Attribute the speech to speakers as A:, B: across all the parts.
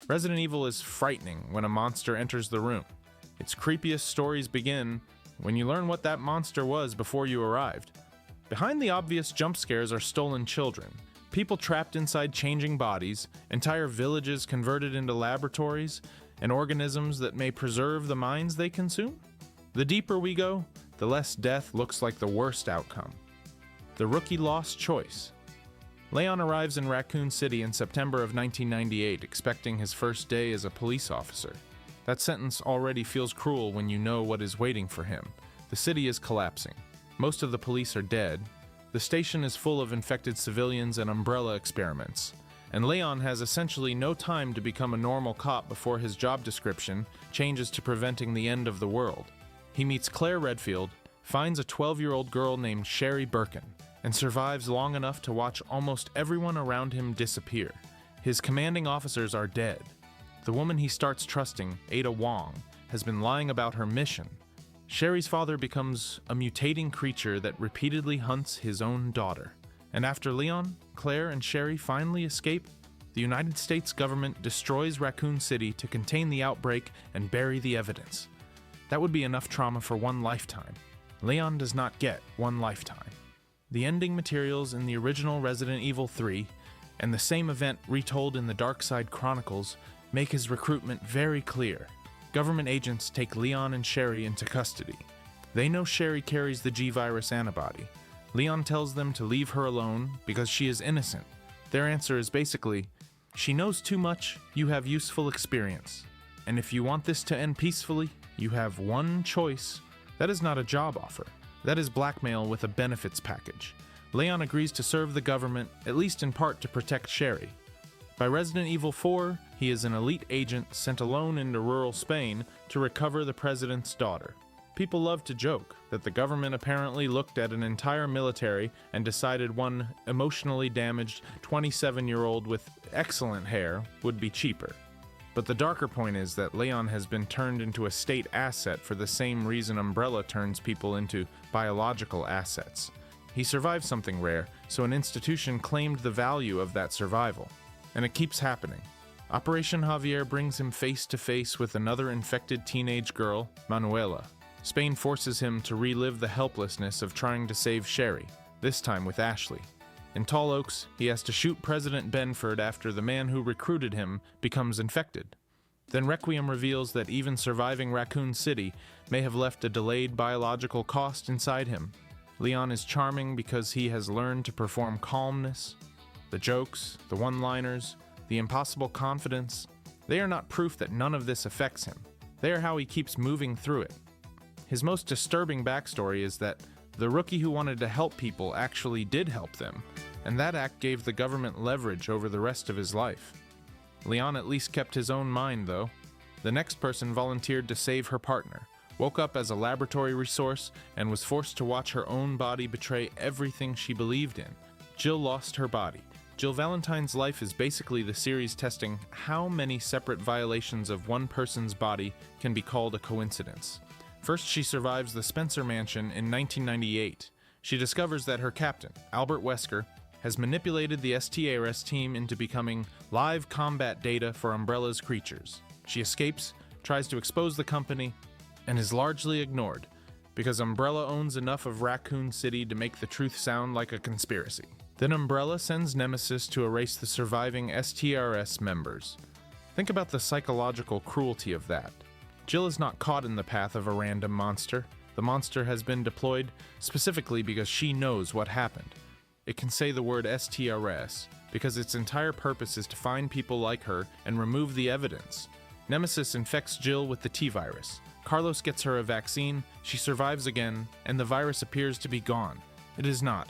A: Resident Evil is frightening when a monster enters the room. Its creepiest stories begin when you learn what that monster was before you arrived. Behind the obvious jump scares are stolen children, people trapped inside changing bodies, entire villages converted into laboratories, and organisms that may preserve the minds they consume. The deeper we go, the less death looks like the worst outcome. The rookie lost choice. Leon arrives in Raccoon City in September of 1998, expecting his first day as a police officer. That sentence already feels cruel when you know what is waiting for him. The city is collapsing. Most of the police are dead. The station is full of infected civilians and Umbrella experiments. And Leon has essentially no time to become a normal cop before his job description changes to preventing the end of the world. He meets Claire Redfield, finds a 12-year-old girl named Sherry Birkin, and survives long enough to watch almost everyone around him disappear. His commanding officers are dead. The woman he starts trusting, Ada Wong, has been lying about her mission. Sherry's father becomes a mutating creature that repeatedly hunts his own daughter. And after Leon, Claire, and Sherry finally escape, the United States government destroys Raccoon City to contain the outbreak and bury the evidence. That would be enough trauma for one lifetime. Leon does not get one lifetime. The ending materials in the original Resident Evil 3 and the same event retold in the Dark Side Chronicles make his recruitment very clear. Government agents take Leon and Sherry into custody. They know Sherry carries the G-Virus antibody. Leon tells them to leave her alone because she is innocent. Their answer is basically, she knows too much, you have useful experience. And if you want this to end peacefully, you have one choice. That is not a job offer. That is blackmail with a benefits package. Leon agrees to serve the government, at least in part to protect Sherry. By Resident Evil 4, he is an elite agent sent alone into rural Spain to recover the president's daughter. People love to joke that the government apparently looked at an entire military and decided one emotionally damaged 27-year-old with excellent hair would be cheaper. But the darker point is that Leon has been turned into a state asset for the same reason Umbrella turns people into biological assets. He survived something rare, so an institution claimed the value of that survival. And it keeps happening. Operation Javier brings him face to face with another infected teenage girl, Manuela. Spain forces him to relive the helplessness of trying to save Sherry, this time with Ashley. In Tall Oaks, he has to shoot President Benford after the man who recruited him becomes infected. Then Requiem reveals that even surviving Raccoon City may have left a delayed biological cost inside him. Leon is charming because he has learned to perform calmness. The jokes, the one-liners, the impossible confidence, they are not proof that none of this affects him. They are how he keeps moving through it. His most disturbing backstory is that the rookie who wanted to help people actually did help them, and that act gave the government leverage over the rest of his life. Leon at least kept his own mind, though. The next person volunteered to save her partner, woke up as a laboratory resource, and was forced to watch her own body betray everything she believed in. Jill lost her body. Jill Valentine's life is basically the series testing how many separate violations of one person's body can be called a coincidence. First, she survives the Spencer Mansion in 1998. She discovers that her captain, Albert Wesker, has manipulated the STARS team into becoming live combat data for Umbrella's creatures. She escapes, tries to expose the company, and is largely ignored, because Umbrella owns enough of Raccoon City to make the truth sound like a conspiracy. Then Umbrella sends Nemesis to erase the surviving STRS members. Think about the psychological cruelty of that. Jill is not caught in the path of a random monster. The monster has been deployed specifically because she knows what happened. It can say the word STRS because its entire purpose is to find people like her and remove the evidence. Nemesis infects Jill with the T-virus. Carlos gets her a vaccine, she survives again, and the virus appears to be gone. It is not.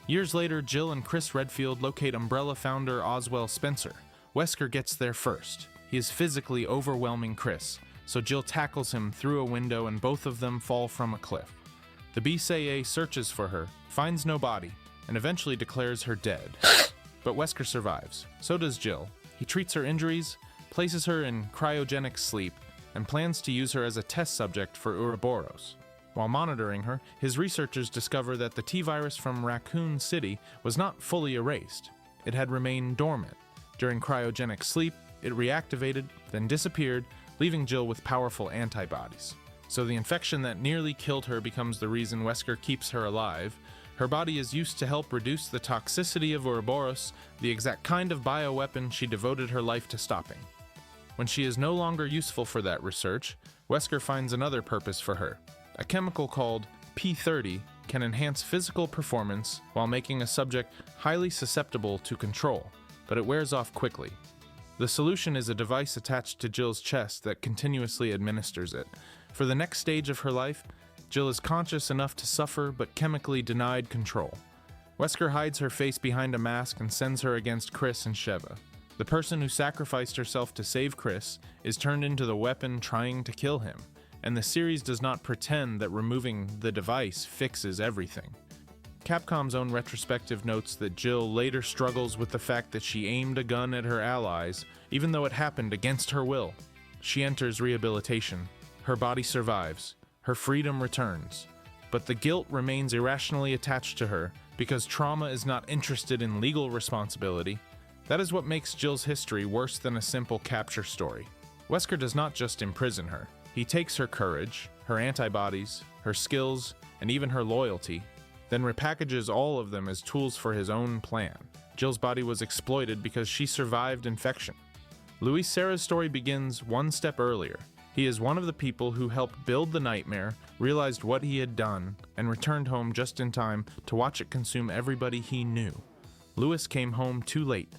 A: Years later, Jill and Chris Redfield locate Umbrella founder Oswell Spencer. Wesker gets there first. He is physically overwhelming Chris, so Jill tackles him through a window and both of them fall from a cliff. The BCAA searches for her, finds no body, and eventually declares her dead. But Wesker survives. So does Jill. He treats her injuries, places her in cryogenic sleep, and plans to use her as a test subject for Ouroboros. While monitoring her, his researchers discover that the T-virus from Raccoon City was not fully erased. It had remained dormant. During cryogenic sleep, It reactivated, then disappeared, leaving Jill with powerful antibodies. So the infection that nearly killed her becomes the reason Wesker keeps her alive. Her body is used to help reduce the toxicity of Ouroboros, the exact kind of bioweapon she devoted her life to stopping. When she is no longer useful for that research, Wesker finds another purpose for her. A chemical called P30 can enhance physical performance while making a subject highly susceptible to control, but it wears off quickly. The solution is a device attached to Jill's chest that continuously administers it. For the next stage of her life, Jill is conscious enough to suffer but chemically denied control. Wesker hides her face behind a mask and sends her against Chris and Sheva. The person who sacrificed herself to save Chris is turned into the weapon trying to kill him, and the series does not pretend that removing the device fixes everything. Capcom's own retrospective notes that Jill later struggles with the fact that she aimed a gun at her allies, even though it happened against her will. She enters rehabilitation. Her body survives. Her freedom returns. But the guilt remains irrationally attached to her because trauma is not interested in legal responsibility. That is what makes Jill's history worse than a simple capture story. Wesker does not just imprison her. He takes her courage, her antibodies, her skills, and even her loyalty, then repackages all of them as tools for his own plan. Jill's body was exploited because she survived infection. Luis Serra's story begins one step earlier. He is one of the people who helped build the nightmare, realized what he had done, and returned home just in time to watch it consume everybody he knew. Luis came home too late.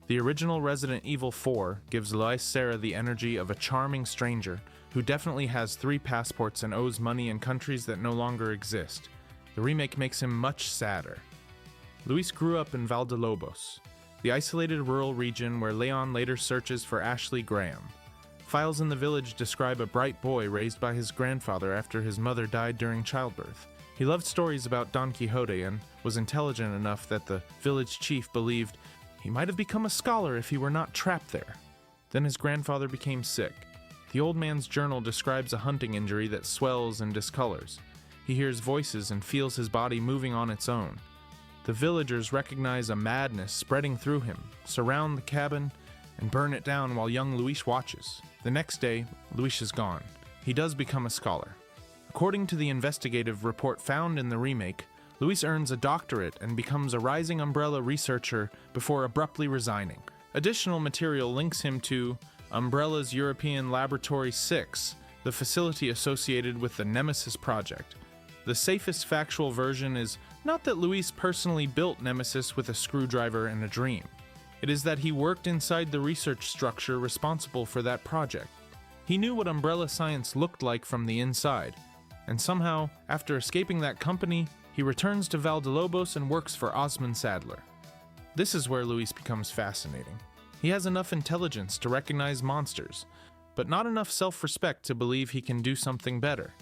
A: The original Resident Evil 4 gives Luis Serra the energy of a charming stranger who definitely has 3 passports and owes money in countries that no longer exist. The remake makes him much sadder. Luis grew up in Valdalobos, the isolated rural region where Leon later searches for Ashley Graham. Files in the village describe a bright boy raised by his grandfather after his mother died during childbirth. He loved stories about Don Quixote and was intelligent enough that the village chief believed he might have become a scholar if he were not trapped there. Then his grandfather became sick. The old man's journal describes a hunting injury that swells and discolors. He hears voices and feels his body moving on its own. The villagers recognize a madness spreading through him, surround the cabin, and burn it down while young Luis watches. The next day, Luis is gone. He does become a scholar. According to the investigative report found in the remake, Luis earns a doctorate and becomes a rising Umbrella researcher before abruptly resigning. Additional material links him to Umbrella's European Laboratory 6, the facility associated with the Nemesis project. The safest factual version is not that Luis personally built Nemesis with a screwdriver and a dream. It is that he worked inside the research structure responsible for that project. He knew what Umbrella science looked like from the inside, and somehow, after escaping that company, he returns to Valdalobos and works for Osman Sadler. This is where Luis becomes fascinating. He has enough intelligence to recognize monsters, but not enough self-respect to believe he can do something better.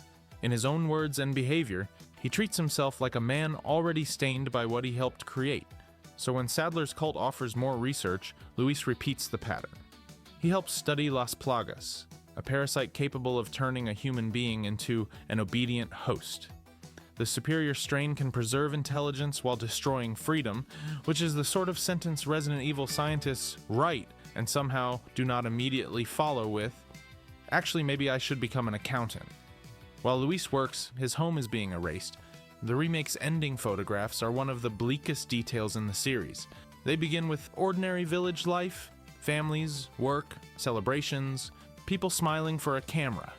A: In his own words and behavior, he treats himself like a man already stained by what he helped create. So when Sadler's cult offers more research, Luis repeats the pattern. He helps study Las Plagas, a parasite capable of turning a human being into an obedient host. The superior strain can preserve intelligence while destroying freedom, which is the sort of sentence Resident Evil scientists write and somehow do not immediately follow with, "Actually, maybe I should become an accountant." While Luis works, his home is being erased. The remake's ending photographs are one of the bleakest details in the series. They begin with ordinary village life, families, work, celebrations, people smiling for a camera.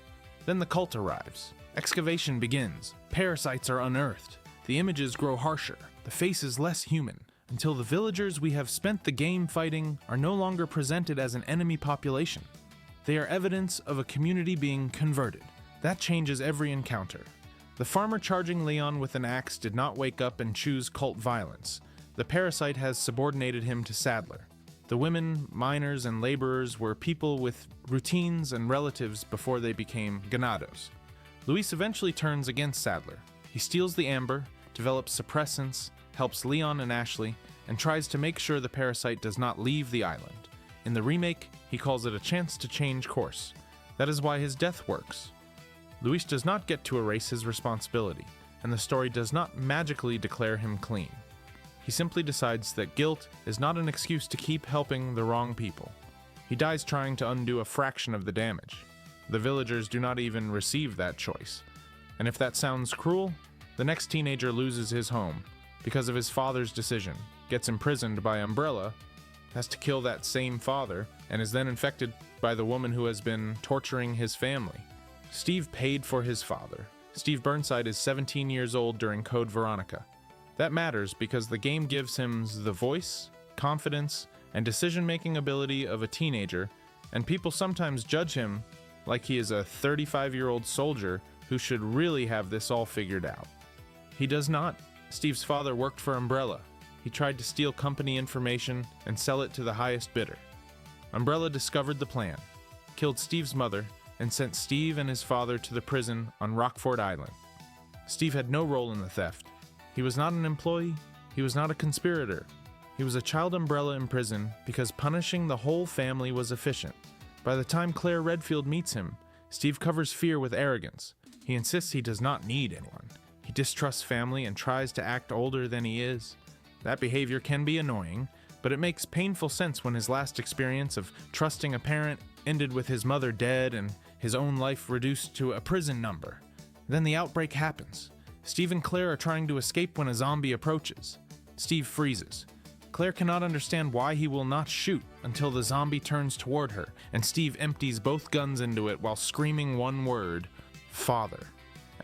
A: Then the cult arrives. Excavation begins. Parasites are unearthed. The images grow harsher, the faces less human, until the villagers we have spent the game fighting are no longer presented as an enemy population. They are evidence of a community being converted. That changes every encounter. The farmer charging Leon with an axe did not wake up and choose cult violence. The parasite has subordinated him to Sadler. The women, miners, and laborers were people with routines and relatives before they became ganados. Luis eventually turns against Sadler. He steals the amber, develops suppressants, helps Leon and Ashley, and tries to make sure the parasite does not leave the island. In the remake, he calls it a chance to change course. That is why his death works. Luis does not get to erase his responsibility, and the story does not magically declare him clean. He simply decides that guilt is not an excuse to keep helping the wrong people. He dies trying to undo a fraction of the damage. The villagers do not even receive that choice. And if that sounds cruel, the next teenager loses his home because of his father's decision, gets imprisoned by Umbrella, has to kill that same father, and is then infected by the woman who has been torturing his family. Steve paid for his father. Steve Burnside is 17 years old during Code Veronica. That matters because the game gives him the voice, confidence, and decision-making ability of a teenager, and people sometimes judge him like he is a 35-year-old soldier who should really have this all figured out. He does not. Steve's father worked for Umbrella. He tried to steal company information and sell it to the highest bidder. Umbrella discovered the plan, killed Steve's mother, and sent Steve and his father to the prison on Rockford Island. Steve had no role in the theft. He was not an employee. He was not a conspirator. He was a child Umbrella in prison because punishing the whole family was efficient. By the time Claire Redfield meets him, Steve covers fear with arrogance. He insists he does not need anyone. He distrusts family and tries to act older than he is. That behavior can be annoying, but it makes painful sense when his last experience of trusting a parent ended with his mother dead and his own life reduced to a prison number. Then the outbreak happens. Steve and Claire are trying to escape when a zombie approaches. Steve freezes. Claire cannot understand why he will not shoot until the zombie turns toward her, and Steve empties both guns into it while screaming one word, "Father."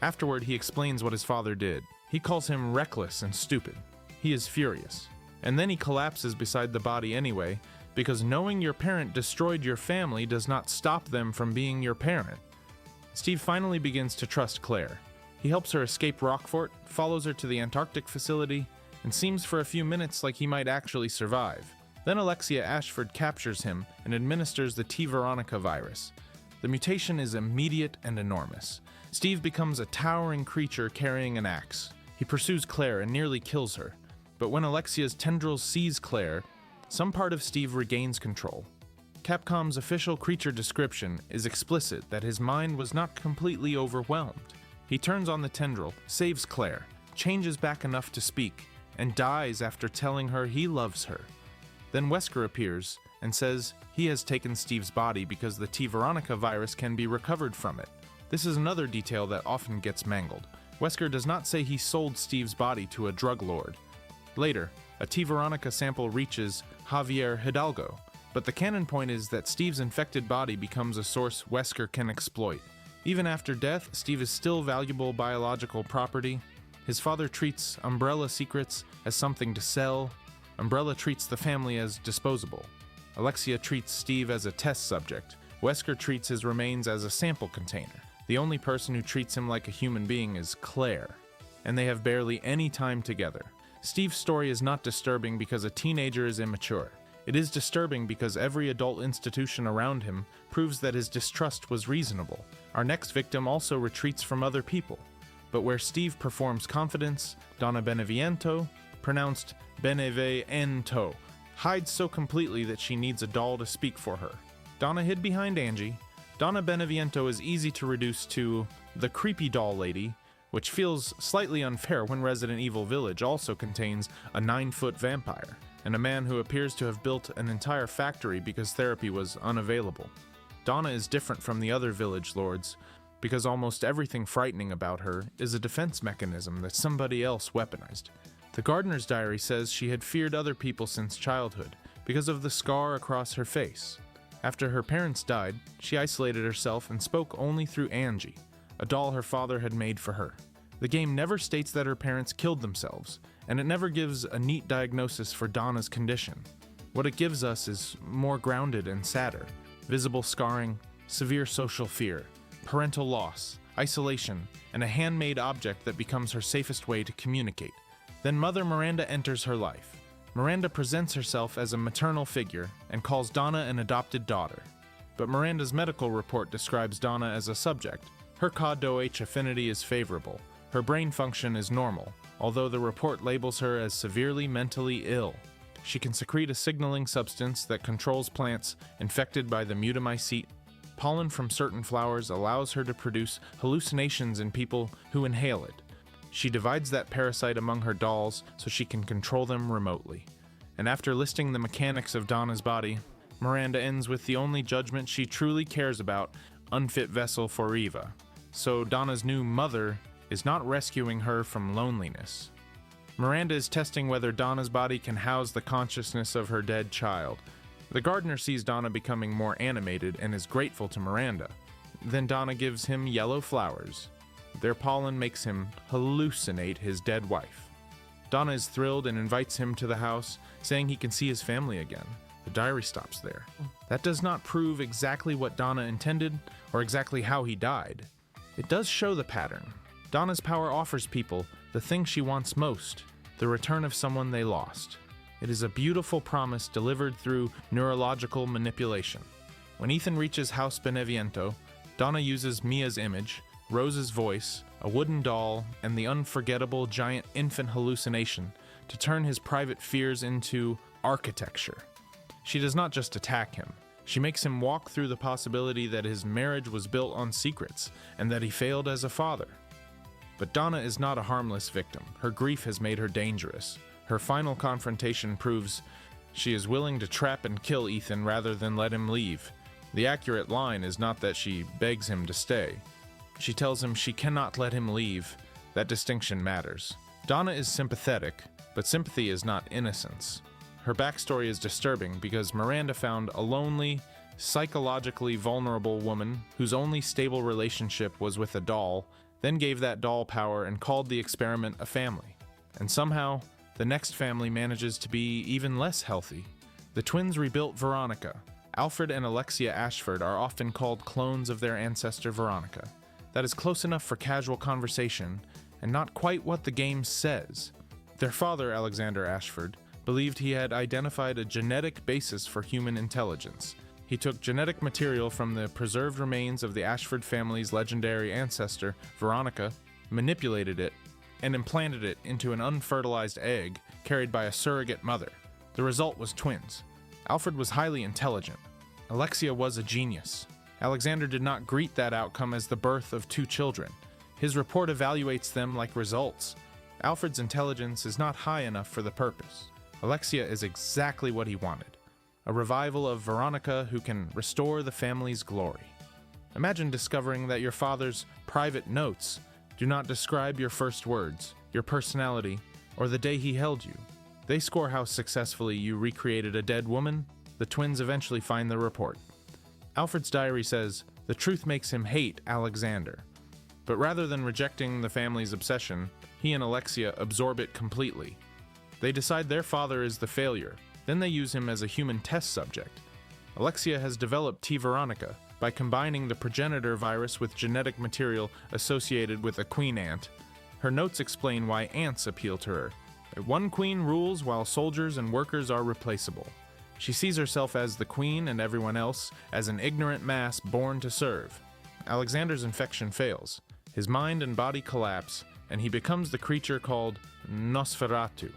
A: Afterward, he explains what his father did. He calls him reckless and stupid. He is furious. And then he collapses beside the body anyway, because knowing your parent destroyed your family does not stop them from being your parent. Steve finally begins to trust Claire. He helps her escape Rockfort, follows her to the Antarctic facility, and seems for a few minutes like he might actually survive. Then Alexia Ashford captures him and administers the T. Veronica virus. The mutation is immediate and enormous. Steve becomes a towering creature carrying an axe. He pursues Claire and nearly kills her. But when Alexia's tendrils seize Claire, some part of Steve regains control. Capcom's official creature description is explicit that his mind was not completely overwhelmed. He turns on the tendril, saves Claire, changes back enough to speak, and dies after telling her he loves her. Then Wesker appears and says he has taken Steve's body because the T. Veronica virus can be recovered from it. This is another detail that often gets mangled. Wesker does not say he sold Steve's body to a drug lord. Later, a T. Veronica sample reaches Javier Hidalgo, but the canon point is that Steve's infected body becomes a source Wesker can exploit. Even after death, Steve is still valuable biological property. His father treats Umbrella secrets as something to sell. Umbrella treats the family as disposable. Alexia treats Steve as a test subject. Wesker treats his remains as a sample container. The only person who treats him like a human being is Claire, and they have barely any time together. Steve's story is not disturbing because a teenager is immature. It is disturbing because every adult institution around him proves that his distrust was reasonable. Our next victim also retreats from other people, but where Steve performs confidence, Donna Beneviento, pronounced Beneviento, hides so completely that she needs a doll to speak for her. Donna hid behind Angie. Donna Beneviento is easy to reduce to the creepy doll lady, which feels slightly unfair when Resident Evil Village also contains a 9-foot vampire, and a man who appears to have built an entire factory because therapy was unavailable. Donna is different from the other village lords, because almost everything frightening about her is a defense mechanism that somebody else weaponized. The gardener's diary says she had feared other people since childhood, because of the scar across her face. After her parents died, she isolated herself and spoke only through Angie, a doll her father had made for her. The game never states that her parents killed themselves, and it never gives a neat diagnosis for Donna's condition. What it gives us is more grounded and sadder: visible scarring, severe social fear, parental loss, isolation, and a handmade object that becomes her safest way to communicate. Then Mother Miranda enters her life. Miranda presents herself as a maternal figure and calls Donna an adopted daughter. But Miranda's medical report describes Donna as a subject. Her COD-OH affinity is favorable. Her brain function is normal, although the report labels her as severely mentally ill. She can secrete a signaling substance that controls plants infected by the mutamycete. Pollen from certain flowers allows her to produce hallucinations in people who inhale it. She divides that parasite among her dolls so she can control them remotely. And after listing the mechanics of Donna's body, Miranda ends with the only judgment she truly cares about: unfit vessel for Eva. So Donna's new mother is not rescuing her from loneliness. Miranda is testing whether Donna's body can house the consciousness of her dead child. The gardener sees Donna becoming more animated and is grateful to Miranda. Then Donna gives him yellow flowers. Their pollen makes him hallucinate his dead wife. Donna is thrilled and invites him to the house, saying he can see his family again. The diary stops there. That does not prove exactly what Donna intended or exactly how he died. It does show the pattern. Donna's power offers people the thing she wants most: the return of someone they lost. It is a beautiful promise delivered through neurological manipulation. When Ethan reaches House Beneviento, Donna uses Mia's image, Rose's voice, a wooden doll, and the unforgettable giant infant hallucination to turn his private fears into architecture. She does not just attack him. She makes him walk through the possibility that his marriage was built on secrets and that he failed as a father. But Donna is not a harmless victim. Her grief has made her dangerous. Her final confrontation proves she is willing to trap and kill Ethan rather than let him leave. The accurate line is not that she begs him to stay. She tells him she cannot let him leave. That distinction matters. Donna is sympathetic, but sympathy is not innocence. Her backstory is disturbing because Miranda found a lonely, psychologically vulnerable woman whose only stable relationship was with a doll, then gave that doll power and called the experiment a family. And somehow, the next family manages to be even less healthy. The twins rebuilt Veronica. Alfred and Alexia Ashford are often called clones of their ancestor Veronica. That is close enough for casual conversation, and not quite what the game says. Their father, Alexander Ashford, believed he had identified a genetic basis for human intelligence. He took genetic material from the preserved remains of the Ashford family's legendary ancestor, Veronica, manipulated it, and implanted it into an unfertilized egg carried by a surrogate mother. The result was twins. Alfred was highly intelligent. Alexia was a genius. Alexander did not greet that outcome as the birth of two children. His report evaluates them like results. Alfred's intelligence is not high enough for the purpose. Alexia is exactly what he wanted: a revival of Veronica who can restore the family's glory. Imagine discovering that your father's private notes do not describe your first words, your personality, or the day he held you. They score how successfully you recreated a dead woman. The twins eventually find the report. Alfred's diary says, the truth makes him hate Alexander. But rather than rejecting the family's obsession, he and Alexia absorb it completely. They decide their father is the failure. Then they use him as a human test subject. Alexia has developed T. Veronica by combining the progenitor virus with genetic material associated with a queen ant. Her notes explain why ants appeal to her. One queen rules while soldiers and workers are replaceable. She sees herself as the queen and everyone else as an ignorant mass born to serve. Alexander's infection fails. His mind and body collapse, and he becomes the creature called Nosferatu.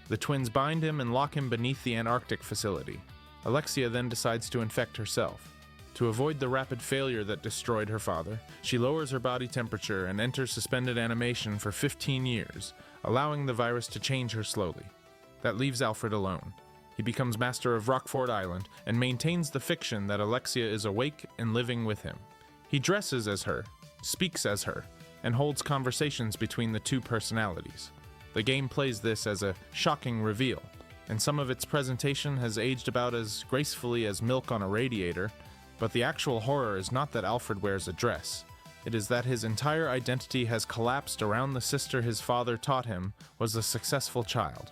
A: The twins bind him and lock him beneath the Antarctic facility. Alexia then decides to infect herself. To avoid the rapid failure that destroyed her father, she lowers her body temperature and enters suspended animation for 15 years, allowing the virus to change her slowly. That leaves Alfred alone. He becomes master of Rockford Island and maintains the fiction that Alexia is awake and living with him. He dresses as her, speaks as her, and holds conversations between the two personalities. The game plays this as a shocking reveal, and some of its presentation has aged about as gracefully as milk on a radiator, but the actual horror is not that Alfred wears a dress. It is that his entire identity has collapsed around the sister his father taught him was a successful child.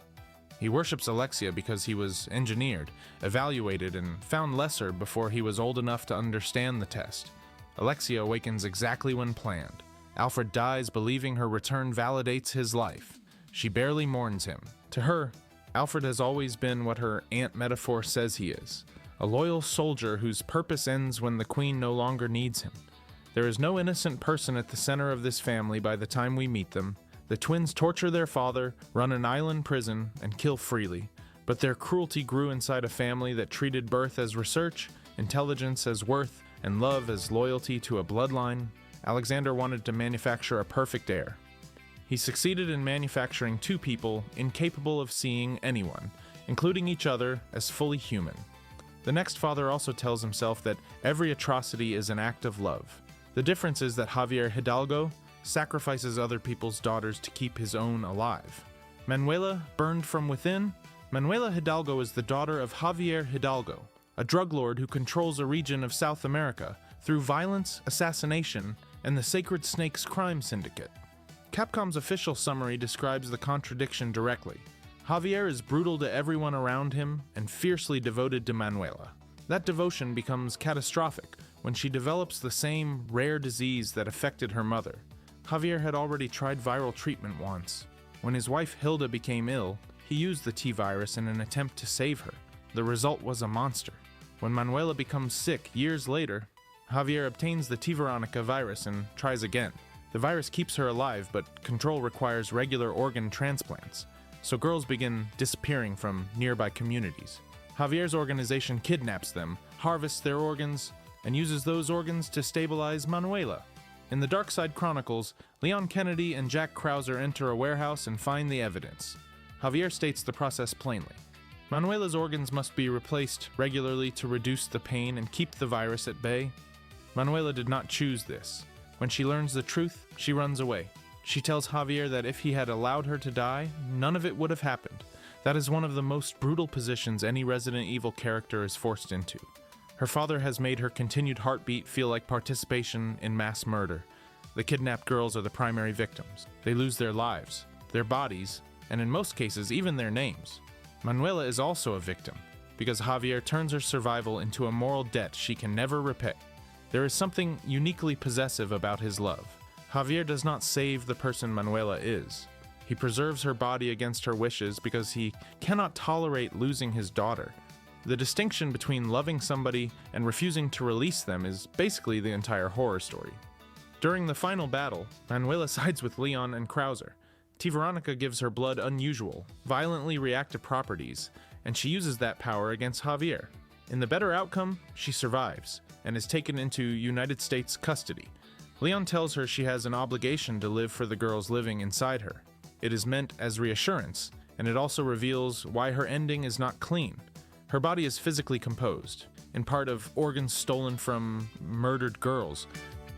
A: He worships Alexia because he was engineered, evaluated, and found lesser before he was old enough to understand the test. Alexia awakens exactly when planned. Alfred dies believing her return validates his life. She barely mourns him. To her, Alfred has always been what her ant metaphor says he is, a loyal soldier whose purpose ends when the queen no longer needs him. There is no innocent person at the center of this family by the time we meet them. The twins torture their father, run an island prison, and kill freely, but their cruelty grew inside a family that treated birth as research, intelligence as worth, and love as loyalty to a bloodline. Alexander wanted to manufacture a perfect heir. He succeeded in manufacturing two people incapable of seeing anyone, including each other, as fully human. The next father also tells himself that every atrocity is an act of love. The difference is that Javier Hidalgo sacrifices other people's daughters to keep his own alive. Manuela, burned from within. Manuela Hidalgo is the daughter of Javier Hidalgo, a drug lord who controls a region of South America through violence, assassination, and the Sacred Snakes crime syndicate. Capcom's official summary describes the contradiction directly. Javier is brutal to everyone around him and fiercely devoted to Manuela. That devotion becomes catastrophic when she develops the same rare disease that affected her mother. Javier had already tried viral treatment once. When his wife Hilda became ill, he used the T-virus in an attempt to save her. The result was a monster. When Manuela becomes sick years later, Javier obtains the T. Veronica virus and tries again. The virus keeps her alive, but control requires regular organ transplants, so girls begin disappearing from nearby communities. Javier's organization kidnaps them, harvests their organs, and uses those organs to stabilize Manuela. In the Dark Side Chronicles, Leon Kennedy and Jack Krauser enter a warehouse and find the evidence. Javier states the process plainly. Manuela's organs must be replaced regularly to reduce the pain and keep the virus at bay. Manuela did not choose this. When she learns the truth, she runs away. She tells Javier that if he had allowed her to die, none of it would have happened. That is one of the most brutal positions any Resident Evil character is forced into. Her father has made her continued heartbeat feel like participation in mass murder. The kidnapped girls are the primary victims. They lose their lives, their bodies, and in most cases, even their names. Manuela is also a victim, because Javier turns her survival into a moral debt she can never repay. There is something uniquely possessive about his love. Javier does not save the person Manuela is. He preserves her body against her wishes because he cannot tolerate losing his daughter. The distinction between loving somebody and refusing to release them is basically the entire horror story. During the final battle, Manuela sides with Leon and Krauser. T. Veronica gives her blood unusual, violently reactive properties, and she uses that power against Javier. In the better outcome, she survives, and is taken into United States custody. Leon tells her she has an obligation to live for the girls living inside her. It is meant as reassurance, and it also reveals why her ending is not clean. Her body is physically composed, in part of organs stolen from murdered girls.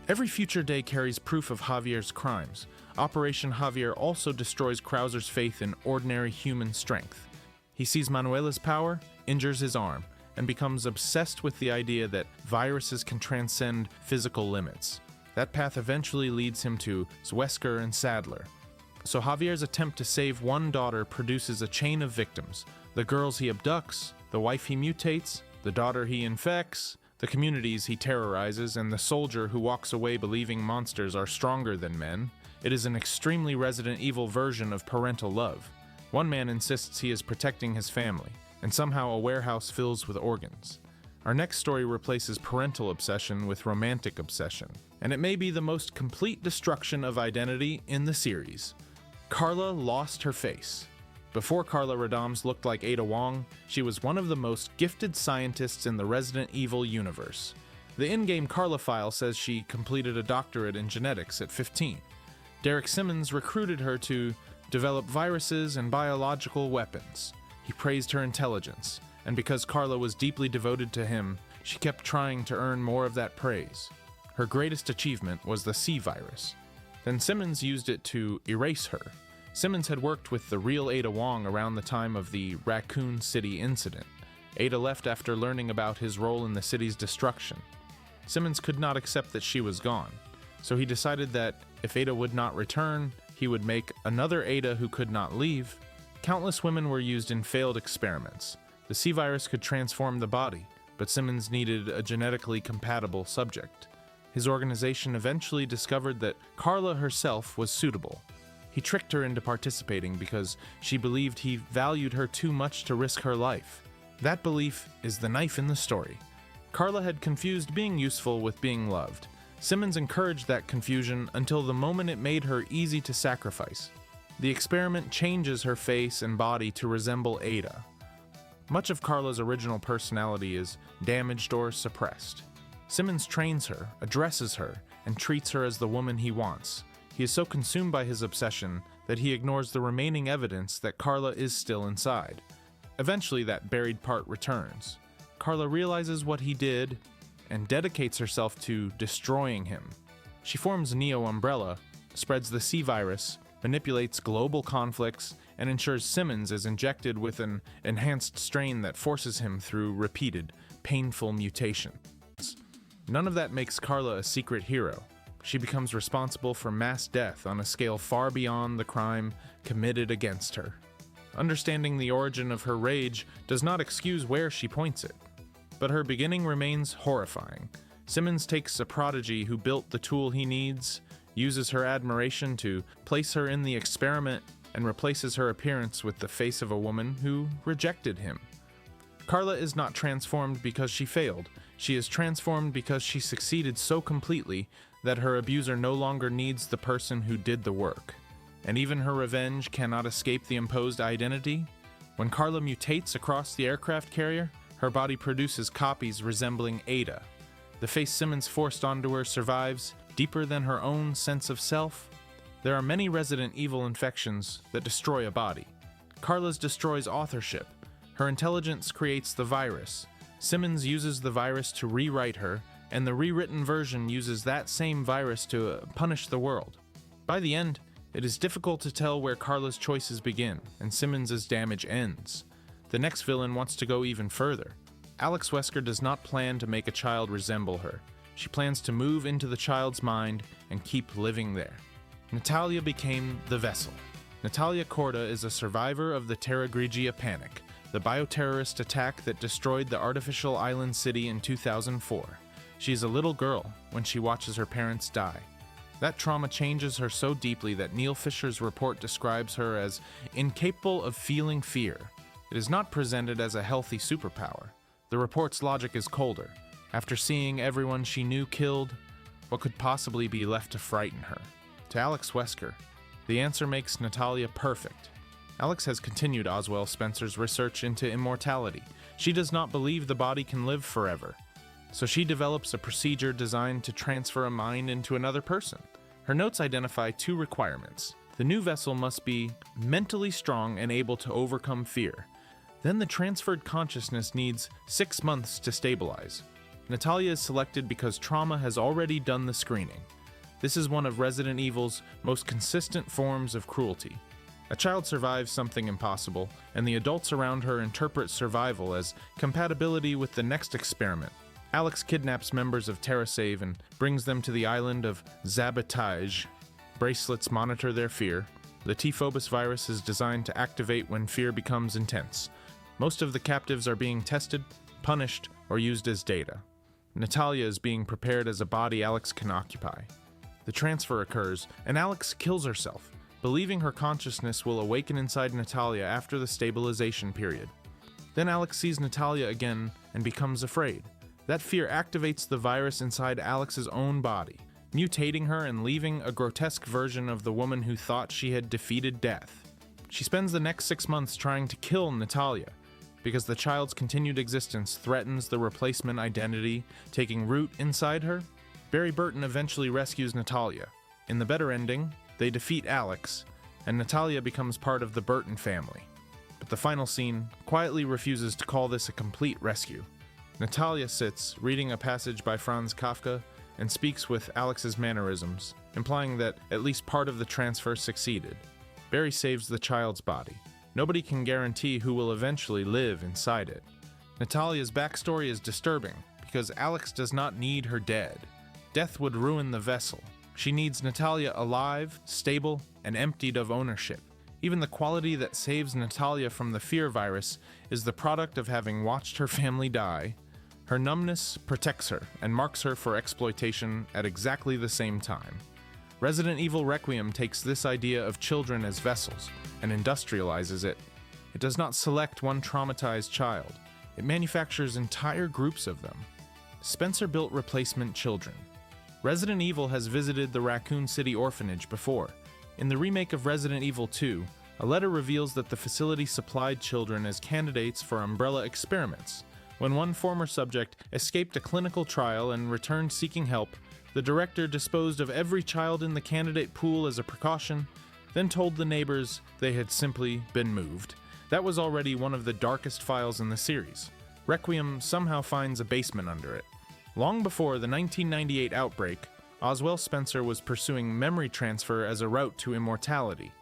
A: Every future day carries proof of Javier's crimes. Operation Javier also destroys Krauser's faith in ordinary human strength. He sees Manuela's power, injures his arm, and becomes obsessed with the idea that viruses can transcend physical limits. That path eventually leads him to Wesker and Sadler. So Javier's attempt to save one daughter produces a chain of victims: the girls he abducts, the wife he mutates, the daughter he infects, the communities he terrorizes, and the soldier who walks away believing monsters are stronger than men. It is an extremely Resident Evil version of parental love. One man insists he is protecting his family, and somehow a warehouse fills with organs. Our next story replaces parental obsession with romantic obsession, and it may be the most complete destruction of identity in the series. Carla lost her face. Before Carla Radams looked like Ada Wong, she was one of the most gifted scientists in the Resident Evil universe. The in-game Carla file says she completed a doctorate in genetics at 15. Derek Simmons recruited her to develop viruses and biological weapons. He praised her intelligence, and because Carla was deeply devoted to him, she kept trying to earn more of that praise. Her greatest achievement was the C-virus. Then Simmons used it to erase her. Simmons had worked with the real Ada Wong around the time of the Raccoon City incident. Ada left after learning about his role in the city's destruction. Simmons could not accept that she was gone, so he decided that if Ada would not return, he would make another Ada who could not leave. Countless women were used in failed experiments. The C-virus could transform the body, but Simmons needed a genetically compatible subject. His organization eventually discovered that Carla herself was suitable. He tricked her into participating because she believed he valued her too much to risk her life. That belief is the knife in the story. Carla had confused being useful with being loved. Simmons encouraged that confusion until the moment it made her easy to sacrifice. The experiment changes her face and body to resemble Ada. Much of Carla's original personality is damaged or suppressed. Simmons trains her, addresses her, and treats her as the woman he wants. He is so consumed by his obsession that he ignores the remaining evidence that Carla is still inside. Eventually, that buried part returns. Carla realizes what he did and dedicates herself to destroying him. She forms Neo Umbrella, spreads the C virus, manipulates global conflicts, and ensures Simmons is injected with an enhanced strain that forces him through repeated, painful mutations. None of that makes Carla a secret hero. She becomes responsible for mass death on a scale far beyond the crime committed against her. Understanding the origin of her rage does not excuse where she points it, but her beginning remains horrifying. Simmons takes a prodigy who built the tool he needs, uses her admiration to place her in the experiment, and replaces her appearance with the face of a woman who rejected him. Carla is not transformed because she failed. She is transformed because she succeeded so completely that her abuser no longer needs the person who did the work. And even her revenge cannot escape the imposed identity. When Carla mutates across the aircraft carrier, her body produces copies resembling Ada. The face Simmons forced onto her survives, deeper than her own sense of self. There are many Resident Evil infections that destroy a body. Carla's destroys authorship. Her intelligence creates the virus. Simmons uses the virus to rewrite her, and the rewritten version uses that same virus to punish the world. By the end, it is difficult to tell where Carla's choices begin and Simmons' damage ends. The next villain wants to go even further. Alex Wesker does not plan to make a child resemble her. She plans to move into the child's mind and keep living there. Natalia became the vessel. Natalia Corda is a survivor of the Terra Grigia Panic, the bioterrorist attack that destroyed the artificial island city in 2004. She is a little girl when she watches her parents die. That trauma changes her so deeply that Neil Fisher's report describes her as incapable of feeling fear. It is not presented as a healthy superpower. The report's logic is colder. After seeing everyone she knew killed, what could possibly be left to frighten her? To Alex Wesker, the answer makes Natalia perfect. Alex has continued Oswell Spencer's research into immortality. She does not believe the body can live forever, so she develops a procedure designed to transfer a mind into another person. Her notes identify two requirements. The new vessel must be mentally strong and able to overcome fear. Then the transferred consciousness needs 6 months to stabilize. Natalia is selected because trauma has already done the screening. This is one of Resident Evil's most consistent forms of cruelty. A child survives something impossible, and the adults around her interpret survival as compatibility with the next experiment. Alex kidnaps members of TerraSave and brings them to the island of Sabotage. Bracelets monitor their fear. The T-Phobos virus is designed to activate when fear becomes intense. Most of the captives are being tested, punished, or used as data. Natalia is being prepared as a body Alex can occupy. The transfer occurs, and Alex kills herself, believing her consciousness will awaken inside Natalia after the stabilization period. Then Alex sees Natalia again and becomes afraid. That fear activates the virus inside Alex's own body, mutating her and leaving a grotesque version of the woman who thought she had defeated death. She spends the next 6 months trying to kill Natalia, because the child's continued existence threatens the replacement identity taking root inside her. Barry Burton eventually rescues Natalia. In the better ending, they defeat Alex, and Natalia becomes part of the Burton family. But the final scene quietly refuses to call this a complete rescue. Natalia sits, reading a passage by Franz Kafka, and speaks with Alex's mannerisms, implying that at least part of the transfer succeeded. Barry saves the child's body. Nobody can guarantee who will eventually live inside it. Natalia's backstory is disturbing, because Alex does not need her dead. Death would ruin the vessel. She needs Natalia alive, stable, and emptied of ownership. Even the quality that saves Natalia from the fear virus is the product of having watched her family die. Her numbness protects her and marks her for exploitation at exactly the same time. Resident Evil Requiem takes this idea of children as vessels and industrializes it. It does not select one traumatized child. It manufactures entire groups of them. Spencer built replacement children. Resident Evil has visited the Raccoon City orphanage before. In the remake of Resident Evil 2, a letter reveals that the facility supplied children as candidates for Umbrella experiments. When one former subject escaped a clinical trial and returned seeking help, the director disposed of every child in the candidate pool as a precaution, then told the neighbors they had simply been moved. That was already one of the darkest files in the series. Requiem somehow finds a basement under it. Long before the 1998 outbreak, Oswell Spencer was pursuing memory transfer as a route to immortality.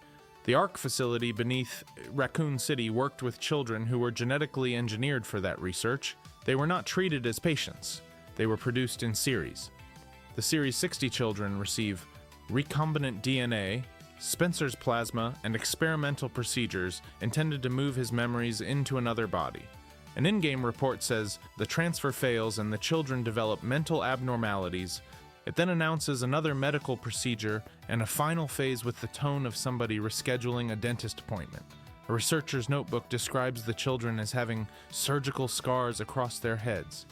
A: The ARC facility beneath Raccoon City worked with children who were genetically engineered for that research. They were not treated as patients. They were produced in series. The Series 60 children receive recombinant DNA, Spencer's plasma, and experimental procedures intended to move his memories into another body. An in-game report says the transfer fails and the children develop mental abnormalities. It then announces another medical procedure and a final phase with the tone of somebody rescheduling a dentist appointment. A researcher's notebook describes the children as having surgical scars across their heads.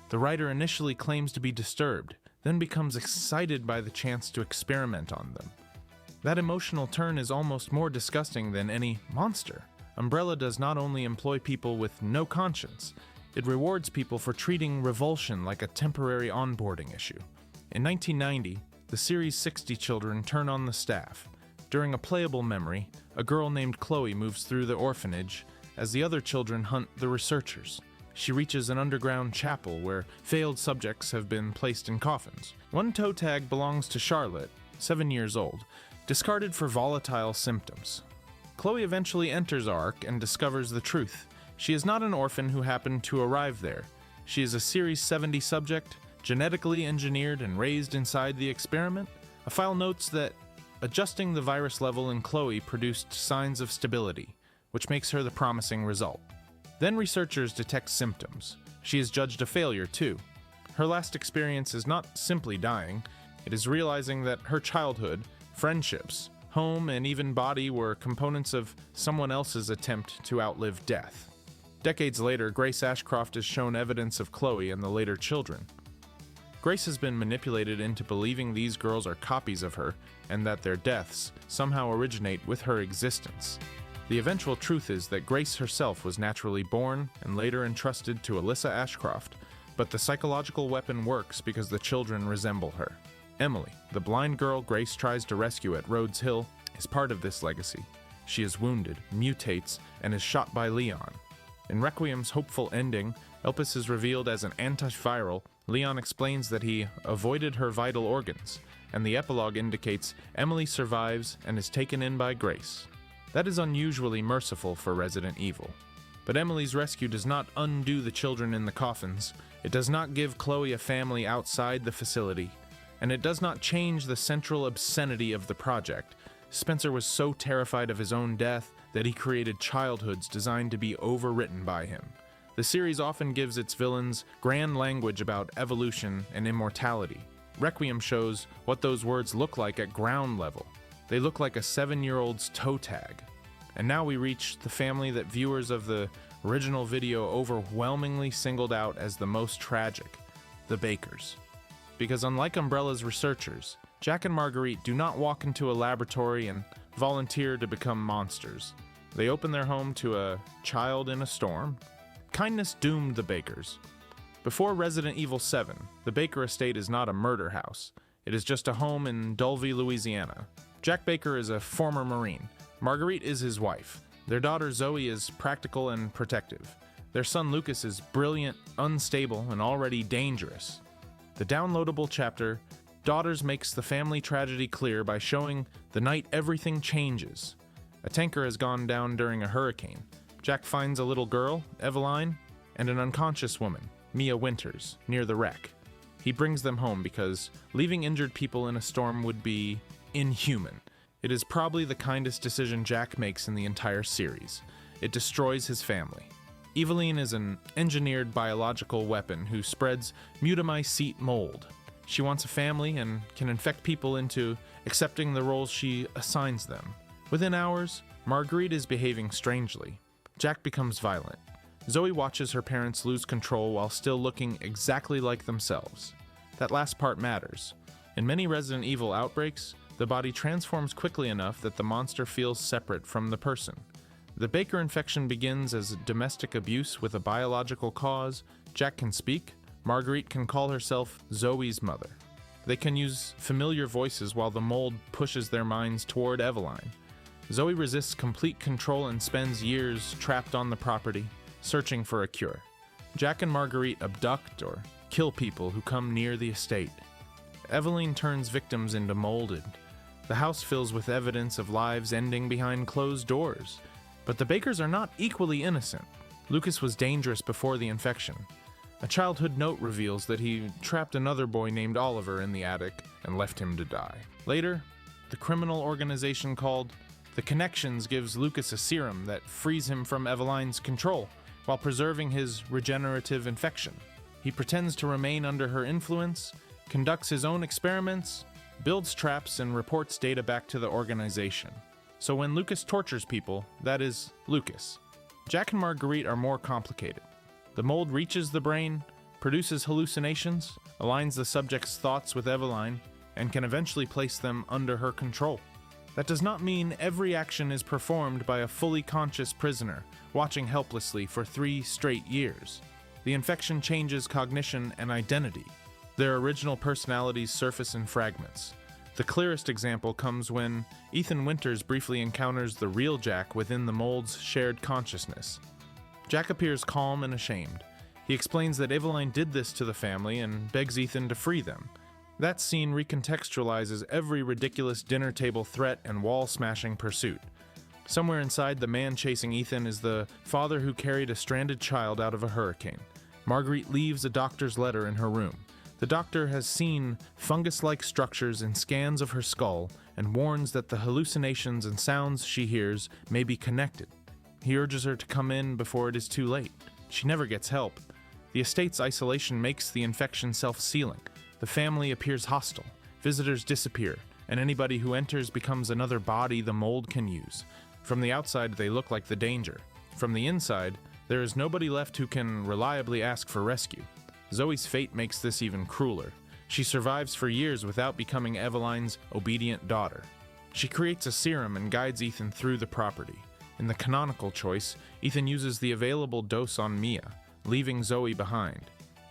A: The writer initially claims to be disturbed, then becomes excited by the chance to experiment on them. That emotional turn is almost more disgusting than any monster. Umbrella does not only employ people with no conscience, it rewards people for treating revulsion like a temporary onboarding issue. In 1990, the Series 60 children turn on the staff. During a playable memory, a girl named Chloe moves through the orphanage as the other children hunt the researchers. She reaches an underground chapel where failed subjects have been placed in coffins. One toe tag belongs to Charlotte, 7 years old, discarded for volatile symptoms. Chloe eventually enters ARC and discovers the truth. She is not an orphan who happened to arrive there. She is a Series 70 subject, genetically engineered and raised inside the experiment. A file notes that adjusting the virus level in Chloe produced signs of stability, which makes her the promising result. Then researchers detect symptoms. She is judged a failure too. Her last experience is not simply dying, it is realizing that her childhood, friendships, home, and even body were components of someone else's attempt to outlive death. Decades later, Grace Ashcroft is shown evidence of Chloe and the later children. Grace has been manipulated into believing these girls are copies of her and that their deaths somehow originate with her existence. The eventual truth is that Grace herself was naturally born and later entrusted to Alyssa Ashcroft, but the psychological weapon works because the children resemble her. Emily, the blind girl Grace tries to rescue at Rhodes Hill, is part of this legacy. She is wounded, mutates, and is shot by Leon. In Requiem's hopeful ending, Elpis is revealed as an antiviral. Leon explains that he avoided her vital organs, and the epilogue indicates Emily survives and is taken in by Grace. That is unusually merciful for Resident Evil. But Emily's rescue does not undo the children in the coffins, it does not give Chloe a family outside the facility, and it does not change the central obscenity of the project. Spencer was so terrified of his own death that he created childhoods designed to be overwritten by him. The series often gives its villains grand language about evolution and immortality. Requiem shows what those words look like at ground level. They look like a 7-year-old's toe tag. And now we reach the family that viewers of the original video overwhelmingly singled out as the most tragic, the Bakers. Because unlike Umbrella's researchers, Jack and Marguerite do not walk into a laboratory and volunteer to become monsters. They open their home to a child in a storm. Kindness doomed the Bakers. Before Resident Evil 7, the Baker estate is not a murder house. It is just a home in Dulvey, Louisiana. Jack Baker is a former Marine. Marguerite is his wife. Their daughter Zoe is practical and protective. Their son Lucas is brilliant, unstable, and already dangerous. The downloadable chapter, Daughters, makes the family tragedy clear by showing the night everything changes. A tanker has gone down during a hurricane. Jack finds a little girl, Eveline, and an unconscious woman, Mia Winters, near the wreck. He brings them home because leaving injured people in a storm would be inhuman. It is probably the kindest decision Jack makes in the entire series. It destroys his family. Eveline is an engineered biological weapon who spreads mutamycete mold. She wants a family and can infect people into accepting the roles she assigns them. Within hours, Marguerite is behaving strangely. Jack becomes violent. Zoe watches her parents lose control while still looking exactly like themselves. That last part matters. In many Resident Evil outbreaks, the body transforms quickly enough that the monster feels separate from the person. The Baker infection begins as domestic abuse with a biological cause. Jack can speak. Marguerite can call herself Zoe's mother. They can use familiar voices while the mold pushes their minds toward Eveline. Zoe resists complete control and spends years trapped on the property, searching for a cure. Jack and Marguerite abduct or kill people who come near the estate. Eveline turns victims into molded. The house fills with evidence of lives ending behind closed doors. But the Bakers are not equally innocent. Lucas was dangerous before the infection. A childhood note reveals that he trapped another boy named Oliver in the attic and left him to die. Later, the criminal organization called The Connections gives Lucas a serum that frees him from Eveline's control while preserving his regenerative infection. He pretends to remain under her influence, conducts his own experiments, builds traps, and reports data back to the organization. So when Lucas tortures people, that is Lucas. Jack and Marguerite are more complicated. The mold reaches the brain, produces hallucinations, aligns the subject's thoughts with Eveline, and can eventually place them under her control. That does not mean every action is performed by a fully conscious prisoner, watching helplessly for 3 straight years. The infection changes cognition and identity. Their original personalities surface in fragments. The clearest example comes when Ethan Winters briefly encounters the real Jack within the mold's shared consciousness. Jack appears calm and ashamed. He explains that Eveline did this to the family and begs Ethan to free them. That scene recontextualizes every ridiculous dinner table threat and wall-smashing pursuit. Somewhere inside the man chasing Ethan is the father who carried a stranded child out of a hurricane. Marguerite leaves a doctor's letter in her room. The doctor has seen fungus-like structures in scans of her skull and warns that the hallucinations and sounds she hears may be connected. He urges her to come in before it is too late. She never gets help. The estate's isolation makes the infection self-sealing. The family appears hostile. Visitors disappear, and anybody who enters becomes another body the mold can use. From the outside, they look like the danger. From the inside, there is nobody left who can reliably ask for rescue. Zoe's fate makes this even crueler. She survives for years without becoming Eveline's obedient daughter. She creates a serum and guides Ethan through the property. In the canonical choice, Ethan uses the available dose on Mia, leaving Zoe behind.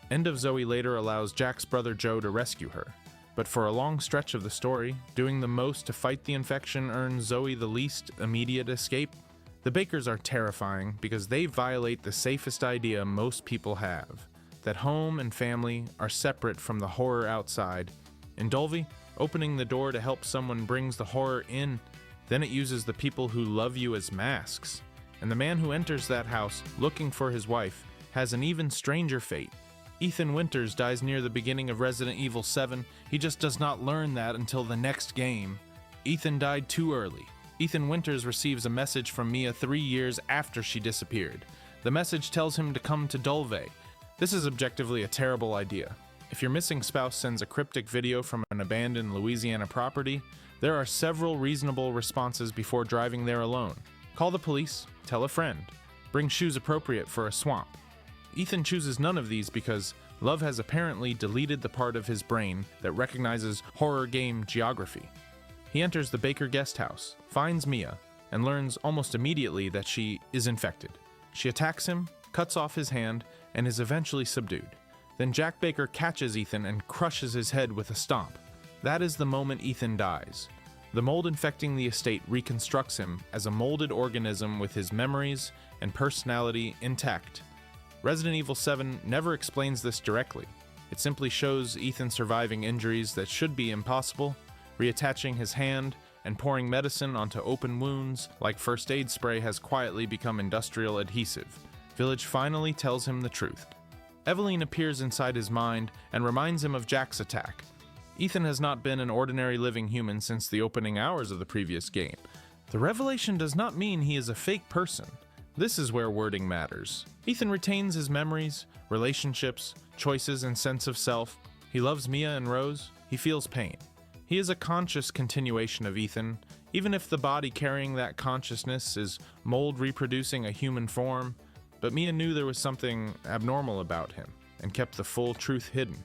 A: End of Zoe later allows Jack's brother Joe to rescue her. But for a long stretch of the story, doing the most to fight the infection earns Zoe the least immediate escape. The Bakers are terrifying because they violate the safest idea most people have, that home and family are separate from the horror outside. In Dulvey, opening the door to help someone brings the horror in, then it uses the people who love you as masks. And the man who enters that house looking for his wife has an even stranger fate. Ethan Winters dies near the beginning of Resident Evil 7. He just does not learn that until the next game. Ethan died too early. Ethan Winters receives a message from Mia 3 years after she disappeared. The message tells him to come to Dulvey. This is objectively a terrible idea. If your missing spouse sends a cryptic video from an abandoned Louisiana property, there are several reasonable responses before driving there alone. Call the police, tell a friend, bring shoes appropriate for a swamp. Ethan chooses none of these because Love has apparently deleted the part of his brain that recognizes horror game geography. He enters the Baker guest house, finds Mia, and learns almost immediately that she is infected. She attacks him, cuts off his hand, and is eventually subdued. Then Jack Baker catches Ethan and crushes his head with a stomp. That is the moment Ethan dies. The mold infecting the estate reconstructs him as a molded organism with his memories and personality intact. Resident Evil 7 never explains this directly. It simply shows Ethan surviving injuries that should be impossible, reattaching his hand, and pouring medicine onto open wounds like first aid spray has quietly become industrial adhesive. Village finally tells him the truth. Eveline appears inside his mind and reminds him of Jack's attack. Ethan has not been an ordinary living human since the opening hours of the previous game. The revelation does not mean he is a fake person. This is where wording matters. Ethan retains his memories, relationships, choices, and sense of self. He loves Mia and Rose. He feels pain. He is a conscious continuation of Ethan, even if the body carrying that consciousness is mold reproducing a human form. But Mia knew there was something abnormal about him, and kept the full truth hidden.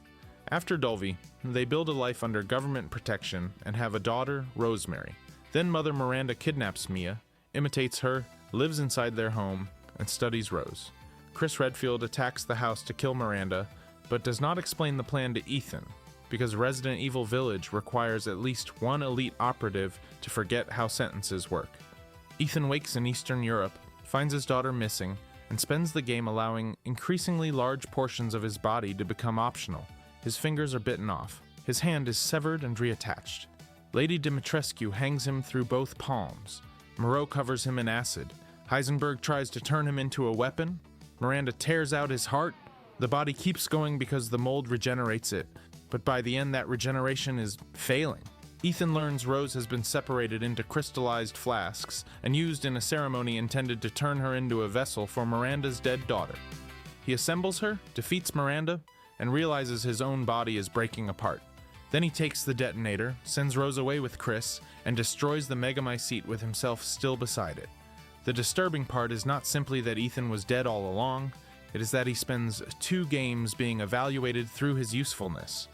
A: After Dulvey, they build a life under government protection and have a daughter, Rosemary. Then Mother Miranda kidnaps Mia, imitates her, lives inside their home, and studies Rose. Chris Redfield attacks the house to kill Miranda, but does not explain the plan to Ethan, because Resident Evil Village requires at least one elite operative to forget how sentences work. Ethan wakes in Eastern Europe, finds his daughter missing, and spends the game allowing increasingly large portions of his body to become optional. His fingers are bitten off. His hand is severed and reattached. Lady Dimitrescu hangs him through both palms. Moreau covers him in acid. Heisenberg tries to turn him into a weapon. Miranda tears out his heart. The body keeps going because the mold regenerates it, but by the end that regeneration is failing. Ethan learns Rose has been separated into crystallized flasks and used in a ceremony intended to turn her into a vessel for Miranda's dead daughter. He assembles her, defeats Miranda, and realizes his own body is breaking apart. Then he takes the detonator, sends Rose away with Chris, and destroys the Megamycete with himself still beside it. The disturbing part is not simply that Ethan was dead all along, it is that he spends 2 games being evaluated through his usefulness.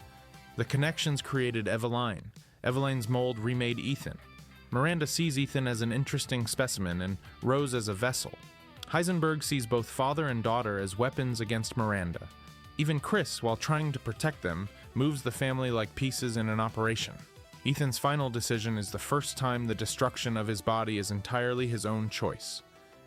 A: The connections created Eveline. Eveline's mold remade Ethan. Miranda sees Ethan as an interesting specimen and Rose as a vessel. Heisenberg sees both father and daughter as weapons against Miranda. Even Chris, while trying to protect them, moves the family like pieces in an operation. Ethan's final decision is the first time the destruction of his body is entirely his own choice.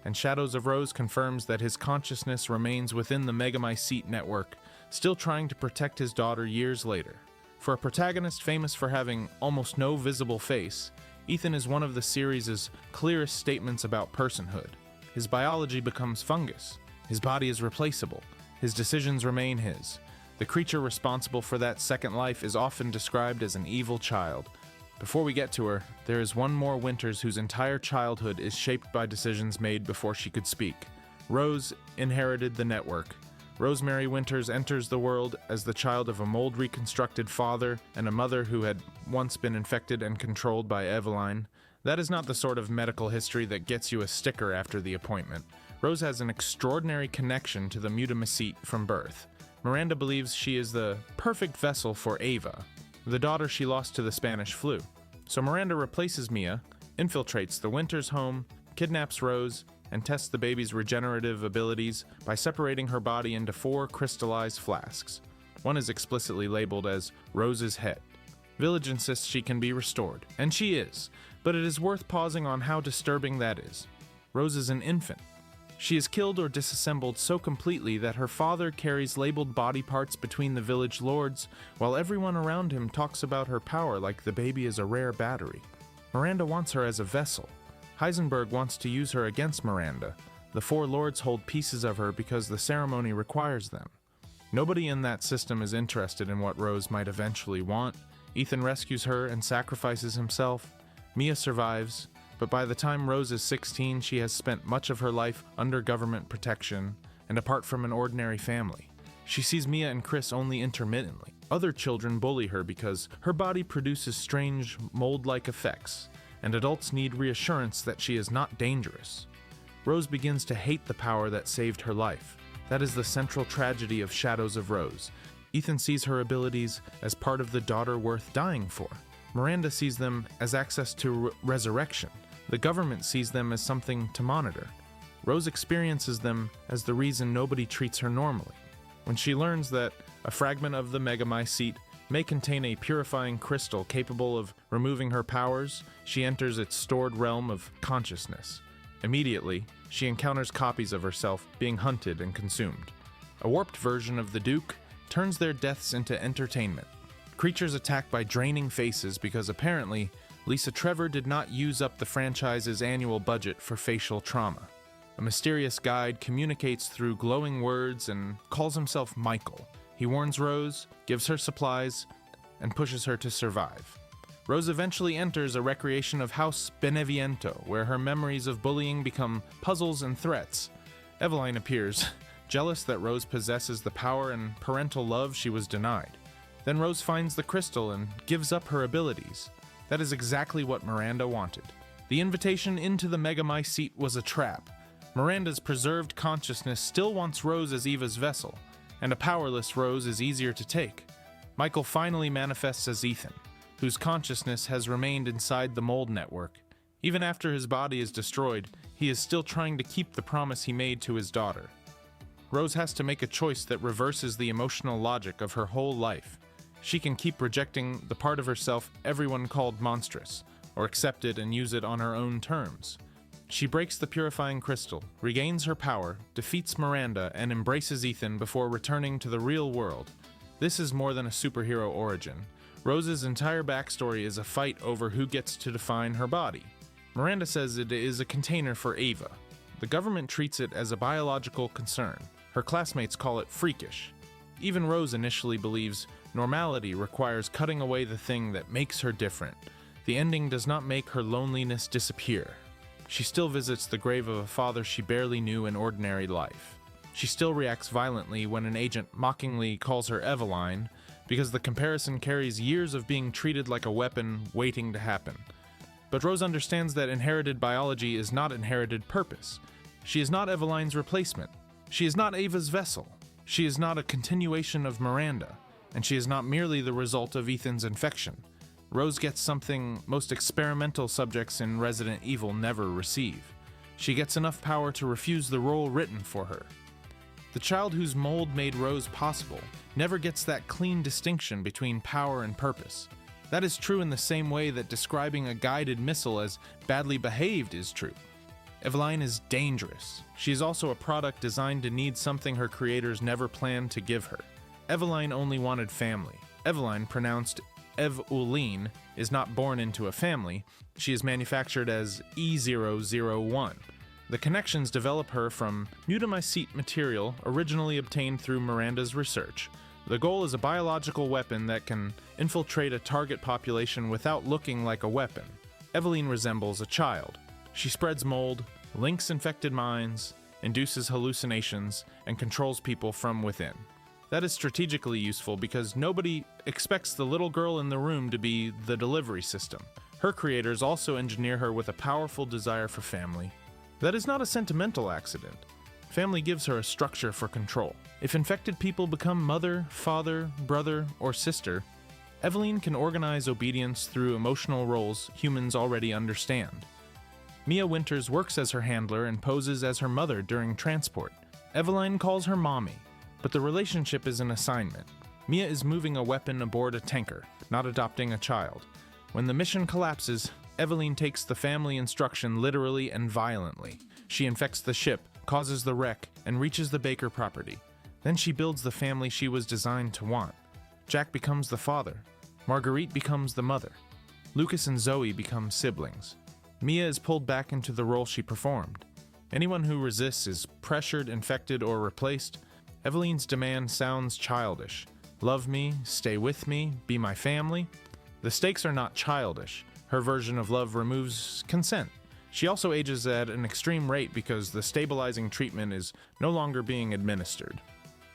A: And Shadows of Rose confirms that his consciousness remains within the Megamycete network, still trying to protect his daughter years later. For a protagonist famous for having almost no visible face, Ethan is one of the series' clearest statements about personhood. His biology becomes fungus. His body is replaceable. His decisions remain his. The creature responsible for that second life is often described as an evil child. Before we get to her, there is one more Winters whose entire childhood is shaped by decisions made before she could speak. Rose inherited the network. Rosemary Winters enters the world as the child of a mold-reconstructed father and a mother who had once been infected and controlled by Eveline. That is not the sort of medical history that gets you a sticker after the appointment. Rose has an extraordinary connection to the Megamycete from birth. Miranda believes she is the perfect vessel for Ava, the daughter she lost to the Spanish flu. So Miranda replaces Mia, infiltrates the Winters home, kidnaps Rose, and tests the baby's regenerative abilities by separating her body into 4 crystallized flasks. One is explicitly labeled as Rose's head. Village insists she can be restored, and she is, but it is worth pausing on how disturbing that is. Rose is an infant. She is killed or disassembled so completely that her father carries labeled body parts between the village lords, while everyone around him talks about her power like the baby is a rare battery. Miranda wants her as a vessel. Heisenberg wants to use her against Miranda. The 4 lords hold pieces of her because the ceremony requires them. Nobody in that system is interested in what Rose might eventually want. Ethan rescues her and sacrifices himself. Mia survives, but by the time Rose is 16, she has spent much of her life under government protection and apart from an ordinary family. She sees Mia and Chris only intermittently. Other children bully her because her body produces strange, mold-like effects, and adults need reassurance that she is not dangerous. Rose begins to hate the power that saved her life. That is the central tragedy of Shadows of Rose. Ethan sees her abilities as part of the daughter worth dying for. Miranda sees them as access to resurrection. The government sees them as something to monitor. Rose experiences them as the reason nobody treats her normally. When she learns that a fragment of the Megamycete may contain a purifying crystal capable of removing her powers, she enters its stored realm of consciousness. Immediately, she encounters copies of herself being hunted and consumed. A warped version of the Duke turns their deaths into entertainment. Creatures attack by draining faces because apparently, Lisa Trevor did not use up the franchise's annual budget for facial trauma. A mysterious guide communicates through glowing words and calls himself Michael. He warns Rose, gives her supplies, and pushes her to survive. Rose eventually enters a recreation of House Beneviento, where her memories of bullying become puzzles and threats. Eveline appears, jealous that Rose possesses the power and parental love she was denied. Then Rose finds the crystal and gives up her abilities. That is exactly what Miranda wanted. The invitation into the Megamycete was a trap. Miranda's preserved consciousness still wants Rose as Eva's vessel, and a powerless Rose is easier to take. Michael finally manifests as Ethan, whose consciousness has remained inside the mold network. Even after his body is destroyed, he is still trying to keep the promise he made to his daughter. Rose has to make a choice that reverses the emotional logic of her whole life. She can keep rejecting the part of herself everyone called monstrous, or accept it and use it on her own terms. She breaks the purifying crystal, regains her power, defeats Miranda, and embraces Ethan before returning to the real world. This is more than a superhero origin. Rose's entire backstory is a fight over who gets to define her body. Miranda says it is a container for Ava. The government treats it as a biological concern. Her classmates call it freakish. Even Rose initially believes normality requires cutting away the thing that makes her different. The ending does not make her loneliness disappear. She still visits the grave of a father she barely knew in ordinary life. She still reacts violently when an agent mockingly calls her Eveline, because the comparison carries years of being treated like a weapon waiting to happen. But Rose understands that inherited biology is not inherited purpose. She is not Eveline's replacement. She is not Ava's vessel. She is not a continuation of Miranda, and she is not merely the result of Ethan's infection. Rose gets something most experimental subjects in Resident Evil never receive. She gets enough power to refuse the role written for her. The child whose mold made Rose possible never gets that clean distinction between power and purpose. That is true in the same way that describing a guided missile as badly behaved is true. Eveline is dangerous. She is also a product designed to need something her creators never planned to give her. Eveline only wanted family. Eveline, pronounced Ev-Uline, is not born into a family. She is manufactured as E001. The connections develop her from mutamycete material originally obtained through Miranda's research. The goal is a biological weapon that can infiltrate a target population without looking like a weapon. Eveline resembles a child. She spreads mold, links infected minds, induces hallucinations, and controls people from within. That is strategically useful because nobody expects the little girl in the room to be the delivery system. Her creators also engineer her with a powerful desire for family. That is not a sentimental accident. Family gives her a structure for control. If infected people become mother, father, brother, or sister, Eveline can organize obedience through emotional roles humans already understand. Mia Winters works as her handler and poses as her mother during transport. Eveline calls her mommy, but the relationship is an assignment. Mia is moving a weapon aboard a tanker, not adopting a child. When the mission collapses, Eveline takes the family instruction literally and violently. She infects the ship, causes the wreck, and reaches the Baker property. Then she builds the family she was designed to want. Jack becomes the father. Marguerite becomes the mother. Lucas and Zoe become siblings. Mia is pulled back into the role she performed. Anyone who resists is pressured, infected, or replaced. Eveline's demand sounds childish. Love me, stay with me, be my family. The stakes are not childish. Her version of love removes consent. She also ages at an extreme rate because the stabilizing treatment is no longer being administered.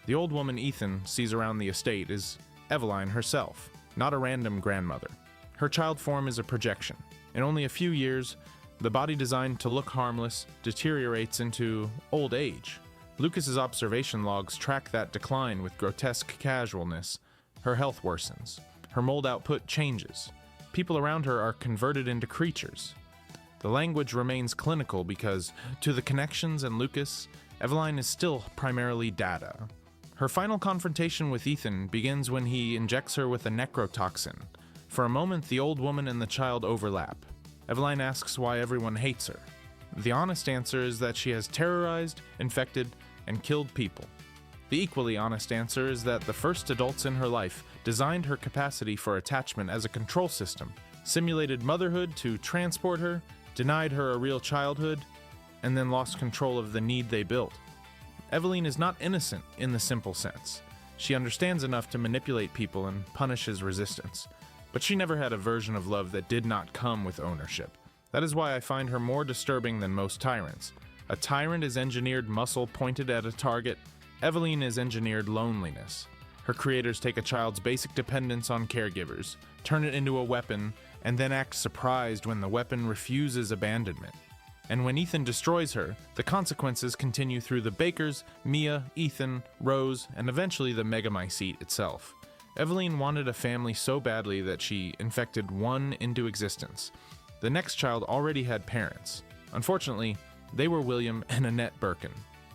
A: The old woman Ethan sees around the estate is Eveline herself, not a random grandmother. Her child form is a projection. In only a few years, the body designed to look harmless deteriorates into old age. Lucas's observation logs track that decline with grotesque casualness. Her health worsens. Her mold output changes. People around her are converted into creatures. The language remains clinical because, to the connections and Lucas, Eveline is still primarily data. Her final confrontation with Ethan begins when he injects her with a necrotoxin. For a moment, the old woman and the child overlap. Eveline asks why everyone hates her. The honest answer is that she has terrorized, infected, and killed people. The equally honest answer is that the first adults in her life designed her capacity for attachment as a control system, simulated motherhood to transport her, denied her a real childhood, and then lost control of the need they built. Eveline is not innocent in the simple sense. She understands enough to manipulate people and punishes resistance. But she never had a version of love that did not come with ownership. That is why I find her more disturbing than most tyrants. A tyrant is engineered muscle pointed at a target. Eveline is engineered loneliness. Her creators take a child's basic dependence on caregivers, turn it into a weapon, and then act surprised when the weapon refuses abandonment. And when Ethan destroys her, the consequences continue through the Bakers, Mia, Ethan, Rose, and eventually the Megamycete itself. Eveline wanted a family so badly that she infected one into existence. The next child already had parents. Unfortunately, they were William and Annette Birkin.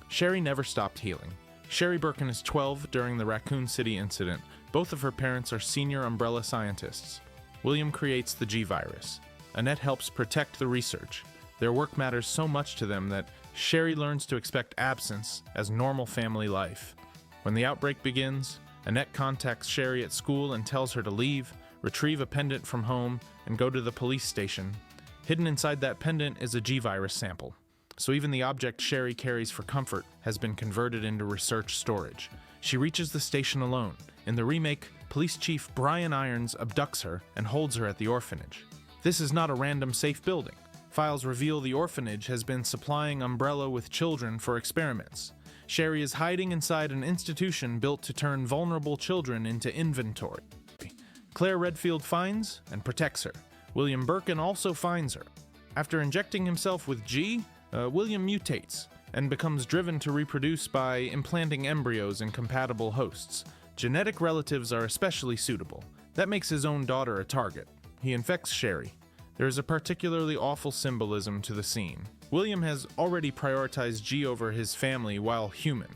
A: Sherry never stopped healing. Sherry Birkin is 12 during the Raccoon City incident. Both of her parents are senior Umbrella scientists. William creates the G-Virus. Annette helps protect the research. Their work matters so much to them that Sherry learns to expect absence as normal family life. When the outbreak begins, Annette contacts Sherry at school and tells her to leave, retrieve a pendant from home, and go to the police station. Hidden inside that pendant is a G-virus sample, so even the object Sherry carries for comfort has been converted into research storage. She reaches the station alone. In the remake, Police Chief Brian Irons abducts her and holds her at the orphanage. This is not a random safe building. Files reveal the orphanage has been supplying Umbrella with children for experiments. Sherry is hiding inside an institution built to turn vulnerable children into inventory. Claire Redfield finds and protects her. William Birkin also finds her. After injecting himself with G, William mutates and becomes driven to reproduce by implanting embryos in compatible hosts. Genetic relatives are especially suitable. That makes his own daughter a target. He infects Sherry. There is a particularly awful symbolism to the scene. William has already prioritized G over his family while human.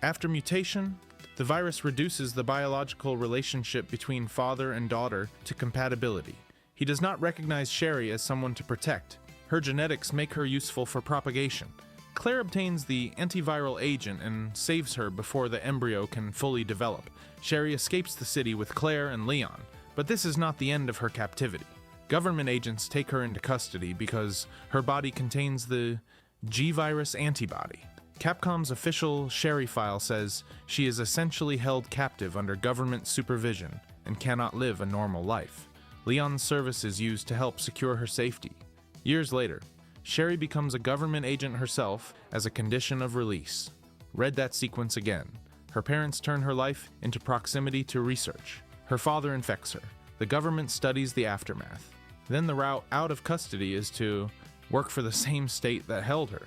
A: After mutation, the virus reduces the biological relationship between father and daughter to compatibility. He does not recognize Sherry as someone to protect. Her genetics make her useful for propagation. Claire obtains the antiviral agent and saves her before the embryo can fully develop. Sherry escapes the city with Claire and Leon, but this is not the end of her captivity. Government agents take her into custody because her body contains the G-virus antibody. Capcom's official Sherry file says she is essentially held captive under government supervision and cannot live a normal life. Leon's service is used to help secure her safety. Years later, Sherry becomes a government agent herself as a condition of release. Read that sequence again. Her parents turn her life into proximity to research. Her father infects her. The government studies the aftermath. Then the route out of custody is to work for the same state that held her.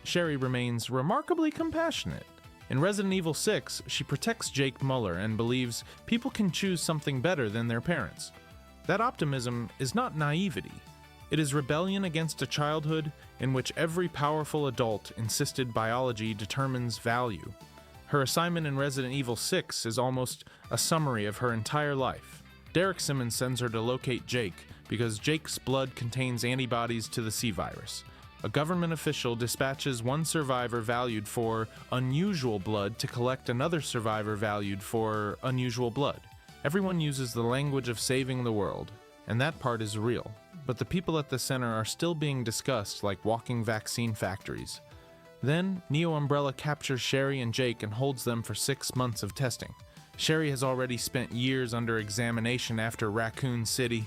A: Sherry remains remarkably compassionate. In Resident Evil 6, she protects Jake Muller and believes people can choose something better than their parents. That optimism is not naivety. It is rebellion against a childhood in which every powerful adult insisted biology determines value. Her assignment in Resident Evil 6 is almost a summary of her entire life. Derek Simmons sends her to locate Jake because Jake's blood contains antibodies to the C-virus. A government official dispatches one survivor valued for unusual blood to collect another survivor valued for unusual blood. Everyone uses the language of saving the world, and that part is real. But the people at the center are still being discussed like walking vaccine factories. Then, Neo Umbrella captures Sherry and Jake and holds them for 6 months of testing. Sherry has already spent years under examination after Raccoon City.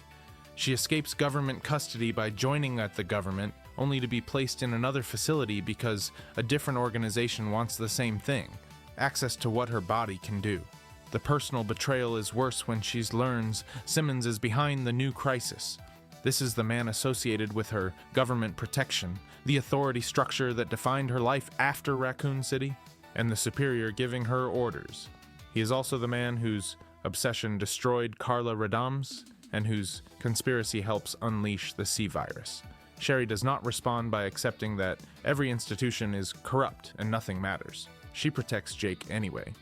A: She escapes government custody by joining at the government, only to be placed in another facility because a different organization wants the same thing: access to what her body can do. The personal betrayal is worse when she learns Simmons is behind the new crisis. This is the man associated with her government protection, the authority structure that defined her life after Raccoon City, and the superior giving her orders. He is also the man whose obsession destroyed Carla Radams and whose conspiracy helps unleash the C-virus. Sherry does not respond by accepting that every institution is corrupt and nothing matters. She protects Jake anyway.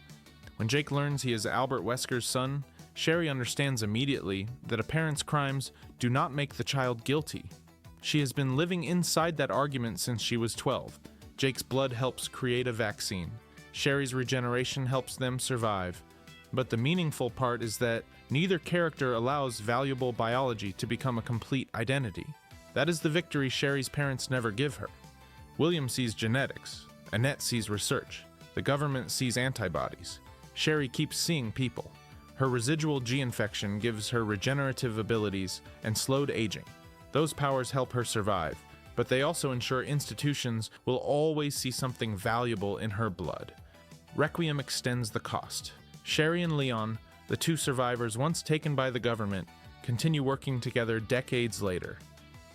A: When Jake learns he is Albert Wesker's son, Sherry understands immediately that a parent's crimes do not make the child guilty. She has been living inside that argument since she was 12. Jake's blood helps create a vaccine. Sherry's regeneration helps them survive. But the meaningful part is that neither character allows valuable biology to become a complete identity. That is the victory Sherry's parents never give her. William sees genetics. Annette sees research. The government sees antibodies. Sherry keeps seeing people. Her residual G infection gives her regenerative abilities and slowed aging. Those powers help her survive, but they also ensure institutions will always see something valuable in her blood. Requiem extends the cost. Sherry and Leon, the two survivors once taken by the government, continue working together decades later.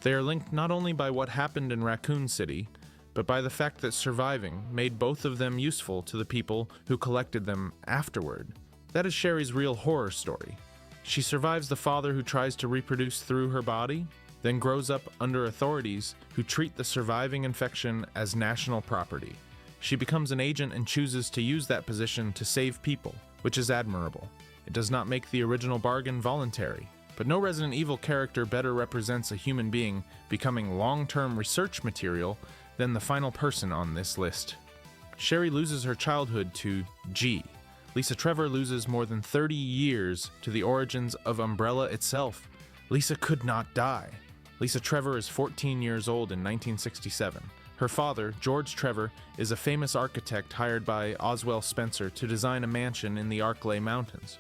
A: They are linked not only by what happened in Raccoon City, but by the fact that surviving made both of them useful to the people who collected them afterward. That is Sherry's real horror story. She survives the father who tries to reproduce through her body, then grows up under authorities who treat the surviving infection as national property. She becomes an agent and chooses to use that position to save people, which is admirable. It does not make the original bargain voluntary, But no Resident Evil character better represents a human being becoming long-term research material than the final person on this list. Sherry loses her childhood to G. Lisa Trevor loses more than 30 years to the origins of Umbrella itself. Lisa could not die. Lisa Trevor is 14 years old in 1967. Her father, George Trevor, is a famous architect hired by Oswell Spencer to design a mansion in the Arklay Mountains.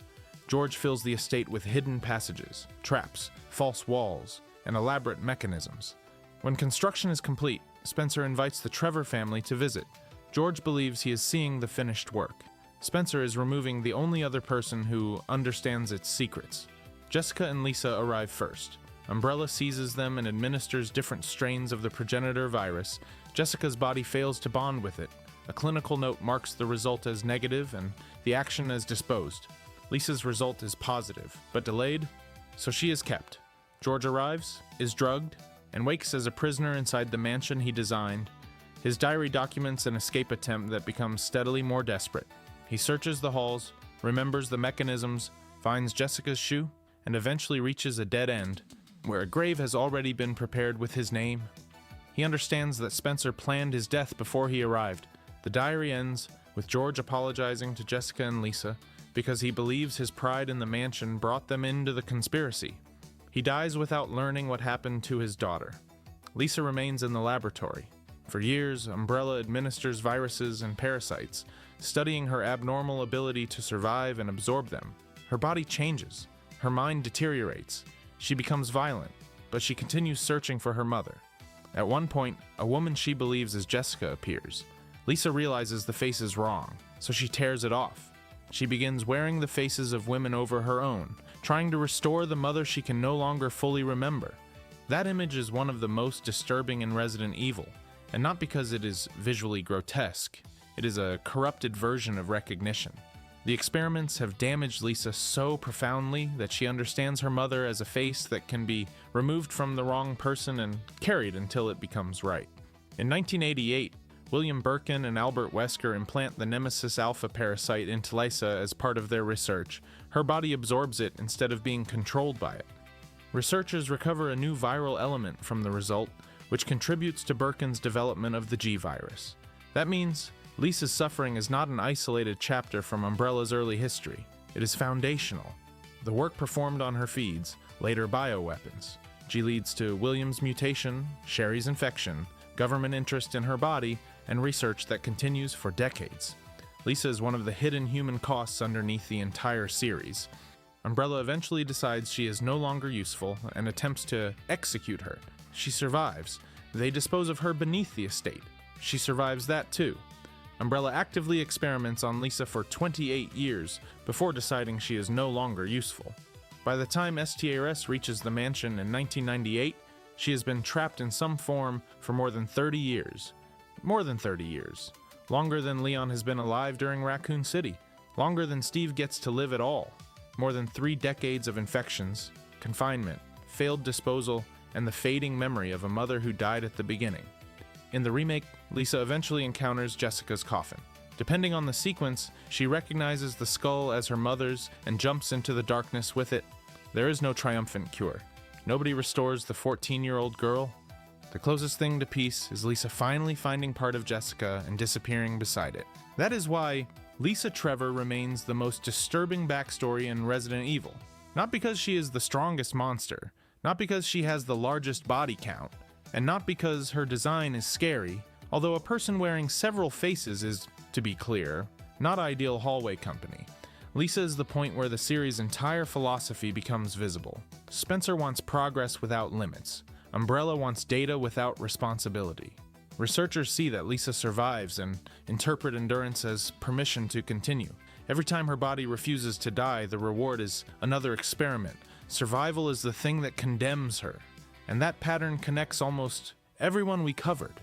A: George fills the estate with hidden passages, traps, false walls, and elaborate mechanisms. When construction is complete, Spencer invites the Trevor family to visit. George believes he is seeing the finished work. Spencer is removing the only other person who understands its secrets. Jessica and Lisa arrive first. Umbrella seizes them and administers different strains of the progenitor virus. Jessica's body fails to bond with it. A clinical note marks the result as negative and the action as disposed. Lisa's result is positive, but delayed, so she is kept. George arrives, is drugged, and wakes as a prisoner inside the mansion he designed. His diary documents an escape attempt that becomes steadily more desperate. He searches the halls, remembers the mechanisms, finds Jessica's shoe, and eventually reaches a dead end, where a grave has already been prepared with his name. He understands that Spencer planned his death before he arrived. The diary ends with George apologizing to Jessica and Lisa because he believes his pride in the mansion brought them into the conspiracy. He dies without learning what happened to his daughter. Lisa remains in the laboratory. For years, Umbrella administers viruses and parasites, studying her abnormal ability to survive and absorb them. Her body changes. Her mind deteriorates. She becomes violent, but she continues searching for her mother. At one point, a woman she believes is Jessica appears. Lisa realizes the face is wrong, so she tears it off. She begins wearing the faces of women over her own, trying to restore the mother she can no longer fully remember. That image is one of the most disturbing in Resident Evil, and not because it is visually grotesque. It is a corrupted version of recognition. The experiments have damaged Lisa so profoundly that she understands her mother as a face that can be removed from the wrong person and carried until it becomes right. In 1988, William Birkin and Albert Wesker implant the Nemesis alpha parasite into Lisa as part of their research. Her body absorbs it instead of being controlled by it. Researchers recover a new viral element from the result, which contributes to Birkin's development of the G virus. That means Lisa's suffering is not an isolated chapter from Umbrella's early history. It is foundational. The work performed on her feeds, later bioweapons. G leads to William's mutation, Sherry's infection, government interest in her body, and research that continues for decades. Lisa is one of the hidden human costs underneath the entire series. Umbrella eventually decides she is no longer useful and attempts to execute her. She survives. They dispose of her beneath the estate. She survives that too. Umbrella actively experiments on Lisa for 28 years before deciding she is no longer useful. By the time STRS reaches the mansion in 1998, she has been trapped in some form for more than 30 years. More than 30 years. Longer than Leon has been alive during Raccoon City. Longer than Steve gets to live at all. More than 3 decades of infections, confinement, failed disposal, and the fading memory of a mother who died at the beginning. In the remake, Lisa eventually encounters Jessica's coffin. Depending on the sequence, she recognizes the skull as her mother's and jumps into the darkness with it. There is no triumphant cure. Nobody restores the 14-year-old girl. The closest thing to peace is Lisa finally finding part of Jessica and disappearing beside it. That is why Lisa Trevor remains the most disturbing backstory in Resident Evil. Not because she is the strongest monster, not because she has the largest body count, and not because her design is scary, although a person wearing several faces is, to be clear, not ideal hallway company. Lisa is the point where the series' entire philosophy becomes visible. Spencer wants progress without limits. Umbrella wants data without responsibility. Researchers see that Lisa survives and interpret endurance as permission to continue. Every time her body refuses to die, the reward is another experiment. Survival is the thing that condemns her. And that pattern connects almost everyone we covered.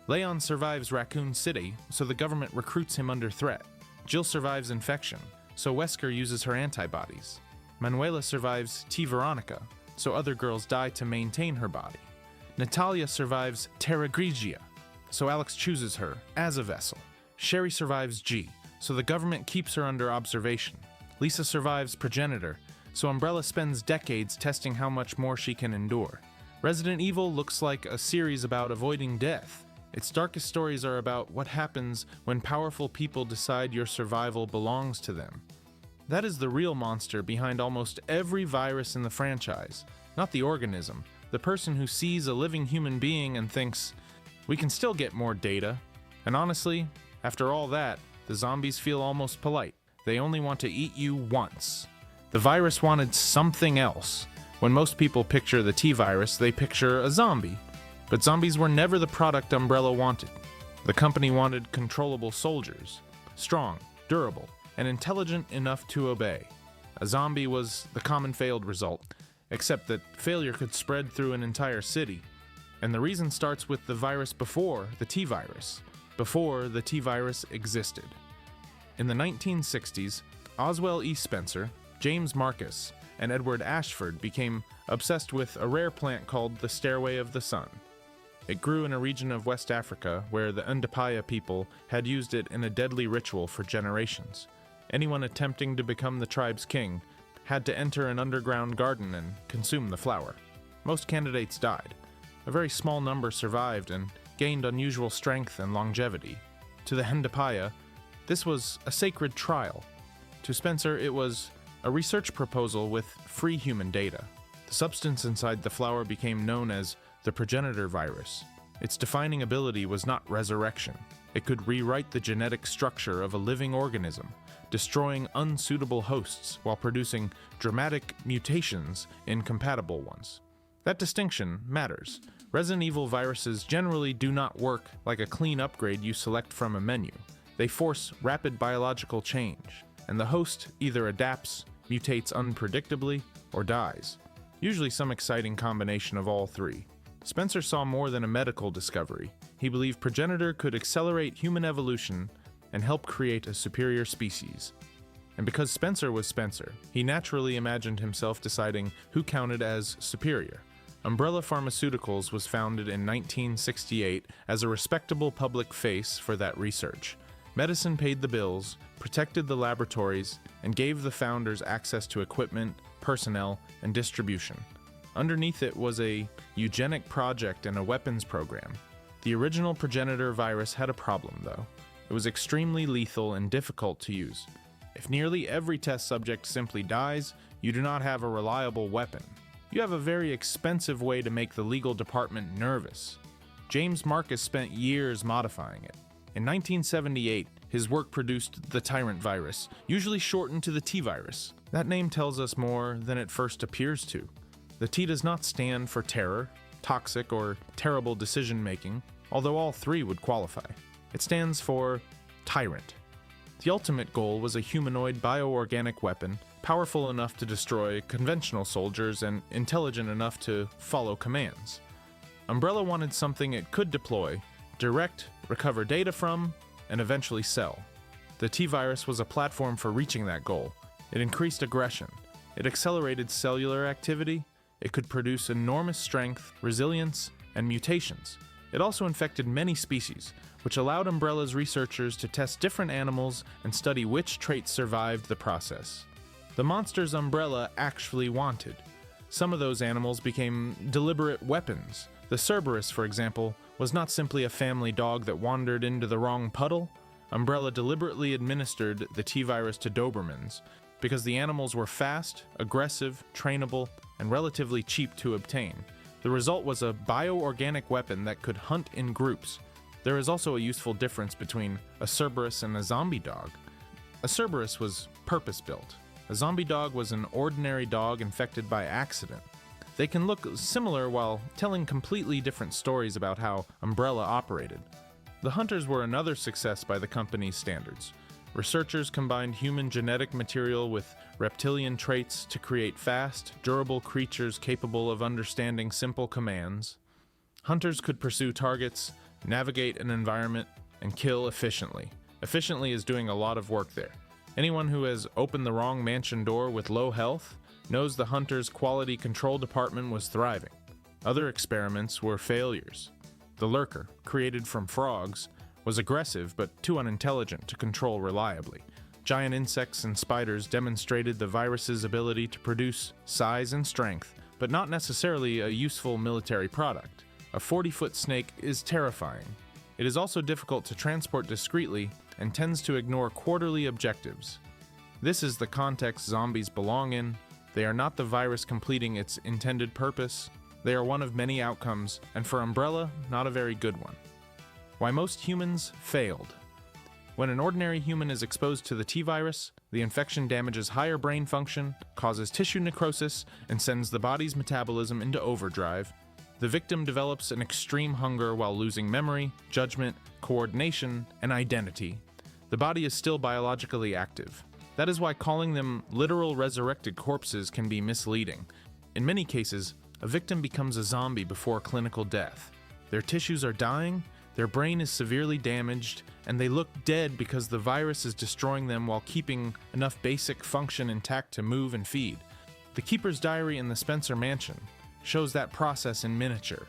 A: Leon survives Raccoon City, so the government recruits him under threat. Jill survives infection, so Wesker uses her antibodies. Manuela survives T. Veronica, so other girls die to maintain her body. Natalia survives Terra Grigia, so Alex chooses her as a vessel. Sherry survives G, so the government keeps her under observation. Lisa survives Progenitor, so Umbrella spends decades testing how much more she can endure. Resident Evil looks like a series about avoiding death. Its darkest stories are about what happens when powerful people decide your survival belongs to them. That is the real monster behind almost every virus in the franchise, not the organism, the person who sees a living human being and thinks, we can still get more data. And honestly, after all that, the zombies feel almost polite. They only want to eat you once. The virus wanted something else. When most people picture the T-virus, they picture a zombie. But zombies were never the product Umbrella wanted. The company wanted controllable soldiers, strong, durable, and intelligent enough to obey. A zombie was the common failed result, except that failure could spread through an entire city. And the reason starts with the virus before the T-virus, before the T-virus existed. In the 1960s, Oswell E. Spencer, James Marcus, and Edward Ashford became obsessed with a rare plant called the Stairway of the Sun. It grew in a region of West Africa where the Ndapaya people had used it in a deadly ritual for generations. Anyone attempting to become the tribe's king had to enter an underground garden and consume the flower. Most candidates died. A very small number survived and gained unusual strength and longevity. To the Ndapaya, this was a sacred trial. To Spencer, it was a research proposal with free human data. The substance inside the flower became known as the progenitor virus. Its defining ability was not resurrection. It could rewrite the genetic structure of a living organism, destroying unsuitable hosts while producing dramatic mutations in compatible ones. That distinction matters. Resident Evil viruses generally do not work like a clean upgrade you select from a menu. They force rapid biological change, and the host either adapts, mutates unpredictably, or dies. Usually some exciting combination of all three. Spencer saw more than a medical discovery. He believed progenitor could accelerate human evolution and help create a superior species. And because Spencer was Spencer, he naturally imagined himself deciding who counted as superior. Umbrella Pharmaceuticals was founded in 1968 as a respectable public face for that research. Medicine paid the bills, protected the laboratories, and gave the founders access to equipment, personnel, and distribution. Underneath it was a eugenic project and a weapons program. The original progenitor virus had a problem, though. It was extremely lethal and difficult to use. If nearly every test subject simply dies, you do not have a reliable weapon. You have a very expensive way to make the legal department nervous. James Marcus spent years modifying it. In 1978, his work produced the Tyrant virus, usually shortened to the T-virus. That name tells us more than it first appears to. The T does not stand for terror, toxic, or terrible decision-making, although all three would qualify. It stands for Tyrant. The ultimate goal was a humanoid bioorganic weapon, powerful enough to destroy conventional soldiers and intelligent enough to follow commands. Umbrella wanted something it could deploy, direct, recover data from, and eventually sell. The T-virus was a platform for reaching that goal. It increased aggression. It accelerated cellular activity. It could produce enormous strength, resilience, and mutations. It also infected many species, which allowed Umbrella's researchers to test different animals and study which traits survived the process. The monsters Umbrella actually wanted. Some of those animals became deliberate weapons. The Cerberus, for example, was not simply a family dog that wandered into the wrong puddle. Umbrella deliberately administered the T-virus to Dobermans because the animals were fast, aggressive, trainable, and relatively cheap to obtain. The result was a bioorganic weapon that could hunt in groups. There is also a useful difference between a Cerberus and a zombie dog. A Cerberus was purpose-built. A zombie dog was an ordinary dog infected by accident. They can look similar while telling completely different stories about how Umbrella operated. The Hunters were another success by the company's standards. Researchers combined human genetic material with reptilian traits to create fast, durable creatures capable of understanding simple commands. Hunters could pursue targets, navigate an environment, and kill efficiently. Efficiently is doing a lot of work there. Anyone who has opened the wrong mansion door with low health knows the Hunter's quality control department was thriving. Other experiments were failures. The Lurker, created from frogs, was aggressive but too unintelligent to control reliably. Giant insects and spiders demonstrated the virus's ability to produce size and strength, but not necessarily a useful military product. A 40-foot snake is terrifying. It is also difficult to transport discreetly and tends to ignore quarterly objectives. This is the context zombies belong in. They are not the virus completing its intended purpose. They are one of many outcomes, and for Umbrella, not a very good one. Why most humans failed. When an ordinary human is exposed to the T-virus, the infection damages higher brain function, causes tissue necrosis, and sends the body's metabolism into overdrive. The victim develops an extreme hunger while losing memory, judgment, coordination, and identity. The body is still biologically active. That is why calling them literal resurrected corpses can be misleading. In many cases, a victim becomes a zombie before clinical death. Their tissues are dying, their brain is severely damaged, and they look dead because the virus is destroying them while keeping enough basic function intact to move and feed. The Keeper's Diary in the Spencer Mansion shows that process in miniature.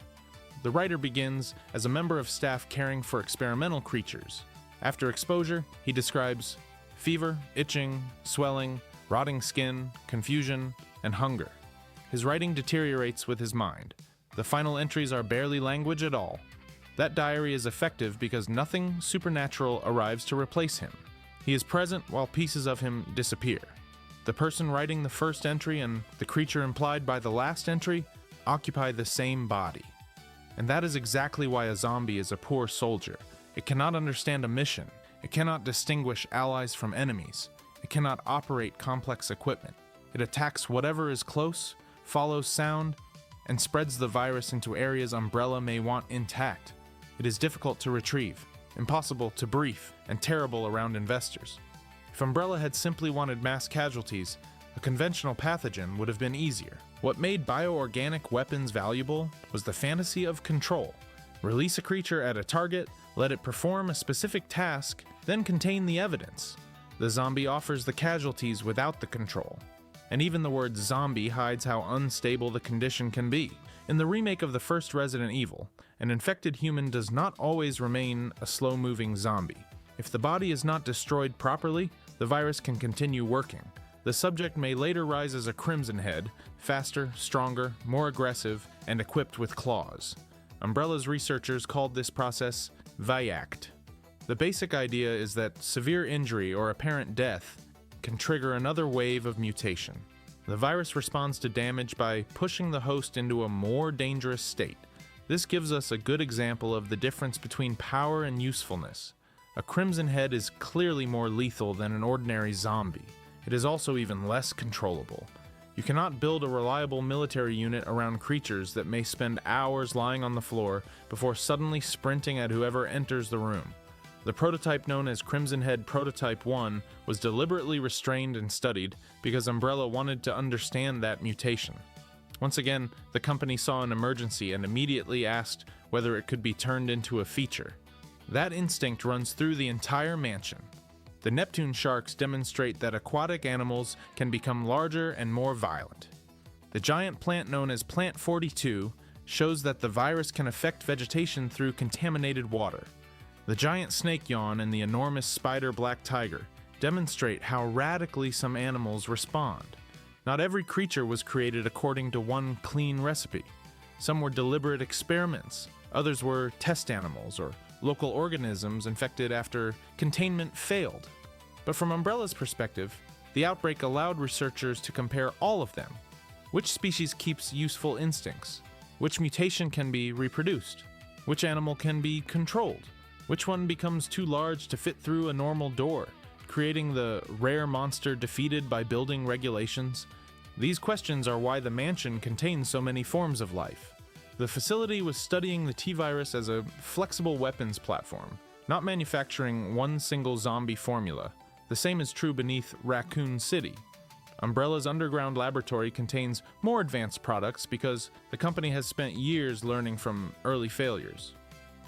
A: The writer begins as a member of staff caring for experimental creatures. After exposure, he describes fever, itching, swelling, rotting skin, confusion, and hunger. His writing deteriorates with his mind. The final entries are barely language at all. That diary is effective because nothing supernatural arrives to replace him. He is present while pieces of him disappear. The person writing the first entry and the creature implied by the last entry occupy the same body. And that is exactly why a zombie is a poor soldier. It cannot understand a mission. It cannot distinguish allies from enemies. It cannot operate complex equipment. It attacks whatever is close, follows sound, and spreads the virus into areas Umbrella may want intact. It is difficult to retrieve, impossible to brief, and terrible around investors. If Umbrella had simply wanted mass casualties, a conventional pathogen would have been easier. What made bioorganic weapons valuable was the fantasy of control. Release a creature at a target, let it perform a specific task, then contain the evidence. The zombie offers the casualties without the control. And even the word zombie hides how unstable the condition can be. In the remake of the first Resident Evil, an infected human does not always remain a slow-moving zombie. If the body is not destroyed properly, the virus can continue working. The subject may later rise as a Crimson Head, faster, stronger, more aggressive, and equipped with claws. Umbrella's researchers called this process VIACT. The basic idea is that severe injury or apparent death can trigger another wave of mutation. The virus responds to damage by pushing the host into a more dangerous state. This gives us a good example of the difference between power and usefulness. A Crimson Head is clearly more lethal than an ordinary zombie. It is also even less controllable. You cannot build a reliable military unit around creatures that may spend hours lying on the floor before suddenly sprinting at whoever enters the room. The prototype known as Crimson Head Prototype 1 was deliberately restrained and studied because Umbrella wanted to understand that mutation. Once again, the company saw an emergency and immediately asked whether it could be turned into a feature. That instinct runs through the entire mansion. The Neptune sharks demonstrate that aquatic animals can become larger and more violent. The giant plant known as Plant 42 shows that the virus can affect vegetation through contaminated water. The giant snake yawn and the enormous spider black tiger demonstrate how radically some animals respond. Not every creature was created according to one clean recipe. Some were deliberate experiments, others were test animals or local organisms infected after containment failed. But from Umbrella's perspective, the outbreak allowed researchers to compare all of them. Which species keeps useful instincts? Which mutation can be reproduced? Which animal can be controlled? Which one becomes too large to fit through a normal door, creating the rare monster defeated by building regulations? These questions are why the mansion contains so many forms of life. The facility was studying the T-virus as a flexible weapons platform, not manufacturing one single zombie formula. The same is true beneath Raccoon City. Umbrella's underground laboratory contains more advanced products because the company has spent years learning from early failures.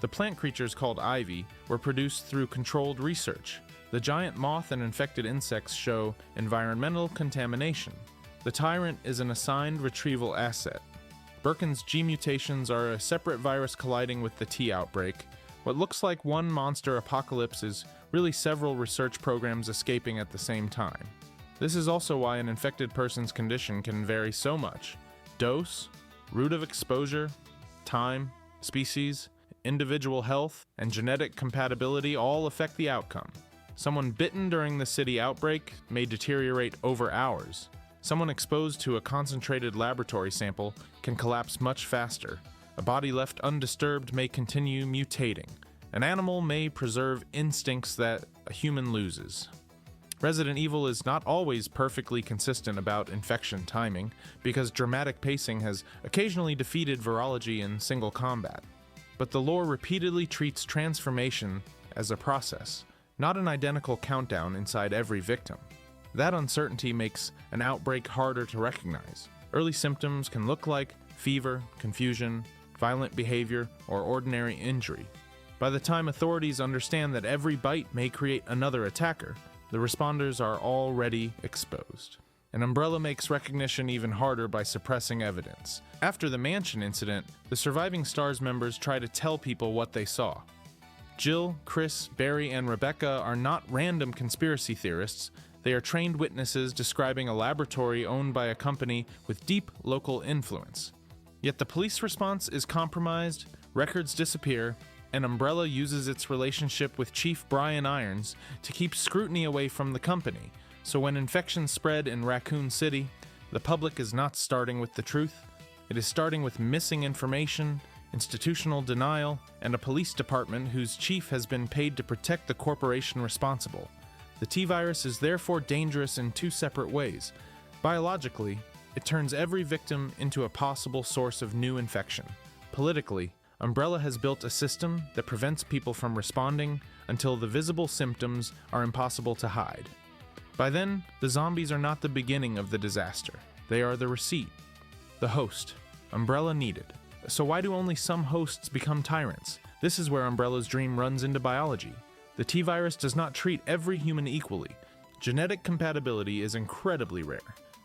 A: The plant creatures called Ivy were produced through controlled research. The giant moth and infected insects show environmental contamination. The Tyrant is an assigned retrieval asset. Birkin's G mutations are a separate virus colliding with the T outbreak. What looks like one monster apocalypse is really several research programs escaping at the same time. This is also why an infected person's condition can vary so much. Dose, route of exposure, time, species, individual health, and genetic compatibility all affect the outcome. Someone bitten during the city outbreak may deteriorate over hours. Someone exposed to a concentrated laboratory sample can collapse much faster. A body left undisturbed may continue mutating. An animal may preserve instincts that a human loses. Resident Evil is not always perfectly consistent about infection timing, because dramatic pacing has occasionally defeated virology in single combat. But the lore repeatedly treats transformation as a process, not an identical countdown inside every victim. That uncertainty makes an outbreak harder to recognize. Early symptoms can look like fever, confusion, violent behavior, or ordinary injury. By the time authorities understand that every bite may create another attacker, the responders are already exposed. And Umbrella makes recognition even harder by suppressing evidence. After the mansion incident, the surviving STARS members try to tell people what they saw. Jill, Chris, Barry, and Rebecca are not random conspiracy theorists. They are trained witnesses describing a laboratory owned by a company with deep local influence. Yet the police response is compromised, records disappear, and Umbrella uses its relationship with Chief Brian Irons to keep scrutiny away from the company, so when infections spread in Raccoon City, the public is not starting with the truth. It is starting with missing information, institutional denial, and a police department whose chief has been paid to protect the corporation responsible. The T-virus is therefore dangerous in two separate ways. Biologically, it turns every victim into a possible source of new infection. Politically, Umbrella has built a system that prevents people from responding until the visible symptoms are impossible to hide. By then, the zombies are not the beginning of the disaster. They are the receipt, the host Umbrella needed. So why do only some hosts become tyrants? This is where Umbrella's dream runs into biology. The T-virus does not treat every human equally. Genetic compatibility is incredibly rare.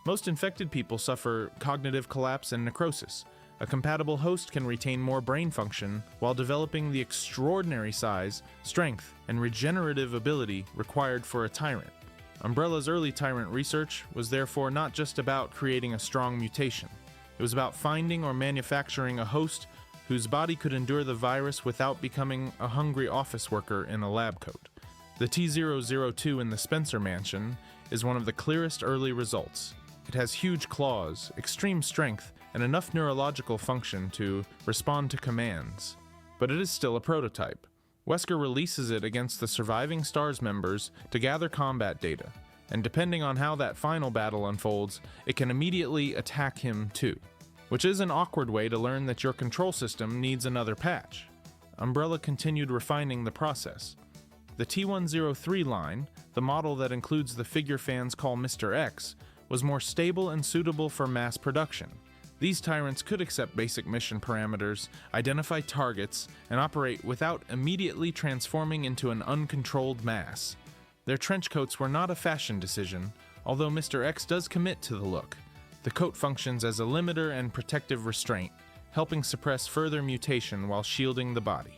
A: Most infected people suffer cognitive collapse and necrosis. A compatible host can retain more brain function while developing the extraordinary size, strength, and regenerative ability required for a tyrant. Umbrella's early tyrant research was therefore not just about creating a strong mutation. It was about finding or manufacturing a host whose body could endure the virus without becoming a hungry office worker in a lab coat. The T-002 in the Spencer Mansion is one of the clearest early results. It has huge claws, extreme strength, and enough neurological function to respond to commands. But it is still a prototype. Wesker releases it against the surviving STARS members to gather combat data, and depending on how that final battle unfolds, it can immediately attack him too, which is an awkward way to learn that your control system needs another patch. Umbrella continued refining the process. The T-103 line, the model that includes the figure fans call Mr. X, was more stable and suitable for mass production. These tyrants could accept basic mission parameters, identify targets, and operate without immediately transforming into an uncontrolled mass. Their trench coats were not a fashion decision, although Mr. X does commit to the look. The coat functions as a limiter and protective restraint, helping suppress further mutation while shielding the body.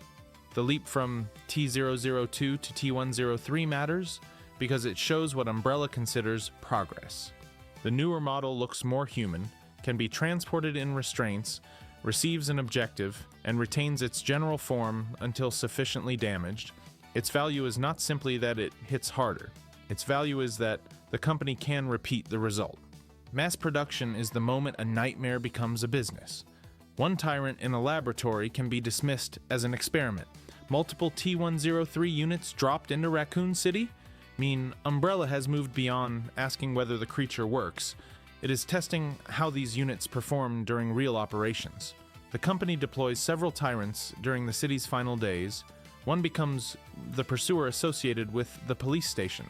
A: The leap from T-002 to T-103 matters because it shows what Umbrella considers progress. The newer model looks more human, can be transported in restraints, receives an objective, and retains its general form until sufficiently damaged. Its value is not simply that it hits harder. Its value is that the company can repeat the result. Mass production is the moment a nightmare becomes a business. One tyrant in a laboratory can be dismissed as an experiment. Multiple T-103 units dropped into Raccoon City mean Umbrella has moved beyond asking whether the creature works. It is testing how these units perform during real operations. The company deploys several tyrants during the city's final days. One becomes the pursuer associated with the police station.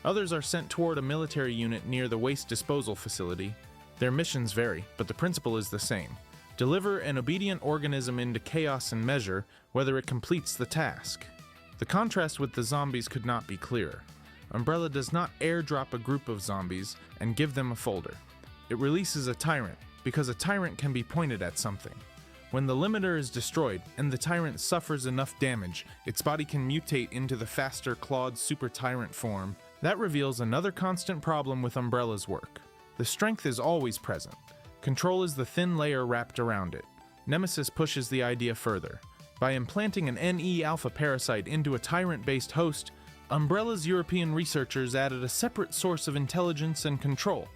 A: Others are sent toward a military unit near the waste disposal facility. Their missions vary, but the principle is the same. Deliver an obedient organism into chaos and measure whether it completes the task. The contrast with the zombies could not be clearer. Umbrella does not airdrop a group of zombies and give them a folder. It releases a tyrant, because a tyrant can be pointed at something. When the limiter is destroyed and the tyrant suffers enough damage, its body can mutate into the faster clawed super tyrant form. That reveals another constant problem with Umbrella's work. The strength is always present. Control is the thin layer wrapped around it. Nemesis pushes the idea further. By implanting an NE alpha parasite into a tyrant-based host, Umbrella's European researchers added a separate source of intelligence and control.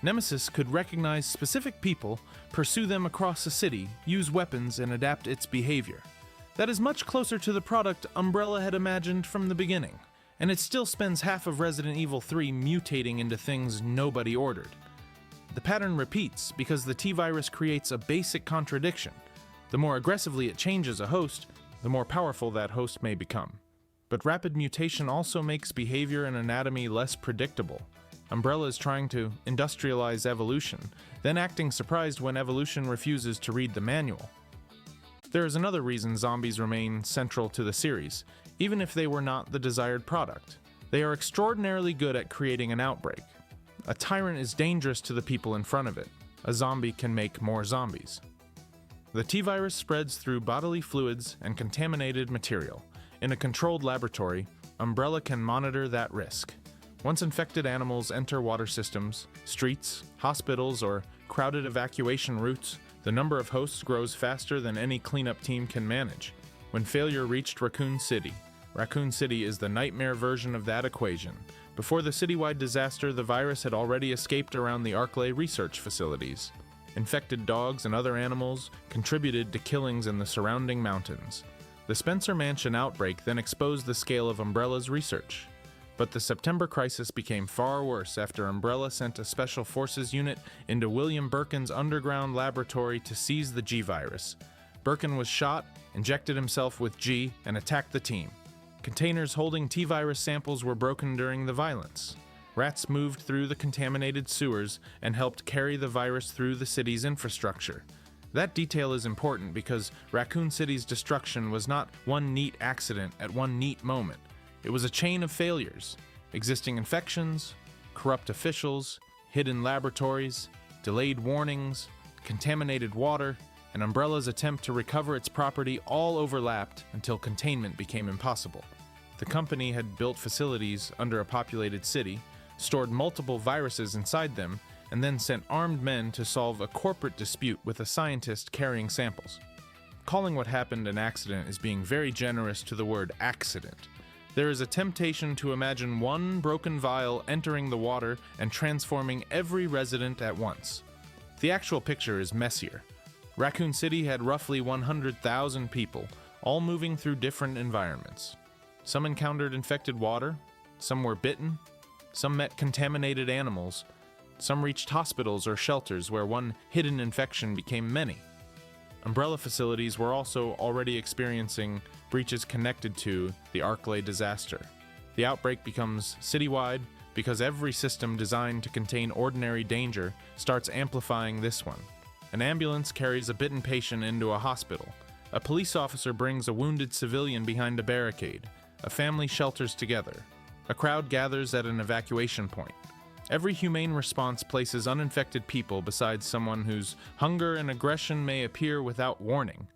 A: Nemesis could recognize specific people, pursue them across a city, use weapons, and adapt its behavior. That is much closer to the product Umbrella had imagined from the beginning, and it still spends half of Resident Evil 3 mutating into things nobody ordered. The pattern repeats because the T-Virus creates a basic contradiction. The more aggressively it changes a host, the more powerful that host may become. But rapid mutation also makes behavior and anatomy less predictable. Umbrella is trying to industrialize evolution, then acting surprised when evolution refuses to read the manual. There is another reason zombies remain central to the series, even if they were not the desired product. They are extraordinarily good at creating an outbreak. A tyrant is dangerous to the people in front of it. A zombie can make more zombies. The T-Virus spreads through bodily fluids and contaminated material. In a controlled laboratory, Umbrella can monitor that risk. Once infected animals enter water systems, streets, hospitals, or crowded evacuation routes, the number of hosts grows faster than any cleanup team can manage. When failure reached Raccoon City is the nightmare version of that equation. Before the citywide disaster, the virus had already escaped around the Arklay research facilities. Infected dogs and other animals contributed to killings in the surrounding mountains. The Spencer Mansion outbreak then exposed the scale of Umbrella's research. But the September crisis became far worse after Umbrella sent a special forces unit into William Birkin's underground laboratory to seize the G-Virus. Birkin was shot, injected himself with G, and attacked the team. Containers holding T-Virus samples were broken during the violence. Rats moved through the contaminated sewers and helped carry the virus through the city's infrastructure. That detail is important because Raccoon City's destruction was not one neat accident at one neat moment. It was a chain of failures: existing infections, corrupt officials, hidden laboratories, delayed warnings, contaminated water, and Umbrella's attempt to recover its property all overlapped until containment became impossible. The company had built facilities under a populated city, stored multiple viruses inside them, and then sent armed men to solve a corporate dispute with a scientist carrying samples. Calling what happened an accident is being very generous to the word accident. There is a temptation to imagine one broken vial entering the water and transforming every resident at once. The actual picture is messier. Raccoon City had roughly 100,000 people, all moving through different environments. Some encountered infected water, some were bitten, some met contaminated animals, some reached hospitals or shelters where one hidden infection became many. Umbrella facilities were also already experiencing breaches connected to the Arklay disaster. The outbreak becomes citywide because every system designed to contain ordinary danger starts amplifying this one. An ambulance carries a bitten patient into a hospital. A police officer brings a wounded civilian behind a barricade. A family shelters together. A crowd gathers at an evacuation point. Every humane response places uninfected people beside someone whose hunger and aggression may appear without warning.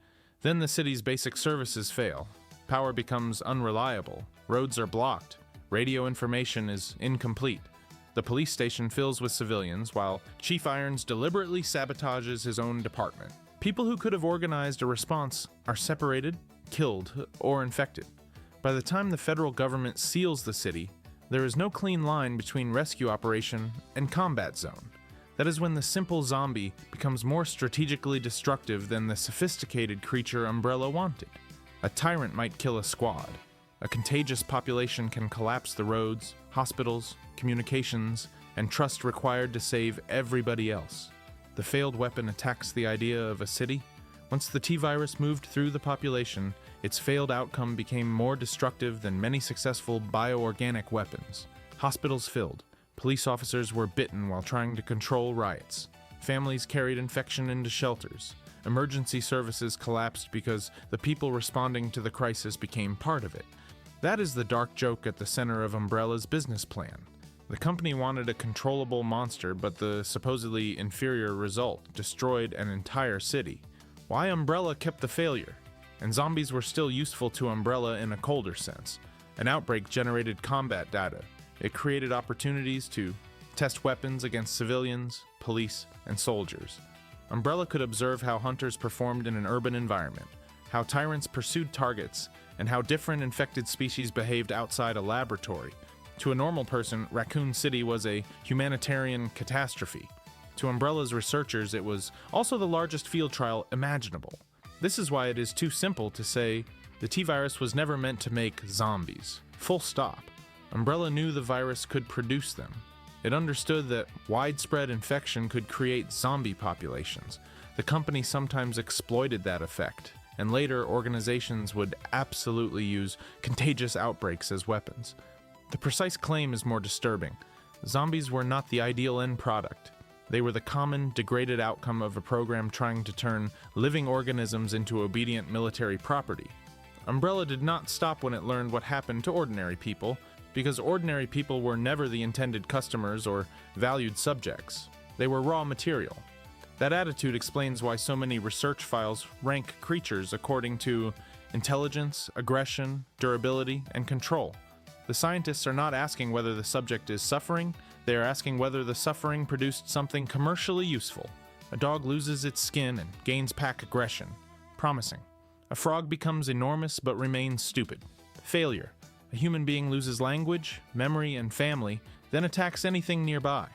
A: Then the city's basic services fail. Power becomes unreliable. Roads are blocked. Radio information is incomplete. The police station fills with civilians, while Chief Irons deliberately sabotages his own department. People who could have organized a response are separated, killed, or infected. By the time the federal government seals the city, there is no clean line between rescue operation and combat zone. That is when the simple zombie becomes more strategically destructive than the sophisticated creature Umbrella wanted. A tyrant might kill a squad. A contagious population can collapse the roads, hospitals, communications, and trust required to save everybody else. The failed weapon attacks the idea of a city. Once the T-Virus moved through the population, its failed outcome became more destructive than many successful bioorganic weapons. Hospitals filled. Police officers were bitten while trying to control riots. Families carried infection into shelters. Emergency services collapsed because the people responding to the crisis became part of it. That is the dark joke at the center of Umbrella's business plan. The company wanted a controllable monster, but the supposedly inferior result destroyed an entire city. why Umbrella kept the failure, and zombies were still useful to Umbrella in a colder sense. An outbreak generated combat data. It created opportunities to test weapons against civilians, police, and soldiers. Umbrella could observe how hunters performed in an urban environment, how tyrants pursued targets, and how different infected species behaved outside a laboratory. To a normal person, Raccoon City was a humanitarian catastrophe. To Umbrella's researchers, it was also the largest field trial imaginable. This is why it is too simple to say the T-virus was never meant to make zombies. Full stop. Umbrella knew the virus could produce them. It understood that widespread infection could create zombie populations. The company sometimes exploited that effect, and later organizations would absolutely use contagious outbreaks as weapons. The precise claim is more disturbing. Zombies were not the ideal end product. They were the common, degraded outcome of a program trying to turn living organisms into obedient military property. Umbrella did not stop when it learned what happened to ordinary people, because ordinary people were never the intended customers or valued subjects. They were raw material. That attitude explains why so many research files rank creatures according to intelligence, aggression, durability, and control. The scientists are not asking whether the subject is suffering, they are asking whether the suffering produced something commercially useful. A dog loses its skin and gains pack aggression. Promising. A frog becomes enormous but remains stupid. Failure. A human being loses language, memory, and family, then attacks anything nearby.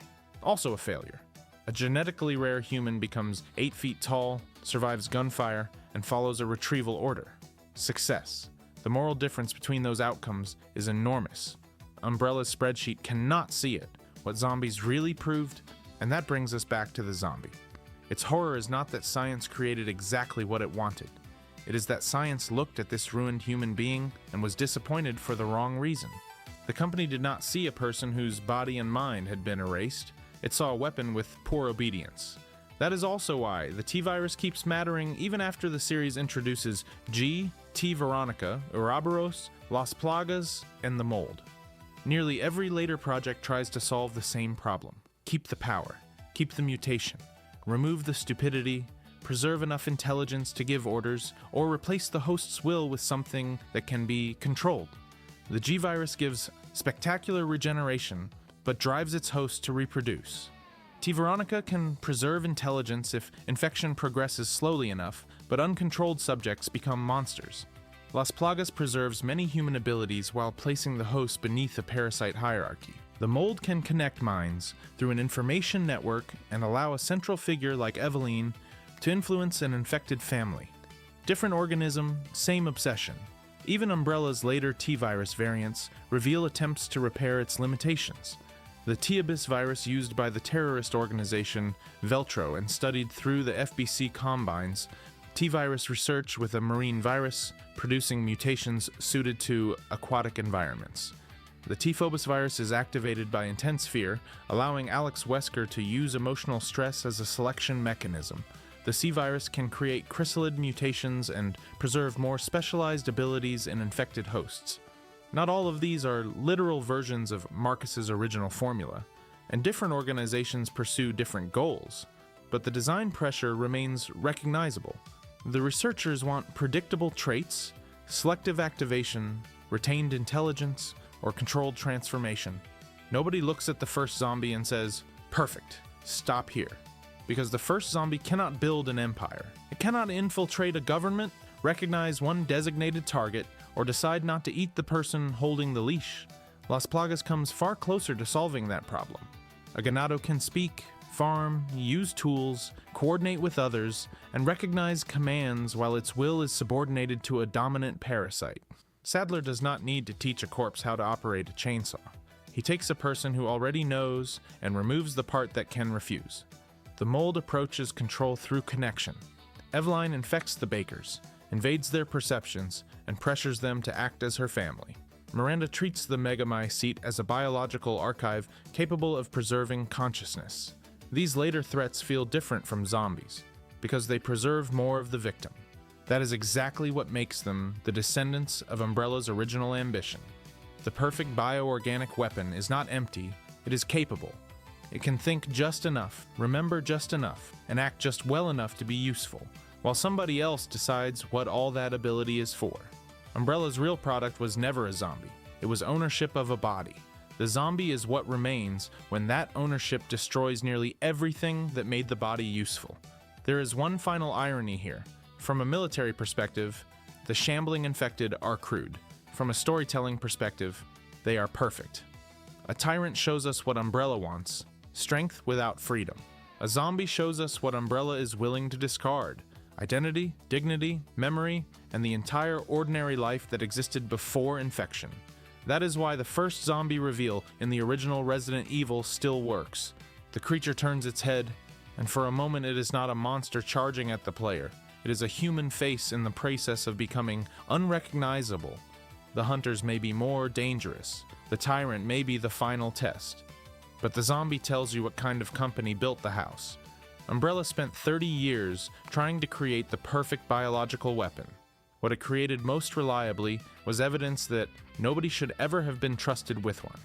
A: Also a failure. A genetically rare human becomes 8 feet tall, survives gunfire, and follows a retrieval order. Success. The moral difference between those outcomes is enormous. Umbrella's spreadsheet cannot see it, what zombies really proved, and that brings us back to the zombie. Its horror is not that science created exactly what it wanted. It is that science looked at this ruined human being and was disappointed for the wrong reason. The company did not see a person whose body and mind had been erased. It saw a weapon with poor obedience. That is also why the T-virus keeps mattering even after the series introduces G, T. Veronica, Ouroboros, Las Plagas, and the mold. Nearly every later project tries to solve the same problem. Keep the power, keep the mutation, remove the stupidity, preserve enough intelligence to give orders, or replace the host's will with something that can be controlled. The G-virus gives spectacular regeneration, but drives its host to reproduce. T. Veronica can preserve intelligence if infection progresses slowly enough, but uncontrolled subjects become monsters. Las Plagas preserves many human abilities while placing the host beneath a parasite hierarchy. The mold can connect minds through an information network and allow a central figure like Eveline to influence an infected family. Different organism, same obsession. Even Umbrella's later T-virus variants reveal attempts to repair its limitations. The T-Abyss virus used by the terrorist organization Veltro and studied through the FBC combines T-virus research with a marine virus, producing mutations suited to aquatic environments. The T-Phobos virus is activated by intense fear, allowing Alex Wesker to use emotional stress as a selection mechanism. The C-virus can create chrysalid mutations and preserve more specialized abilities in infected hosts. Not all of these are literal versions of Marcus's original formula, and different organizations pursue different goals, but the design pressure remains recognizable. The researchers want predictable traits, selective activation, retained intelligence, or controlled transformation. Nobody looks at the first zombie and says, "Perfect, stop here." Because the first zombie cannot build an empire. It cannot infiltrate a government, recognize one designated target, or decide not to eat the person holding the leash. Las Plagas comes far closer to solving that problem. A ganado can speak, farm, use tools, coordinate with others, and recognize commands while its will is subordinated to a dominant parasite. Sadler does not need to teach a corpse how to operate a chainsaw. He takes a person who already knows and removes the part that can refuse. The mold approaches control through connection. Eveline infects the Bakers, invades their perceptions, and pressures them to act as her family. Miranda treats the megamycete as a biological archive capable of preserving consciousness. These later threats feel different from zombies, because they preserve more of the victim. That is exactly what makes them the descendants of Umbrella's original ambition. The perfect bioorganic weapon is not empty, it is capable. It can think just enough, remember just enough, and act just well enough to be useful. while somebody else decides what all that ability is for. Umbrella's real product was never a zombie. It was ownership of a body. The zombie is what remains when that ownership destroys nearly everything that made the body useful. There is one final irony here. From a military perspective, the shambling infected are crude. From a storytelling perspective, they are perfect. A tyrant shows us what Umbrella wants: strength without freedom. A zombie shows us what Umbrella is willing to discard: identity, dignity, memory, and the entire ordinary life that existed before infection. That is why the first zombie reveal in the original Resident Evil still works. The creature turns its head, and for a moment it is not a monster charging at the player. It is a human face in the process of becoming unrecognizable. The hunters may be more dangerous. The tyrant may be the final test. But the zombie tells you what kind of company built the house. Umbrella spent 30 years trying to create the perfect biological weapon. What it created most reliably was evidence that nobody should ever have been trusted with one.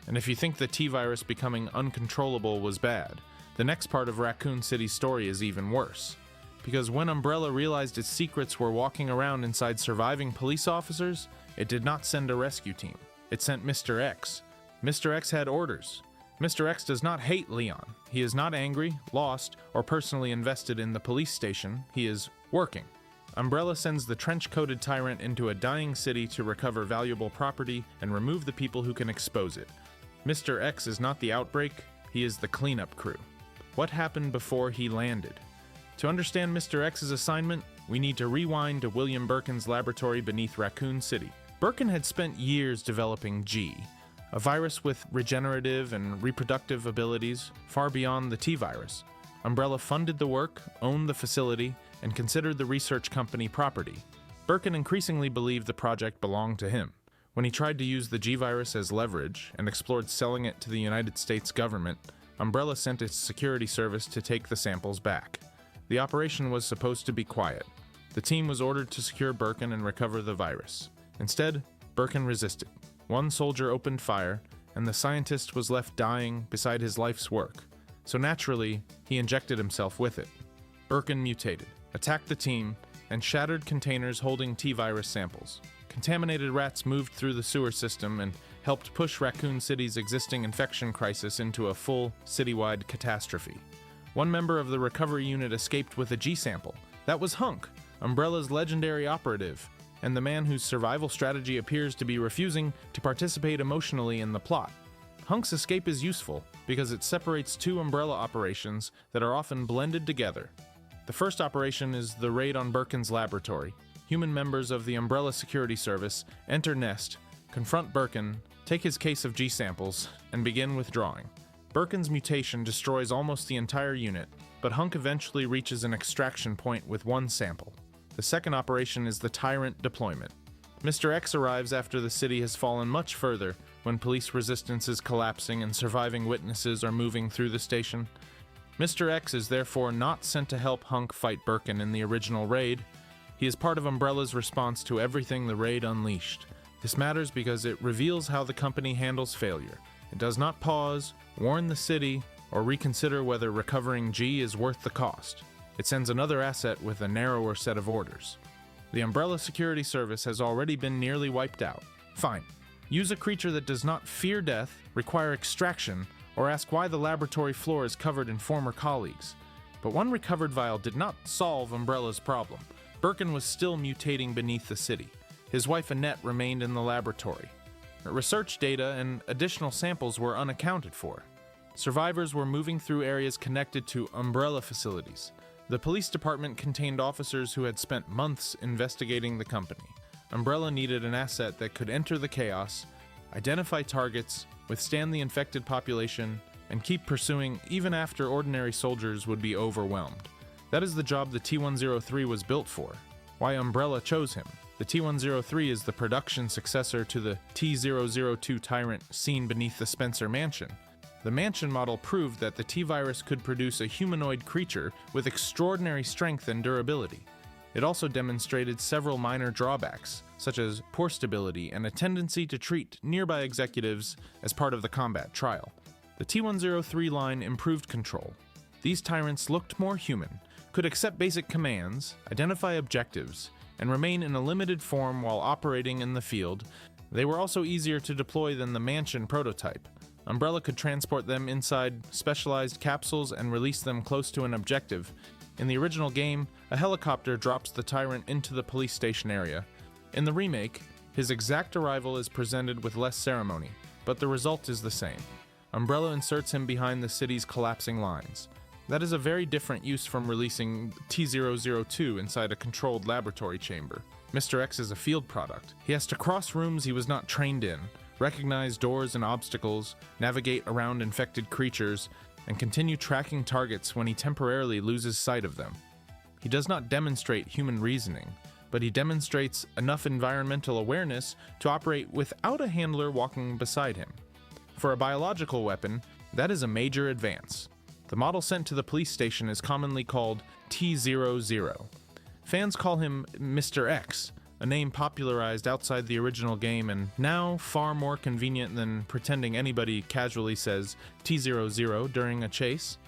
A: And if you think the T-virus becoming uncontrollable was bad, the next part of Raccoon City's story is even worse. Because when Umbrella realized its secrets were walking around inside surviving police officers, it did not send a rescue team. It sent Mr. X. Mr. X had orders. Mr. X does not hate Leon. He is not angry, lost, or personally invested in the police station. He is working. Umbrella sends the trench-coated tyrant into a dying city to recover valuable property and remove the people who can expose it. Mr. X is not the outbreak, he is the cleanup crew. What happened before he landed? To understand Mr. X's assignment, we need to rewind to William Birkin's laboratory beneath Raccoon City. Birkin had spent years developing G, a virus with regenerative and reproductive abilities far beyond the T-virus. Umbrella funded the work, owned the facility, and considered the research company property. Birkin increasingly believed the project belonged to him. When he tried to use the G-virus as leverage and explored selling it to the United States government, Umbrella sent its security service to take the samples back. The operation was supposed to be quiet. The team was ordered to secure Birkin and recover the virus. Instead, Birkin resisted. One soldier opened fire, and the scientist was left dying beside his life's work. So naturally, he injected himself with it. Birkin mutated, attacked the team, and shattered containers holding T-virus samples. Contaminated rats moved through the sewer system and helped push Raccoon City's existing infection crisis into a full, citywide catastrophe. One member of the recovery unit escaped with a G-sample. That was Hunk, Umbrella's legendary operative, and the man whose survival strategy appears to be refusing to participate emotionally in the plot. Hunk's escape is useful because it separates two Umbrella operations that are often blended together. The first operation is the raid on Birkin's laboratory. Human members of the Umbrella Security Service enter Nest, confront Birkin, take his case of G samples, and begin withdrawing. Birkin's mutation destroys almost the entire unit, but Hunk eventually reaches an extraction point with one sample. The second operation is the Tyrant deployment. Mr. X arrives after the city has fallen much further, when police resistance is collapsing and surviving witnesses are moving through the station. Mr. X is therefore not sent to help Hunk fight Birkin in the original raid. He is part of Umbrella's response to everything the raid unleashed. This matters because it reveals how the company handles failure. It does not pause, warn the city, or reconsider whether recovering G is worth the cost. It sends another asset with a narrower set of orders. The Umbrella Security Service has already been nearly wiped out. Fine. Use a creature that does not fear death, require extraction, or ask why the laboratory floor is covered in former colleagues. But one recovered vial did not solve Umbrella's problem. Birkin was still mutating beneath the city. His wife Annette remained in the laboratory. Research data and additional samples were unaccounted for. Survivors were moving through areas connected to Umbrella facilities. The police department contained officers who had spent months investigating the company. Umbrella needed an asset that could enter the chaos, identify targets, withstand the infected population, and keep pursuing even after ordinary soldiers would be overwhelmed. That is the job the T-103 was built for. Why Umbrella chose him. The T-103 is the production successor to the T-002 Tyrant seen beneath the Spencer Mansion. The Mansion model proved that the T-virus could produce a humanoid creature with extraordinary strength and durability. It also demonstrated several minor drawbacks, such as poor stability and a tendency to treat nearby executives as part of the combat trial. The T-103 line improved control. These tyrants looked more human, could accept basic commands, identify objectives, and remain in a limited form while operating in the field. They were also easier to deploy than the Mansion prototype. Umbrella could transport them inside specialized capsules and release them close to an objective. In the original game, a helicopter drops the Tyrant into the police station area. In the remake, his exact arrival is presented with less ceremony, but the result is the same. Umbrella inserts him behind the city's collapsing lines. That is a very different use from releasing T-002 inside a controlled laboratory chamber. Mr. X is a field product. He has to cross rooms he was not trained in, recognize doors and obstacles, navigate around infected creatures, and continue tracking targets when he temporarily loses sight of them. He does not demonstrate human reasoning, but he demonstrates enough environmental awareness to operate without a handler walking beside him. For a biological weapon, that is a major advance. The model sent to the police station is commonly called T-00. Fans call him Mr. X, a name popularized outside the original game and now far more convenient than pretending anybody casually says T-00 during a chase.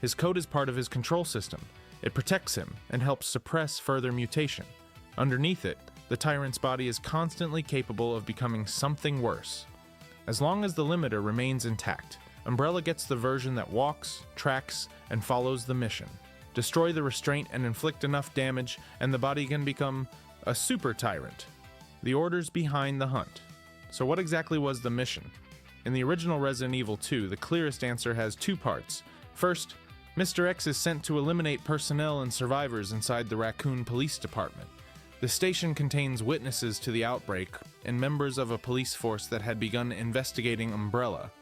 A: His code is part of his control system. It protects him and helps suppress further mutation. Underneath it, the Tyrant's body is constantly capable of becoming something worse. As long as the limiter remains intact, Umbrella gets the version that walks, tracks, and follows the mission. Destroy the restraint and inflict enough damage, and the body can become a super Tyrant. The order's behind the hunt. So what exactly was the mission? In the original Resident Evil 2, the clearest answer has two parts. First, Mr. X is sent to eliminate personnel and survivors inside the Raccoon Police Department. The station contains witnesses to the outbreak and members of a police force that had begun investigating Umbrella.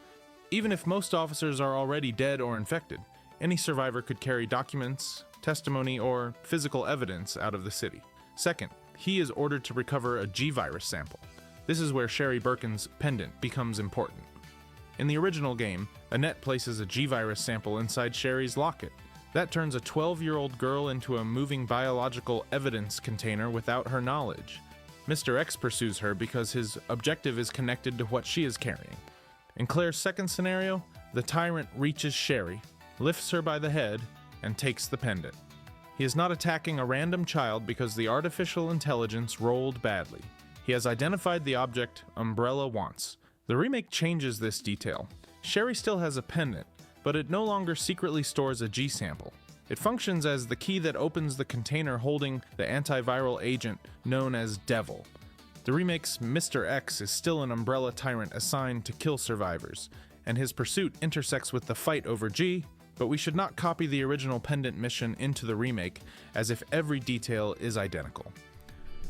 A: Even if most officers are already dead or infected, any survivor could carry documents, testimony, or physical evidence out of the city. Second, he is ordered to recover a G-Virus sample. This is where Sherry Birkin's pendant becomes important. In the original game, Annette places a G-Virus sample inside Sherry's locket. That turns a 12-year-old girl into a moving biological evidence container without her knowledge. Mr. X pursues her because his objective is connected to what she is carrying. In Claire's second scenario, the Tyrant reaches Sherry, lifts her by the head, and takes the pendant. He is not attacking a random child because the artificial intelligence rolled badly. He has identified the object Umbrella wants. The remake changes this detail. Sherry still has a pendant, but it no longer secretly stores a G sample. It functions as the key that opens the container holding the antiviral agent known as Devil. The remake's Mr. X is still an Umbrella Tyrant assigned to kill survivors, and his pursuit intersects with the fight over G, but we should not copy the original pendant mission into the remake as if every detail is identical.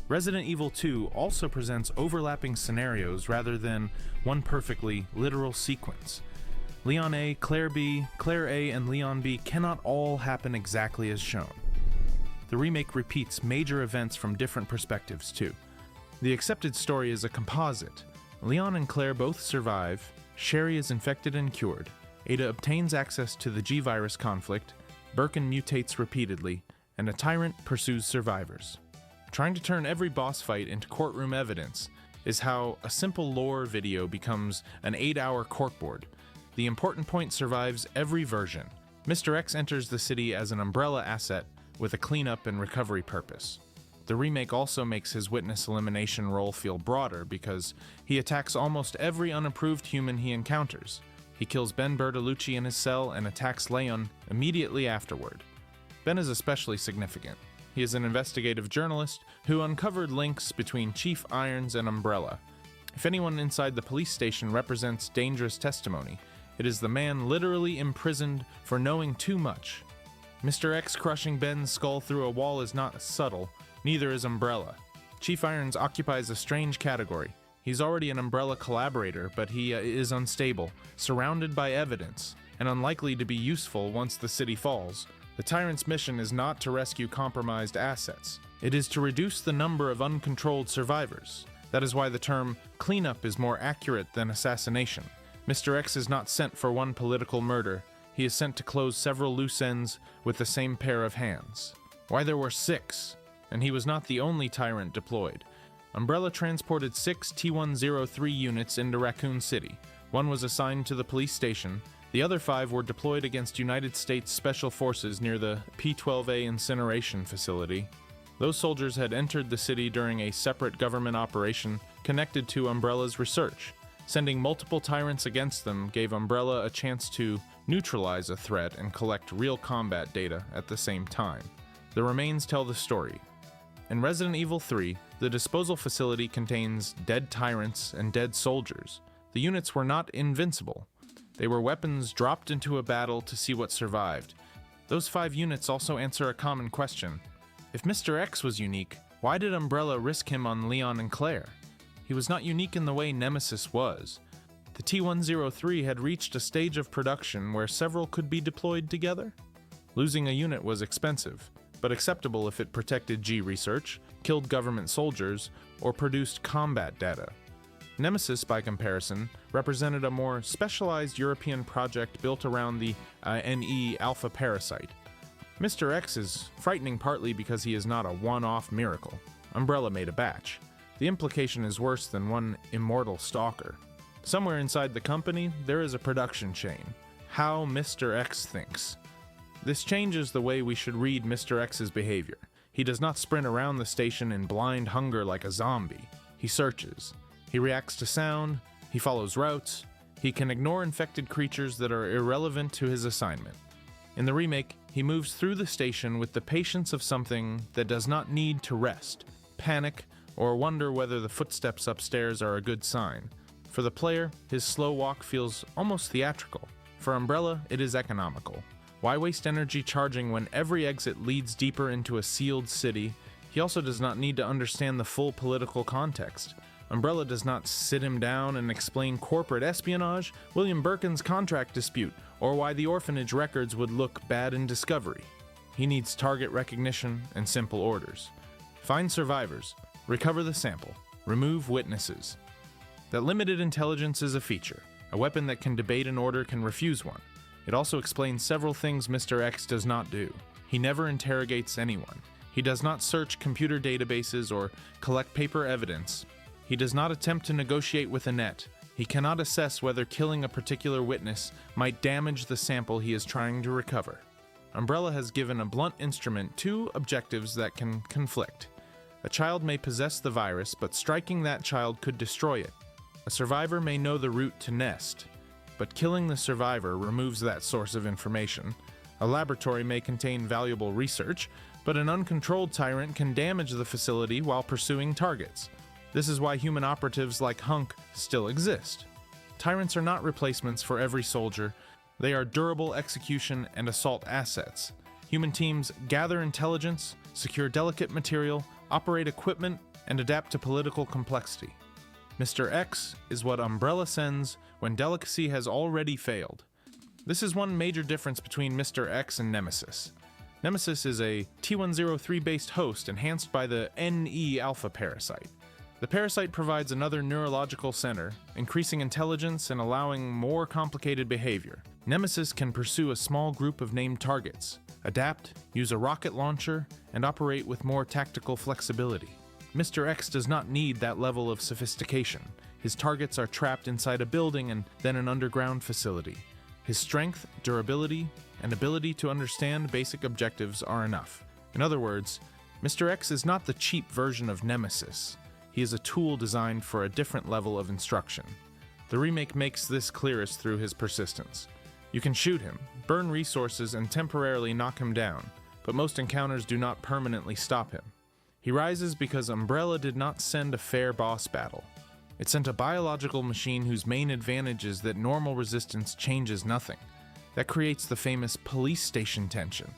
A: Resident Evil 2 also presents overlapping scenarios rather than one perfectly literal sequence. Leon A, Claire B, Claire A, and Leon B cannot all happen exactly as shown. The remake repeats major events from different perspectives too. The accepted story is a composite. Leon and Claire both survive, Sherry is infected and cured, Ada obtains access to the G-Virus conflict, Birkin mutates repeatedly, and a Tyrant pursues survivors. Trying to turn every boss fight into courtroom evidence is how a simple lore video becomes an 8-hour corkboard. The important point survives every version. Mr. X enters the city as an Umbrella asset with a cleanup and recovery purpose. The remake also makes his witness elimination role feel broader because he attacks almost every unapproved human he encounters. He kills Ben Bertolucci in his cell and attacks Leon immediately afterward. Ben is especially significant. He is an investigative journalist who uncovered links between Chief Irons and Umbrella. If anyone inside the police station represents dangerous testimony, it is the man literally imprisoned for knowing too much. Mr. X crushing Ben's skull through a wall is not subtle, neither is Umbrella. Chief Irons occupies a strange category. He's already an Umbrella collaborator, but he is unstable, surrounded by evidence, and unlikely to be useful once the city falls. The Tyrant's mission is not to rescue compromised assets. It is to reduce the number of uncontrolled survivors. That is why the term cleanup is more accurate than assassination. Mr. X is not sent for one political murder. He is sent to close several loose ends with the same pair of hands. Why there were 6? And he was not the only Tyrant deployed. Umbrella transported 6 T-103 units into Raccoon City. One was assigned to the police station, The other 5 were deployed against United States Special Forces near the P-12A incineration facility. Those soldiers had entered the city during a separate government operation connected to Umbrella's research. Sending multiple tyrants against them gave Umbrella a chance to neutralize a threat and collect real combat data at the same time. The remains tell the story. In Resident Evil 3, the disposal facility contains dead tyrants and dead soldiers. The units were not invincible. They were weapons dropped into a battle to see what survived. Those 5 units also answer a common question. If Mr. X was unique, why did Umbrella risk him on Leon and Claire? He was not unique in the way Nemesis was. The T-103 had reached a stage of production where several could be deployed together. Losing a unit was expensive, but acceptable if it protected G research, killed government soldiers, or produced combat data. Nemesis, by comparison, represented a more specialized European project built around the NE alpha parasite. Mr. X is frightening partly because he is not a one-off miracle. Umbrella made a batch. The implication is worse than one immortal stalker. Somewhere inside the company, there is a production chain. How Mr. X thinks. This changes the way we should read Mr. X's behavior. He does not sprint around the station in blind hunger like a zombie. He searches. He reacts to sound. He follows routes. He can ignore infected creatures that are irrelevant to his assignment. In the remake, he moves through the station with the patience of something that does not need to rest, panic, or wonder whether the footsteps upstairs are a good sign. For the player, his slow walk feels almost theatrical. For Umbrella, it is economical. Why waste energy charging when every exit leads deeper into a sealed city? He also does not need to understand the full political context. Umbrella does not sit him down and explain corporate espionage, William Birkin's contract dispute, or why the orphanage records would look bad in Discovery. He needs target recognition and simple orders. Find survivors. Recover the sample. Remove witnesses. That limited intelligence is a feature. A weapon that can debate an order can refuse one. It also explains several things Mr. X does not do. He never interrogates anyone. He does not search computer databases or collect paper evidence. He does not attempt to negotiate with Annette. He cannot assess whether killing a particular witness might damage the sample he is trying to recover. Umbrella has given a blunt instrument 2 objectives that can conflict. A child may possess the virus, but striking that child could destroy it. A survivor may know the route to Nest, but killing the survivor removes that source of information. A laboratory may contain valuable research, but an uncontrolled tyrant can damage the facility while pursuing targets. This is why human operatives like Hunk still exist. Tyrants are not replacements for every soldier. They are durable execution and assault assets. Human teams gather intelligence, secure delicate material, operate equipment, and adapt to political complexity. Mr. X is what Umbrella sends when delicacy has already failed. This is one major difference between Mr. X and Nemesis. Nemesis is a T-103-based host enhanced by the NE alpha parasite. The parasite provides another neurological center, increasing intelligence and allowing more complicated behavior. Nemesis can pursue a small group of named targets, adapt, use a rocket launcher, and operate with more tactical flexibility. Mr. X does not need that level of sophistication. His targets are trapped inside a building and then an underground facility. His strength, durability, and ability to understand basic objectives are enough. In other words, Mr. X is not the cheap version of Nemesis. He is a tool designed for a different level of instruction. The remake makes this clearest through his persistence. You can shoot him, burn resources, and temporarily knock him down, but most encounters do not permanently stop him. He rises because Umbrella did not send a fair boss battle. It sent a biological machine whose main advantage is that normal resistance changes nothing. That creates the famous police station tension.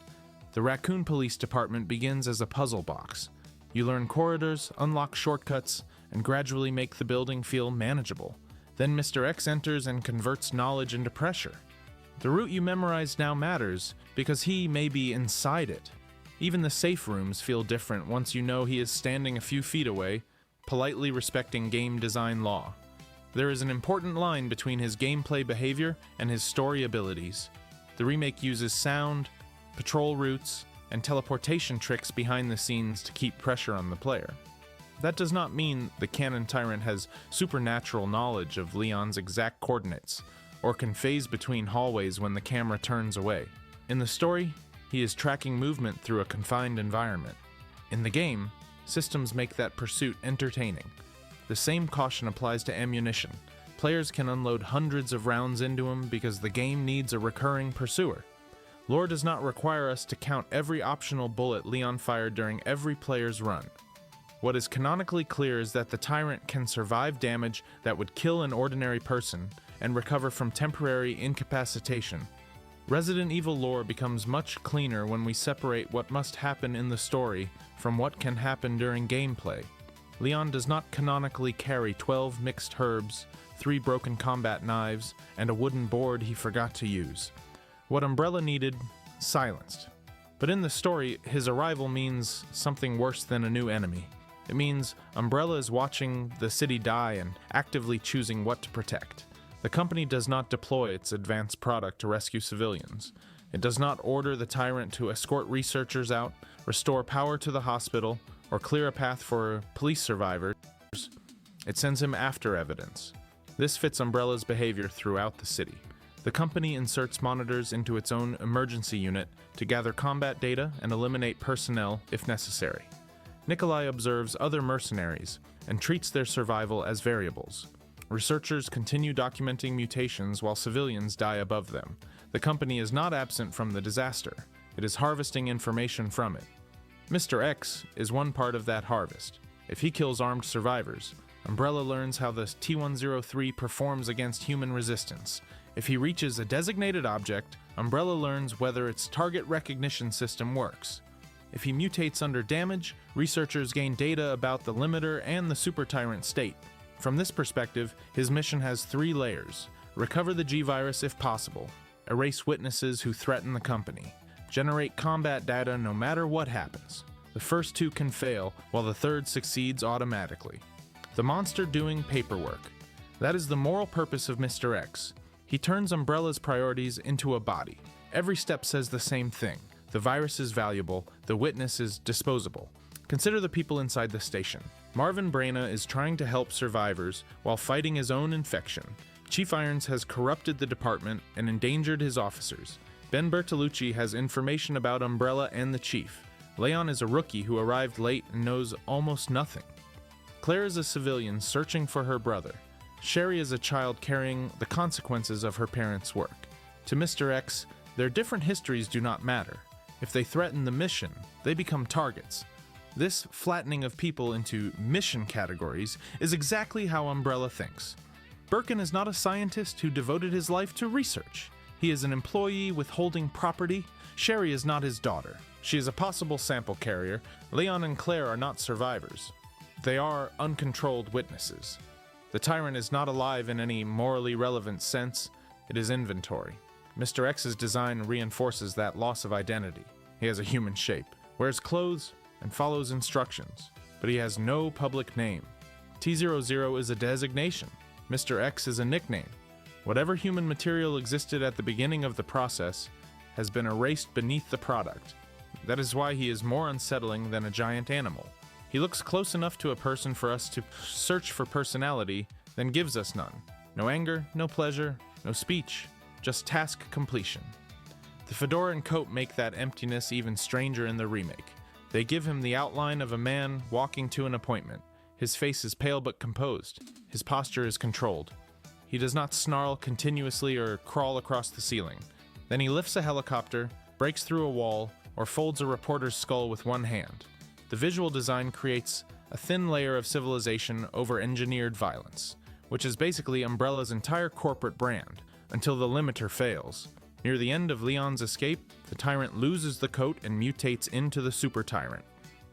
A: The Raccoon Police Department begins as a puzzle box. You learn corridors, unlock shortcuts, and gradually make the building feel manageable. Then Mr. X enters and converts knowledge into pressure. The route you memorize now matters because he may be inside it. Even the safe rooms feel different once you know he is standing a few feet away, politely respecting game design law. There is an important line between his gameplay behavior and his story abilities. The remake uses sound, patrol routes, and teleportation tricks behind the scenes to keep pressure on the player. That does not mean the canon tyrant has supernatural knowledge of Leon's exact coordinates. or can phase between hallways when the camera turns away. In the story, he is tracking movement through a confined environment. In the game, systems make that pursuit entertaining. The same caution applies to ammunition. Players can unload hundreds of rounds into him because the game needs a recurring pursuer. Lore does not require us to count every optional bullet Leon fired during every player's run. What is canonically clear is that the Tyrant can survive damage that would kill an ordinary person and recover from temporary incapacitation. Resident Evil lore becomes much cleaner when we separate what must happen in the story from what can happen during gameplay. Leon does not canonically carry 12 mixed herbs, 3 broken combat knives, and a wooden board he forgot to use. What Umbrella needed, silenced. But in the story, his arrival means something worse than a new enemy. It means Umbrella is watching the city die and actively choosing what to protect. The company does not deploy its advanced product to rescue civilians. It does not order the Tyrant to escort researchers out, restore power to the hospital, or clear a path for police survivors. It sends him after evidence. This fits Umbrella's behavior throughout the city. The company inserts monitors into its own emergency unit to gather combat data and eliminate personnel if necessary. Nikolai observes other mercenaries and treats their survival as variables. Researchers continue documenting mutations while civilians die above them. The company is not absent from the disaster. It is harvesting information from it. Mr. X is one part of that harvest. If he kills armed survivors, Umbrella learns how the T-103 performs against human resistance. If he reaches a designated object, Umbrella learns whether its target recognition system works. If he mutates under damage, researchers gain data about the limiter and the Super Tyrant state. From this perspective, his mission has 3 layers. Recover the G-Virus if possible. Erase witnesses who threaten the company. Generate combat data no matter what happens. The first 2 can fail, while the third succeeds automatically. The monster doing paperwork. That is the moral purpose of Mr. X. He turns Umbrella's priorities into a body. Every step says the same thing. The virus is valuable, the witness is disposable. Consider the people inside the station. Marvin Brena is trying to help survivors while fighting his own infection. Chief Irons has corrupted the department and endangered his officers. Ben Bertolucci has information about Umbrella and the chief. Leon is a rookie who arrived late and knows almost nothing. Claire is a civilian searching for her brother. Sherry is a child carrying the consequences of her parents' work. To Mr. X, their different histories do not matter. If they threaten the mission, they become targets. This flattening of people into mission categories is exactly how Umbrella thinks. Birkin is not a scientist who devoted his life to research. He is an employee withholding property. Sherry is not his daughter. She is a possible sample carrier. Leon and Claire are not survivors. They are uncontrolled witnesses. The Tyrant is not alive in any morally relevant sense. It is inventory. Mr. X's design reinforces that loss of identity. He has a human shape, wears clothes, and follows instructions, but he has no public name. T-00 is a designation. Mr. X is a nickname. Whatever human material existed at the beginning of the process has been erased beneath the product. That is why he is more unsettling than a giant animal. He looks close enough to a person for us to search for personality, then gives us none. No anger, no pleasure, no speech, just task completion. The fedora and coat make that emptiness even stranger in the remake. They give him the outline of a man walking to an appointment. His face is pale but composed. His posture is controlled. He does not snarl continuously or crawl across the ceiling. Then he lifts a helicopter, breaks through a wall, or folds a reporter's skull with one hand. The visual design creates a thin layer of civilization over engineered violence, which is basically Umbrella's entire corporate brand, until the limiter fails. Near the end of Leon's escape, the Tyrant loses the coat and mutates into the Super Tyrant.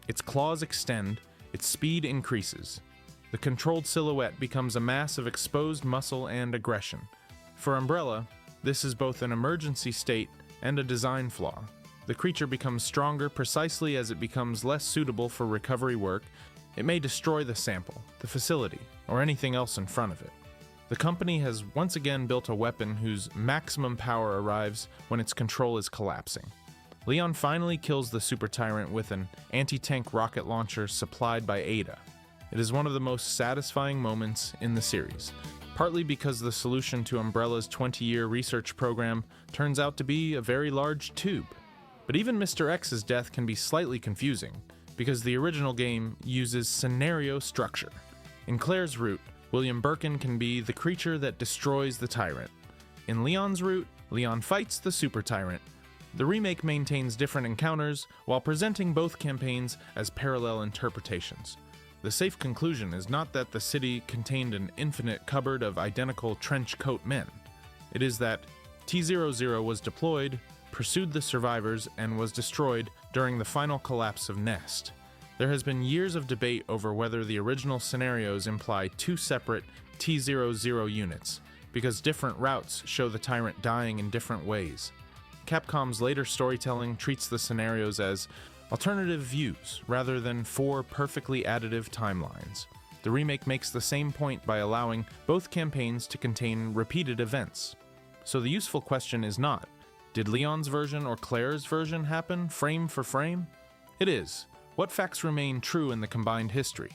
A: Its claws extend, its speed increases. The controlled silhouette becomes a mass of exposed muscle and aggression. For Umbrella, this is both an emergency state and a design flaw. The creature becomes stronger precisely as it becomes less suitable for recovery work. It may destroy the sample, the facility, or anything else in front of it. The company has once again built a weapon whose maximum power arrives when its control is collapsing. Leon finally kills the Super Tyrant with an anti-tank rocket launcher supplied by Ada. It is one of the most satisfying moments in the series. partly because the solution to Umbrella's 20-year research program turns out to be a very large tube. But even Mr. X's death can be slightly confusing, because the original game uses scenario structure. In Claire's route, William Birkin can be the creature that destroys the tyrant. In Leon's route, Leon fights the super tyrant. The remake maintains different encounters while presenting both campaigns as parallel interpretations. The safe conclusion is not that the city contained an infinite cupboard of identical trench coat men. It is that T-00 was deployed, pursued the survivors, and was destroyed during the final collapse of Nest. There has been years of debate over whether the original scenarios imply two separate T-00 units, because different routes show the tyrant dying in different ways. Capcom's later storytelling treats the scenarios as alternative views rather than four perfectly additive timelines. The remake makes the same point by allowing both campaigns to contain repeated events. So the useful question is not, did Leon's version or Claire's version happen frame for frame? It is, what facts remain true in the combined history?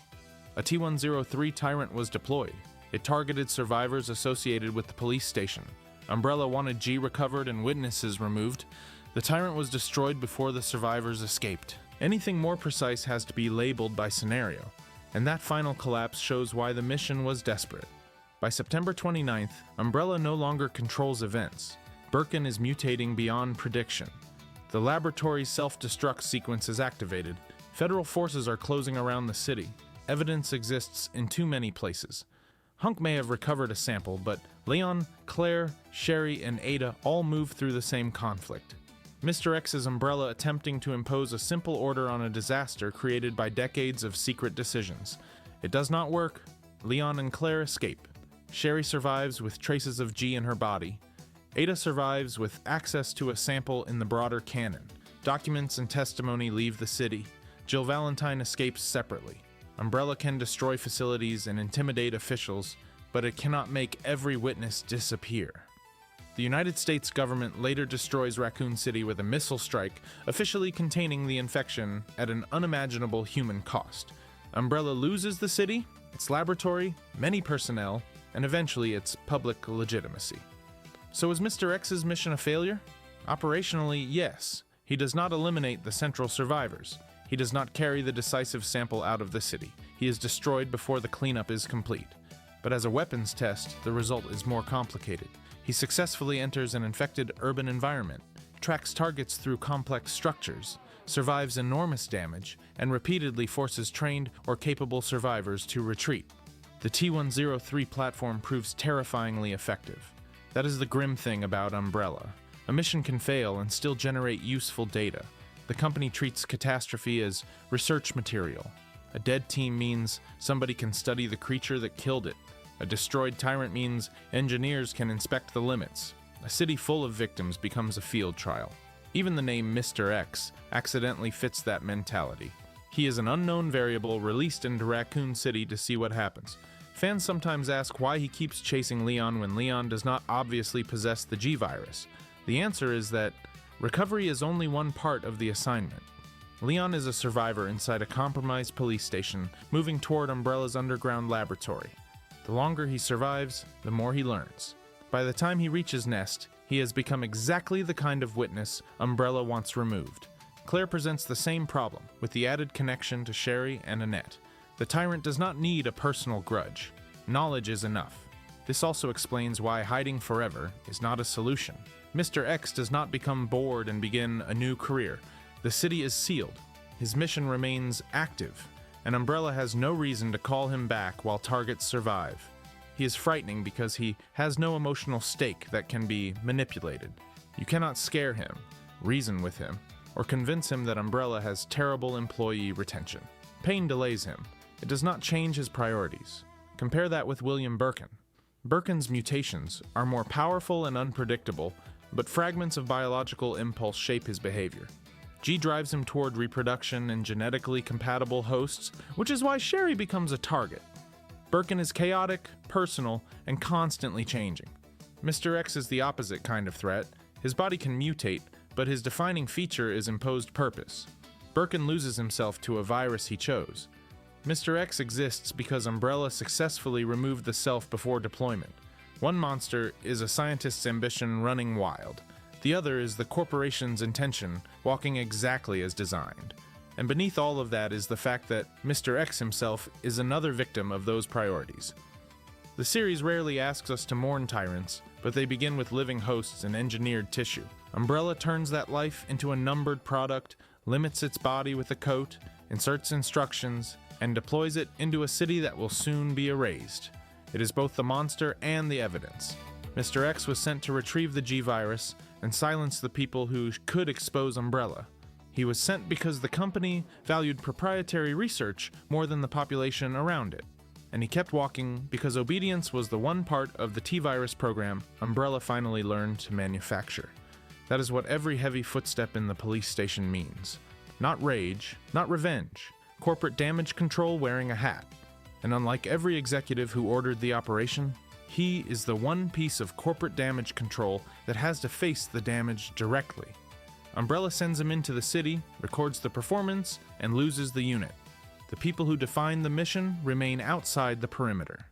A: A T-103 tyrant was deployed. It targeted survivors associated with the police station. Umbrella wanted G recovered and witnesses removed. The tyrant was destroyed before the survivors escaped. Anything more precise has to be labeled by scenario, and that final collapse shows why the mission was desperate. By September 29th, Umbrella no longer controls events. Birkin is mutating beyond prediction. The laboratory self-destruct sequence is activated. Federal forces are closing around the city. Evidence exists in too many places. Hunk may have recovered a sample, but Leon, Claire, Sherry, and Ada all move through the same conflict. Mr. X's Umbrella attempting to impose a simple order on a disaster created by decades of secret decisions. It does not work. Leon and Claire escape. Sherry survives with traces of G in her body. Ada survives with access to a sample in the broader canon. Documents and testimony leave the city. Jill Valentine escapes separately. Umbrella can destroy facilities and intimidate officials, but it cannot make every witness disappear. The United States government later destroys Raccoon City with a missile strike, officially containing the infection at an unimaginable human cost. Umbrella loses the city, its laboratory, many personnel, and eventually its public legitimacy. So is Mr. X's mission a failure? Operationally, yes. He does not eliminate the central survivors. He does not carry the decisive sample out of the city. He is destroyed before the cleanup is complete. But as a weapons test, the result is more complicated. He successfully enters an infected urban environment, tracks targets through complex structures, survives enormous damage, and repeatedly forces trained or capable survivors to retreat. The T-103 platform proves terrifyingly effective. That is the grim thing about Umbrella. A mission can fail and still generate useful data. The company treats catastrophe as research material. A dead team means somebody can study the creature that killed it. A destroyed tyrant means engineers can inspect the limits. A city full of victims becomes a field trial. Even the name Mr. X accidentally fits that mentality. He is an unknown variable released into Raccoon City to see what happens. Fans sometimes ask why he keeps chasing Leon when Leon does not obviously possess the G-Virus. The answer is that recovery is only one part of the assignment. Leon is a survivor inside a compromised police station, moving toward Umbrella's underground laboratory. The longer he survives, the more he learns. By the time he reaches Nest, he has become exactly the kind of witness Umbrella wants removed. Claire presents the same problem, with the added connection to Sherry and Annette. The tyrant does not need a personal grudge. Knowledge is enough. This also explains why hiding forever is not a solution. Mr. X does not become bored and begin a new career. The city is sealed. His mission remains active, and Umbrella has no reason to call him back while targets survive. He is frightening because he has no emotional stake that can be manipulated. You cannot scare him, reason with him, or convince him that Umbrella has terrible employee retention. Pain delays him. It does not change his priorities. Compare that with William Birkin. Birkin's mutations are more powerful and unpredictable, but fragments of biological impulse shape his behavior. G drives him toward reproduction and genetically compatible hosts, which is why Sherry becomes a target. Birkin is chaotic, personal, and constantly changing. Mr. X is the opposite kind of threat. His body can mutate, but his defining feature is imposed purpose. Birkin loses himself to a virus he chose. Mr. X exists because Umbrella successfully removed the self before deployment. One monster is a scientist's ambition running wild. The other is the corporation's intention walking exactly as designed. And beneath all of that is the fact that Mr. X himself is another victim of those priorities. The series rarely asks us to mourn tyrants, but they begin with living hosts and engineered tissue. Umbrella turns that life into a numbered product, limits its body with a coat, inserts instructions, and deploys it into a city that will soon be erased. It is both the monster and the evidence. Mr. X was sent to retrieve the G-Virus and silence the people who could expose Umbrella. He was sent because the company valued proprietary research more than the population around it. And he kept walking because obedience was the one part of the T-Virus program Umbrella finally learned to manufacture. That is what every heavy footstep in the police station means. Not rage, not revenge. Corporate damage control wearing a hat. And unlike every executive who ordered the operation, he is the one piece of corporate damage control that has to face the damage directly. Umbrella sends him into the city, records the performance, and loses the unit. The people who define the mission remain outside the perimeter.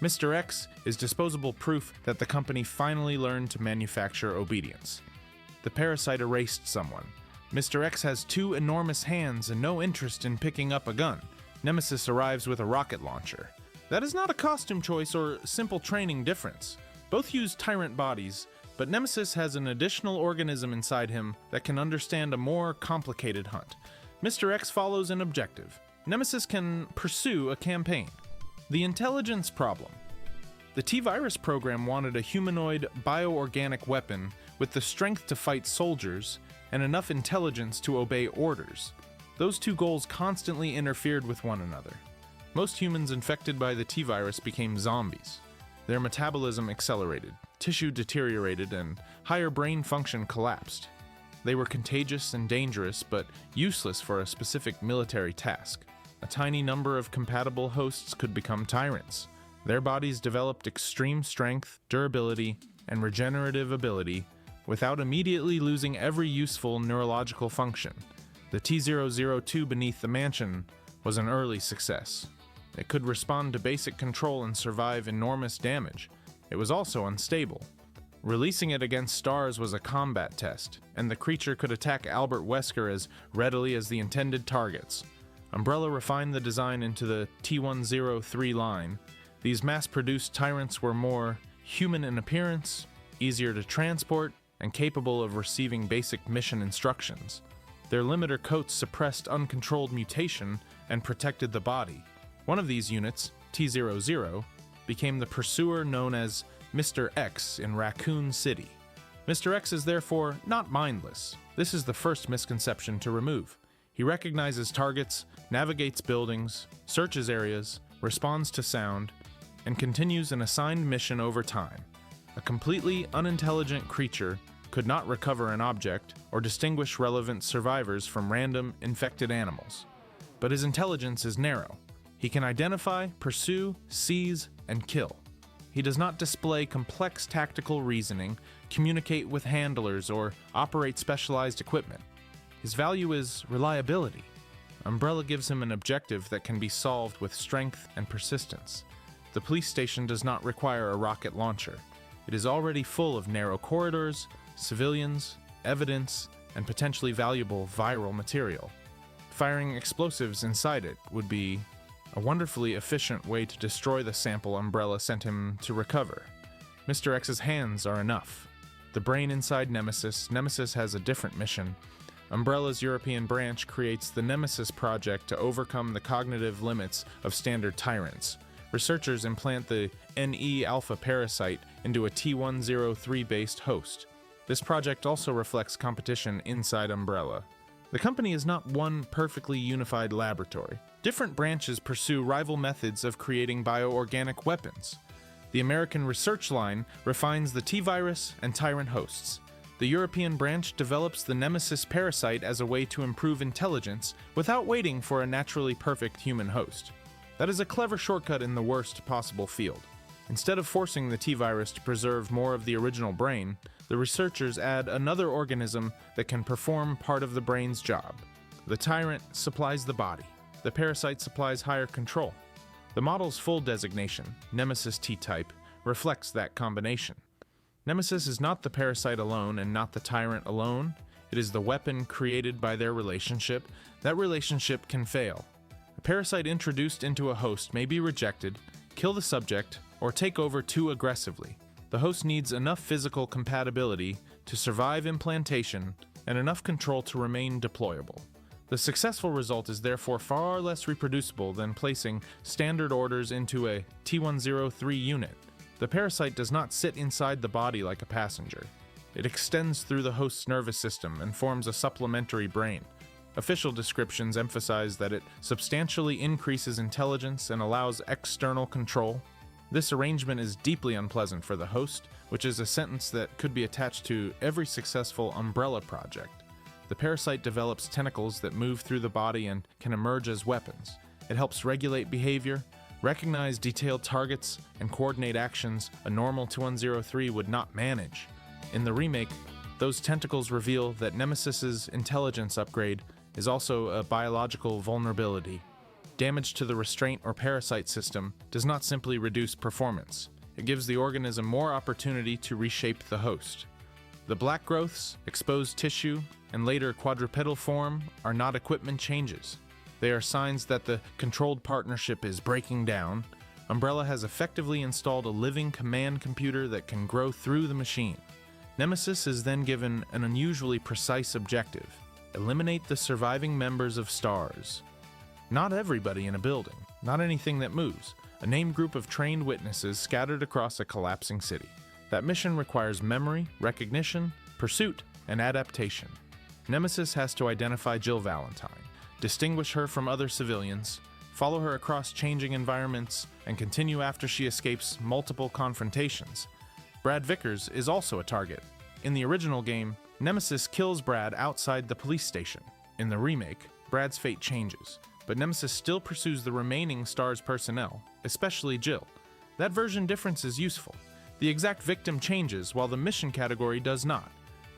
A: Mr. X is disposable proof that the company finally learned to manufacture obedience. The parasite erased someone. Mr. X has two enormous hands and no interest in picking up a gun. Nemesis arrives with a rocket launcher. That is not a costume choice or simple training difference. Both use tyrant bodies, but Nemesis has an additional organism inside him that can understand a more complicated hunt. Mr. X follows an objective. Nemesis can pursue a campaign. The intelligence problem. The T-Virus program wanted a humanoid bioorganic weapon with the strength to fight soldiers and enough intelligence to obey orders. Those two goals constantly interfered with one another. Most humans infected by the T-Virus became zombies. Their metabolism accelerated, tissue deteriorated, and higher brain function collapsed. They were contagious and dangerous, but useless for a specific military task. A tiny number of compatible hosts could become tyrants. Their bodies developed extreme strength, durability, and regenerative ability without immediately losing every useful neurological function. The T-002 beneath the mansion was an early success. It could respond to basic control and survive enormous damage. It was also unstable. Releasing it against stars was a combat test, and the creature could attack Albert Wesker as readily as the intended targets. Umbrella refined the design into the T-103 line. These mass-produced tyrants were more human in appearance, easier to transport, and capable of receiving basic mission instructions. Their limiter coats suppressed uncontrolled mutation and protected the body. One of these units, T-00, became the pursuer known as Mr. X in Raccoon City. Mr. X is therefore not mindless. This is the first misconception to remove. He recognizes targets, navigates buildings, searches areas, responds to sound, and continues an assigned mission over time. A completely unintelligent creature could not recover an object or distinguish relevant survivors from random, infected animals. But his intelligence is narrow. He can identify, pursue, seize, and kill. He does not display complex tactical reasoning, communicate with handlers, or operate specialized equipment. His value is reliability. Umbrella gives him an objective that can be solved with strength and persistence. The police station does not require a rocket launcher. It is already full of narrow corridors, civilians, evidence, and potentially valuable viral material. Firing explosives inside it would be a wonderfully efficient way to destroy the sample Umbrella sent him to recover. Mr. X's hands are enough. The brain inside Nemesis has a different mission. Umbrella's European branch creates the Nemesis Project to overcome the cognitive limits of standard tyrants. Researchers implant the NE-alpha parasite into a T-103-based host. This project also reflects competition inside Umbrella. The company is not one perfectly unified laboratory. Different branches pursue rival methods of creating bioorganic weapons. The American research line refines the T-virus and tyrant hosts. The European branch develops the Nemesis parasite as a way to improve intelligence without waiting for a naturally perfect human host. That is a clever shortcut in the worst possible field. Instead of forcing the T-virus to preserve more of the original brain, the researchers add another organism that can perform part of the brain's job. The tyrant supplies the body. the parasite supplies higher control. The model's full designation, Nemesis T-Type, reflects that combination. Nemesis is not the parasite alone and not the tyrant alone. It is the weapon created by their relationship. That relationship can fail. A parasite introduced into a host may be rejected, kill the subject, or take over too aggressively. The host needs enough physical compatibility to survive implantation and enough control to remain deployable. The successful result is therefore far less reproducible than placing standard orders into a T103 unit. The parasite does not sit inside the body like a passenger. It extends through the host's nervous system and forms a supplementary brain. Official descriptions emphasize that it substantially increases intelligence and allows external control. This arrangement is deeply unpleasant for the host, which is a sentence that could be attached to every successful Umbrella project. The parasite develops tentacles that move through the body and can emerge as weapons. It helps regulate behavior, recognize detailed targets, and coordinate actions a normal 2103 would not manage. In the remake, those tentacles reveal that Nemesis's intelligence upgrade is also a biological vulnerability. Damage to the restraint or parasite system does not simply reduce performance. It gives the organism more opportunity to reshape the host. The black growths, exposed tissue, and later quadrupedal form are not equipment changes. They are signs that the controlled partnership is breaking down. Umbrella has effectively installed a living command computer that can grow through the machine. Nemesis is then given an unusually precise objective: eliminate the surviving members of STARS. Not everybody in a building, not anything that moves, a named group of trained witnesses scattered across a collapsing city. That mission requires memory, recognition, pursuit, and adaptation. Nemesis has to identify Jill Valentine, distinguish her from other civilians, follow her across changing environments, and continue after she escapes multiple confrontations. Brad Vickers is also a target. In the original game, Nemesis kills Brad outside the police station. In the remake, Brad's fate changes, but Nemesis still pursues the remaining STARS personnel, especially Jill. That version difference is useful. The exact victim changes while the mission category does not.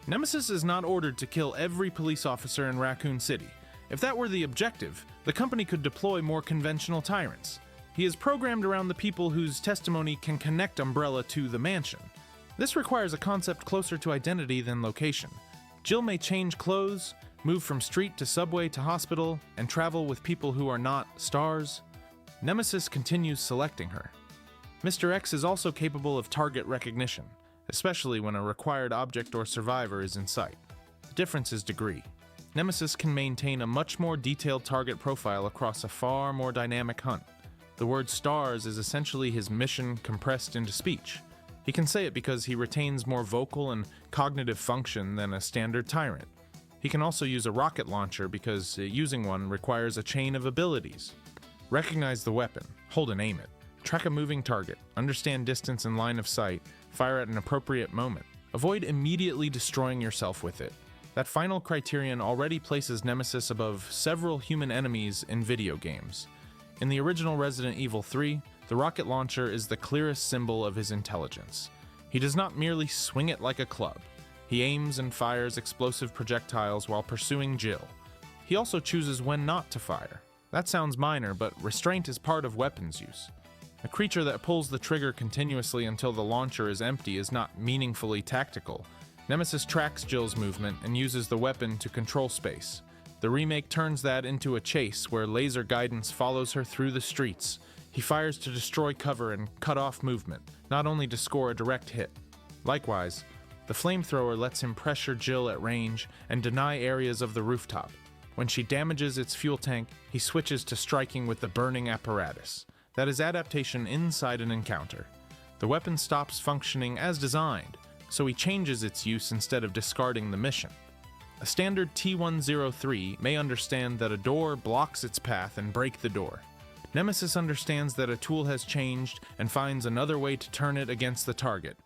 A: Nemesis is not ordered to kill every police officer in Raccoon City. If that were the objective, the company could deploy more conventional tyrants. He is programmed around the people whose testimony can connect Umbrella to the mansion. This requires a concept closer to identity than location. Jill may change clothes, move from street to subway to hospital, and travel with people who are not STARS. Nemesis continues selecting her. Mr. X is also capable of target recognition, especially when a required object or survivor is in sight. The difference is degree. Nemesis can maintain a much more detailed target profile across a far more dynamic hunt. The word STARS is essentially his mission compressed into speech. He can say it because he retains more vocal and cognitive function than a standard tyrant. He can also use a rocket launcher because using one requires a chain of abilities. Recognize the weapon, hold and aim it. Track a moving target, understand distance and line of sight, fire at an appropriate moment. Avoid immediately destroying yourself with it. That final criterion already places Nemesis above several human enemies in video games. In the original Resident Evil 3, the rocket launcher is the clearest symbol of his intelligence. He does not merely swing it like a club. He aims and fires explosive projectiles while pursuing Jill. He also chooses when not to fire. That sounds minor, but restraint is part of weapons use. A creature that pulls the trigger continuously until the launcher is empty is not meaningfully tactical. Nemesis tracks Jill's movement and uses the weapon to control space. The remake turns that into a chase where laser guidance follows her through the streets. He fires to destroy cover and cut off movement, not only to score a direct hit. Likewise, the flamethrower lets him pressure Jill at range and deny areas of the rooftop. When she damages its fuel tank, he switches to striking with the burning apparatus. That is adaptation inside an encounter. The weapon stops functioning as designed, so he changes its use instead of discarding the mission. A standard T103 may understand that a door blocks its path and break the door. Nemesis understands that a tool has changed and finds another way to turn it against the target.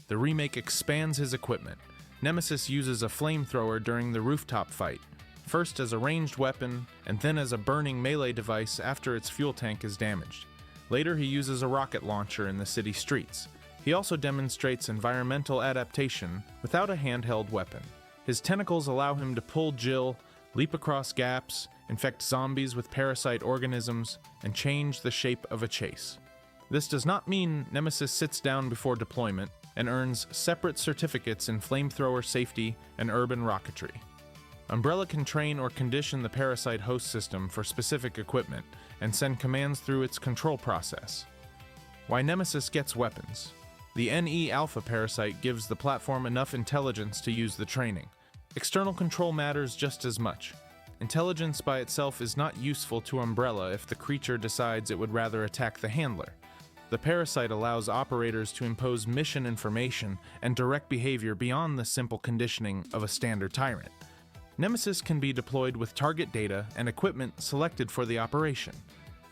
A: The remake expands his equipment. Nemesis uses a flamethrower during the rooftop fight, first as a ranged weapon and then as a burning melee device after its fuel tank is damaged. Later he uses a rocket launcher in the city streets. He also demonstrates environmental adaptation without a handheld weapon. His tentacles allow him to pull Jill, leap across gaps, infect zombies with parasite organisms, and change the shape of a chase. This does not mean Nemesis sits down before deployment and earns separate certificates in flamethrower safety and urban rocketry. Umbrella can train or condition the parasite host system for specific equipment and send commands through its control process. Why Nemesis gets weapons. The NE Alpha parasite gives the platform enough intelligence to use the training. External control matters just as much. Intelligence by itself is not useful to Umbrella if the creature decides it would rather attack the handler. The parasite allows operators to impose mission information and direct behavior beyond the simple conditioning of a standard tyrant. Nemesis can be deployed with target data and equipment selected for the operation.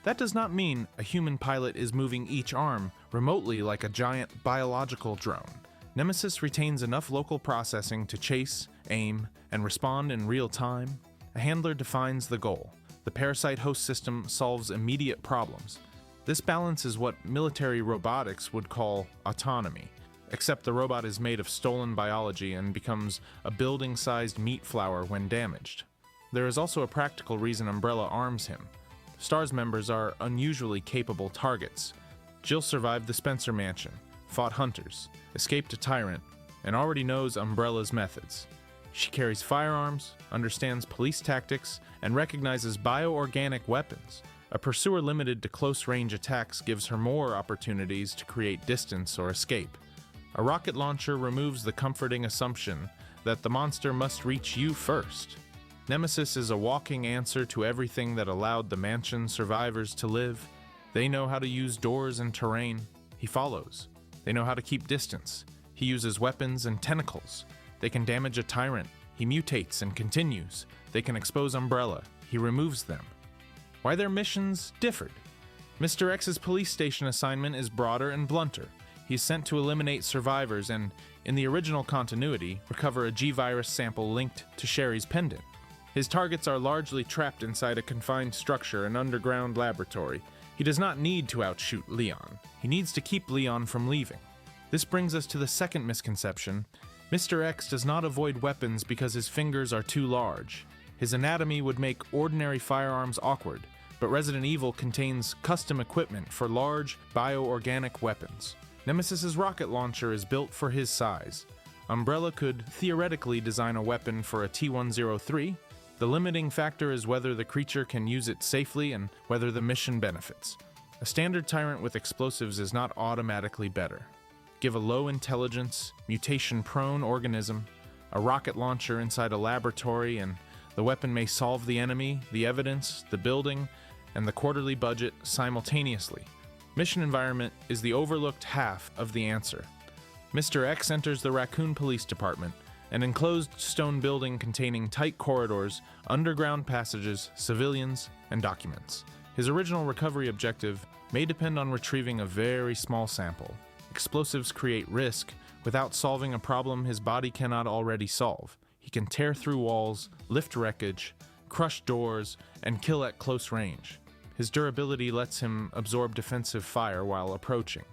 A: That does not mean a human pilot is moving each arm remotely like a giant biological drone. Nemesis retains enough local processing to chase, aim, and respond in real time. A handler defines the goal. The parasite host system solves immediate problems. This balance is what military robotics would call autonomy, except the robot is made of stolen biology and becomes a building-sized meat flour when damaged. There is also a practical reason Umbrella arms him. STARS members are unusually capable targets. Jill survived the Spencer Mansion, fought hunters, escaped a tyrant, and already knows Umbrella's methods. She carries firearms, understands police tactics, and recognizes bioorganic weapons. A pursuer limited to close-range attacks gives her more opportunities to create distance or escape. A rocket launcher removes the comforting assumption that the monster must reach you first. Nemesis is a walking answer to everything that allowed the mansion survivors to live. They know how to use doors and terrain. He follows. They know how to keep distance. He uses weapons and tentacles. They can damage a tyrant. He mutates and continues. They can expose Umbrella. He removes them. Why their missions differed. Mr. X's police station assignment is broader and blunter. He's sent to eliminate survivors and, in the original continuity, recover a G-virus sample linked to Sherry's pendant. His targets are largely trapped inside a confined structure, an underground laboratory. He does not need to outshoot Leon. He needs to keep Leon from leaving. This brings us to the second misconception. Mr. X does not avoid weapons because his fingers are too large. His anatomy would make ordinary firearms awkward, but Resident Evil contains custom equipment for large, bioorganic weapons. Nemesis's rocket launcher is built for his size. Umbrella could theoretically design a weapon for a T-103. The limiting factor is whether the creature can use it safely and whether the mission benefits. A standard tyrant with explosives is not automatically better. Give a low-intelligence, mutation-prone organism a rocket launcher inside a laboratory and the weapon may solve the enemy, the evidence, the building, and the quarterly budget simultaneously. Mission environment is the overlooked half of the answer. Mr. X enters the Raccoon Police Department, an enclosed stone building containing tight corridors, underground passages, civilians, and documents. His original recovery objective may depend on retrieving a very small sample. Explosives create risk without solving a problem his body cannot already solve. He can tear through walls, lift wreckage, crush doors, and kill at close range. His durability lets him absorb defensive fire while approaching.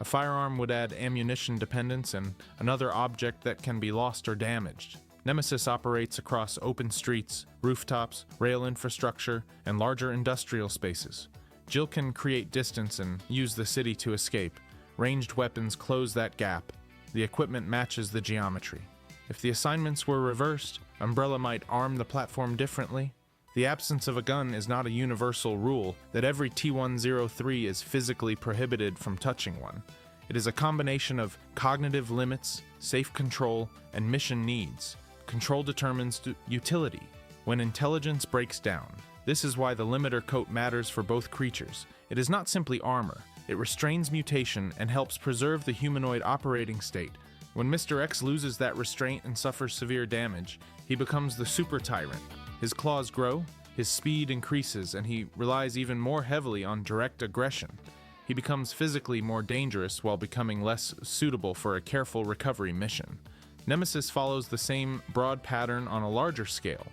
A: A firearm would add ammunition dependence and another object that can be lost or damaged. Nemesis operates across open streets, rooftops, rail infrastructure, and larger industrial spaces. Jill can create distance and use the city to escape. Ranged weapons close that gap. The equipment matches the geometry. If the assignments were reversed, Umbrella might arm the platform differently. The absence of a gun is not a universal rule that every T-103 is physically prohibited from touching one. It is a combination of cognitive limits, safe control, and mission needs. Control determines utility. When intelligence breaks down, this is why the limiter coat matters for both creatures. It is not simply armor. It restrains mutation and helps preserve the humanoid operating state. When Mr. X loses that restraint and suffers severe damage, he becomes the super tyrant. His claws grow, his speed increases, and he relies even more heavily on direct aggression. He becomes physically more dangerous while becoming less suitable for a careful recovery mission. Nemesis follows the same broad pattern on a larger scale.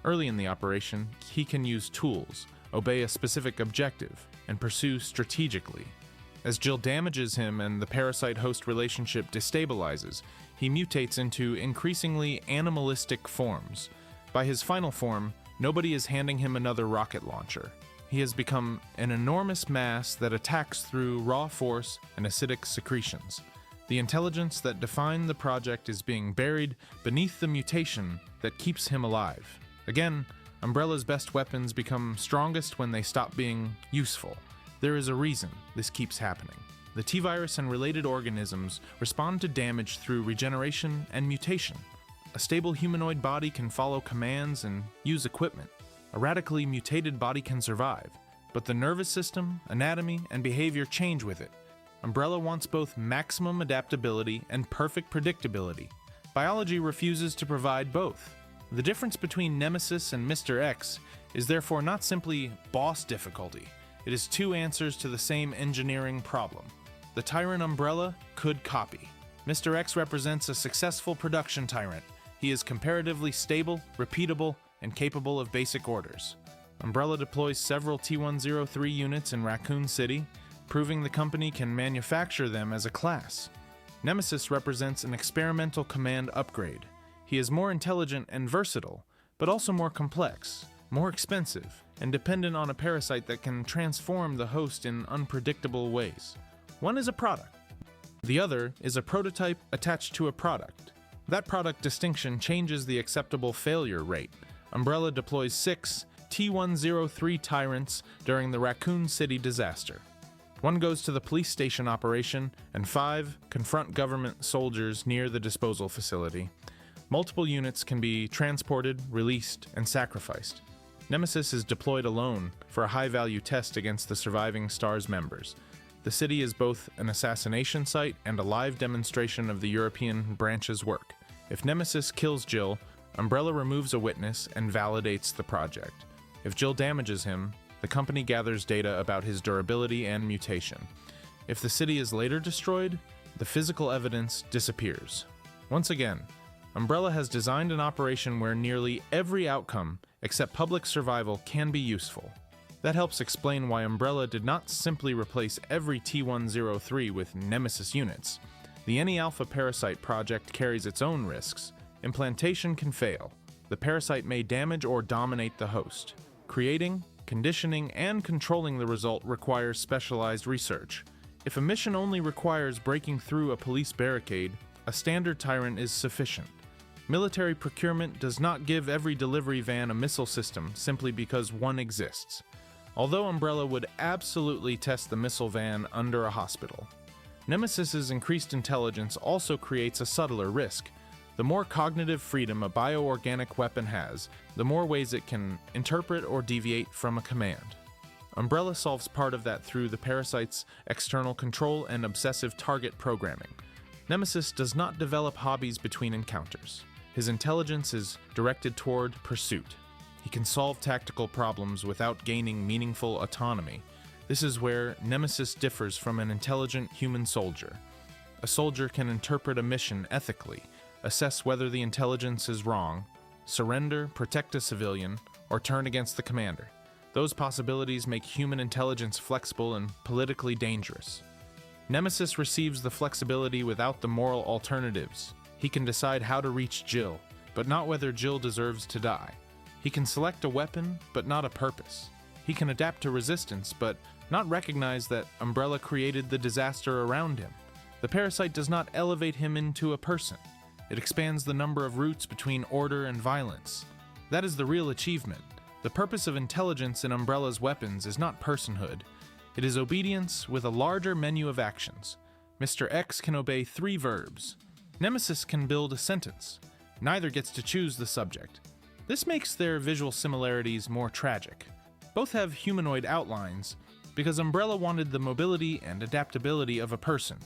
A: Early in the operation, he can use tools, obey a specific objective, and pursue strategically. As Jill damages him and the parasite-host relationship destabilizes, he mutates into increasingly animalistic forms. By his final form, Nobody is handing him another rocket launcher. He has become an enormous mass that attacks through raw force and acidic secretions. The intelligence that defined the project is being buried beneath the mutation that keeps him alive. Again, Umbrella's best weapons become strongest when they stop being useful. There is a reason this keeps happening. The T-virus and related organisms respond to damage through regeneration and mutation. A stable humanoid body can follow commands and use equipment. A radically mutated body can survive, but the nervous system, anatomy, and behavior change with it. Umbrella wants both maximum adaptability and perfect predictability. Biology refuses to provide both. The difference between Nemesis and Mr. X is therefore not simply boss difficulty. It is two answers to the same engineering problem. The Tyrant Umbrella could copy. Mr. X represents a successful production tyrant. He is comparatively stable, repeatable, and capable of basic orders. Umbrella deploys several T-103 units in Raccoon City, proving the company can manufacture them as a class. Nemesis represents an experimental command upgrade. He is more intelligent and versatile, but also more complex, more expensive, and dependent on a parasite that can transform the host in unpredictable ways. One is a product. The other is a prototype attached to a product. That product distinction changes the acceptable failure rate. Umbrella deploys 6 T-103 Tyrants during the Raccoon City disaster. 1 goes to the police station operation, and 5 confront government soldiers near the disposal facility. Multiple units can be transported, released, and sacrificed. Nemesis is deployed alone for a high-value test against the surviving STARS members. The city is both an assassination site and a live demonstration of the European branch's work. If Nemesis kills Jill, Umbrella removes a witness and validates the project. If Jill damages him, the company gathers data about his durability and mutation. If the city is later destroyed, the physical evidence disappears. Once again, Umbrella has designed an operation where nearly every outcome except public survival can be useful. That helps explain why Umbrella did not simply replace every T-103 with Nemesis units. The Any-Alpha parasite project carries its own risks. Implantation can fail. The parasite may damage or dominate the host. Creating, conditioning, and controlling the result requires specialized research. If a mission only requires breaking through a police barricade, a standard tyrant is sufficient. Military procurement does not give every delivery van a missile system simply because one exists, although Umbrella would absolutely test the missile van under a hospital. Nemesis's increased intelligence also creates a subtler risk. The more cognitive freedom a bioorganic weapon has, the more ways it can interpret or deviate from a command. Umbrella solves part of that through the parasite's external control and obsessive target programming. Nemesis does not develop hobbies between encounters. His intelligence is directed toward pursuit. He can solve tactical problems without gaining meaningful autonomy. This is where Nemesis differs from an intelligent human soldier. A soldier can interpret a mission ethically, assess whether the intelligence is wrong, surrender, protect a civilian, or turn against the commander. Those possibilities make human intelligence flexible and politically dangerous. Nemesis receives the flexibility without the moral alternatives. He can decide how to reach Jill, but not whether Jill deserves to die. He can select a weapon, but not a purpose. He can adapt to resistance, but not recognize that Umbrella created the disaster around him. The parasite does not elevate him into a person. It expands the number of routes between order and violence. That is the real achievement. The purpose of intelligence in Umbrella's weapons is not personhood. It is obedience with a larger menu of actions. Mr. X can obey 3 verbs. Nemesis can build a sentence. Neither gets to choose the subject. This makes their visual similarities more tragic. Both have humanoid outlines, because Umbrella wanted the mobility and adaptability of a person.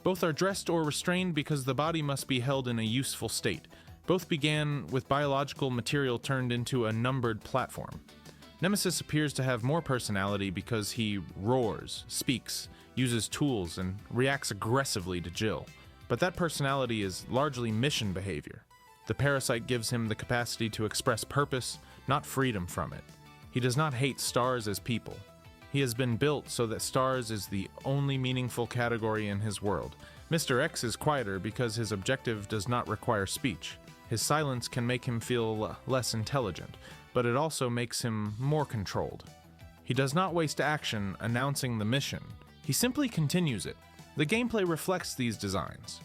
A: Both are dressed or restrained because the body must be held in a useful state. Both began with biological material turned into a numbered platform. Nemesis appears to have more personality because he roars, speaks, uses tools, and reacts aggressively to Jill. But that personality is largely mission behavior. The parasite gives him the capacity to express purpose, not freedom from it. He does not hate stars as people. He has been built so that stars is the only meaningful category in his world. Mr. X is quieter because his objective does not require speech. His silence can make him feel less intelligent. but it also makes him more controlled. He does not waste action announcing the mission, he simply continues it. The gameplay reflects these designs.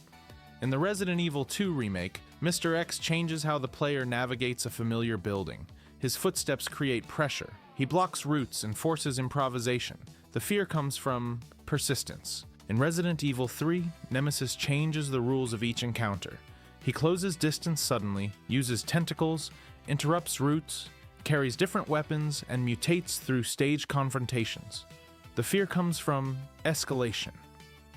A: In the Resident Evil 2 remake, Mr. X changes how the player navigates a familiar building. His footsteps create pressure. He blocks routes and forces improvisation. The fear comes from persistence. In Resident Evil 3, Nemesis changes the rules of each encounter. He closes distance suddenly, uses tentacles, interrupts routes, carries different weapons, and mutates through stage confrontations. The fear comes from escalation.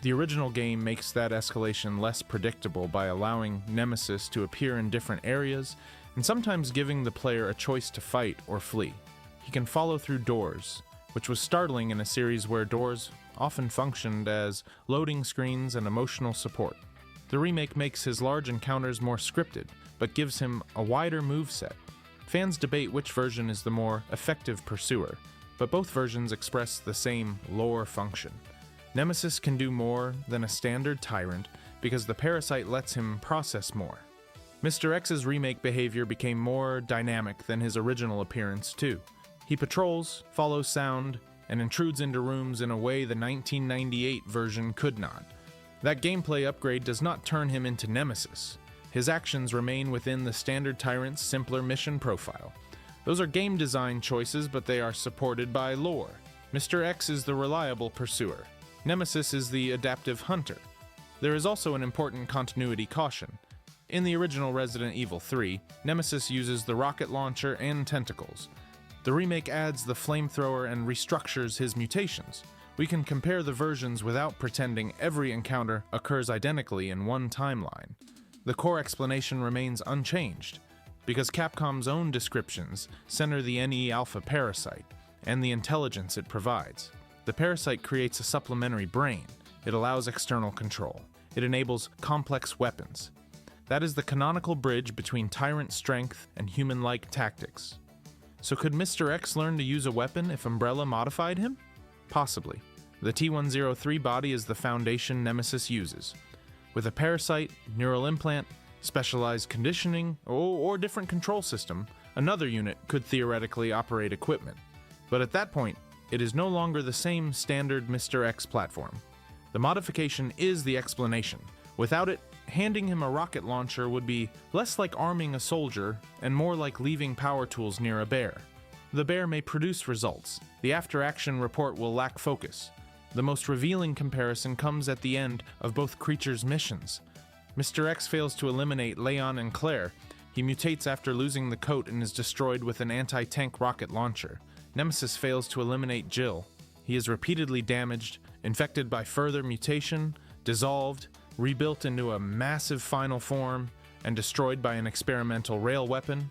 A: The original game makes that escalation less predictable by allowing Nemesis to appear in different areas and sometimes giving the player a choice to fight or flee. He can follow through doors, which was startling in a series where doors often functioned as loading screens and emotional support. The remake makes his large encounters more scripted, but gives him a wider moveset. Fans debate which version is the more effective pursuer, but both versions express the same lore function. Nemesis can do more than a standard tyrant because the parasite lets him process more. Mr. X's remake behavior became more dynamic than his original appearance too. He patrols, follows sound, and intrudes into rooms in a way the 1998 version could not. That gameplay upgrade does not turn him into Nemesis. His actions remain within the standard tyrant's simpler mission profile. Those are game design choices, but they are supported by lore. Mr. X is the reliable pursuer. Nemesis is the adaptive hunter. There is also an important continuity caution. In the original Resident Evil 3, Nemesis uses the rocket launcher and tentacles. The remake adds the flamethrower and restructures his mutations. We can compare the versions without pretending every encounter occurs identically in one timeline. The core explanation remains unchanged, because Capcom's own descriptions center the NE Alpha parasite and the intelligence it provides. The parasite creates a supplementary brain. It allows external control. It enables complex weapons. That is the canonical bridge between tyrant strength and human-like tactics. So could Mr. X learn to use a weapon if Umbrella modified him? Possibly. The T-103 body is the foundation Nemesis uses. With a parasite, neural implant, specialized conditioning, or different control system, another unit could theoretically operate equipment. But at that point, it is no longer the same standard Mr. X platform. The modification is the explanation. Without it, handing him a rocket launcher would be less like arming a soldier and more like leaving power tools near a bear. The bear may produce results. The after-action report will lack focus. The most revealing comparison comes at the end of both creatures' missions. Mr. X fails to eliminate Leon and Claire. He mutates after losing the coat and is destroyed with an anti-tank rocket launcher. Nemesis fails to eliminate Jill. He is repeatedly damaged, infected by further mutation, dissolved, rebuilt into a massive final form, and destroyed by an experimental rail weapon.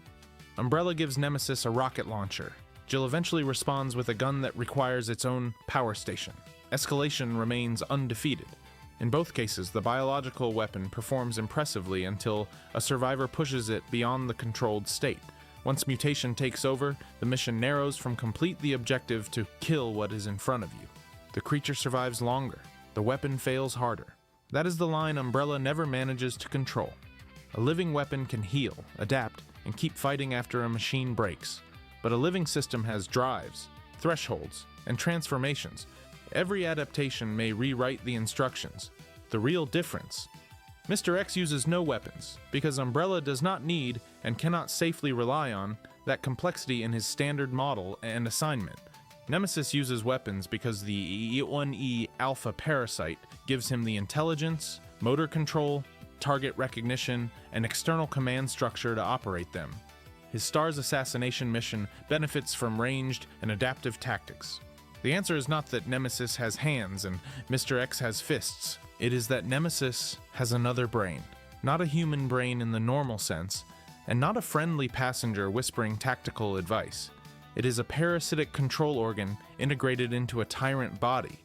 A: Umbrella gives Nemesis a rocket launcher. Jill eventually responds with a gun that requires its own power station. Escalation remains undefeated. In both cases, the biological weapon performs impressively until a survivor pushes it beyond the controlled state. Once mutation takes over, the mission narrows from complete the objective to kill what is in front of you. The creature survives longer. The weapon fails harder. That is the line Umbrella never manages to control. A living weapon can heal, adapt, and keep fighting after a machine breaks. But a living system has drives, thresholds, and transformations. Every adaptation may rewrite the instructions. The real difference. Mr. X uses no weapons, because Umbrella does not need and cannot safely rely on that complexity in his standard model and assignment. Nemesis uses weapons because the E1E Alpha parasite gives him the intelligence, motor control, target recognition, and external command structure to operate them. His STARS assassination mission benefits from ranged and adaptive tactics. The answer is not that Nemesis has hands and Mr. X has fists. It is that Nemesis has another brain. Not a human brain in the normal sense, and not a friendly passenger whispering tactical advice. It is a parasitic control organ integrated into a tyrant body.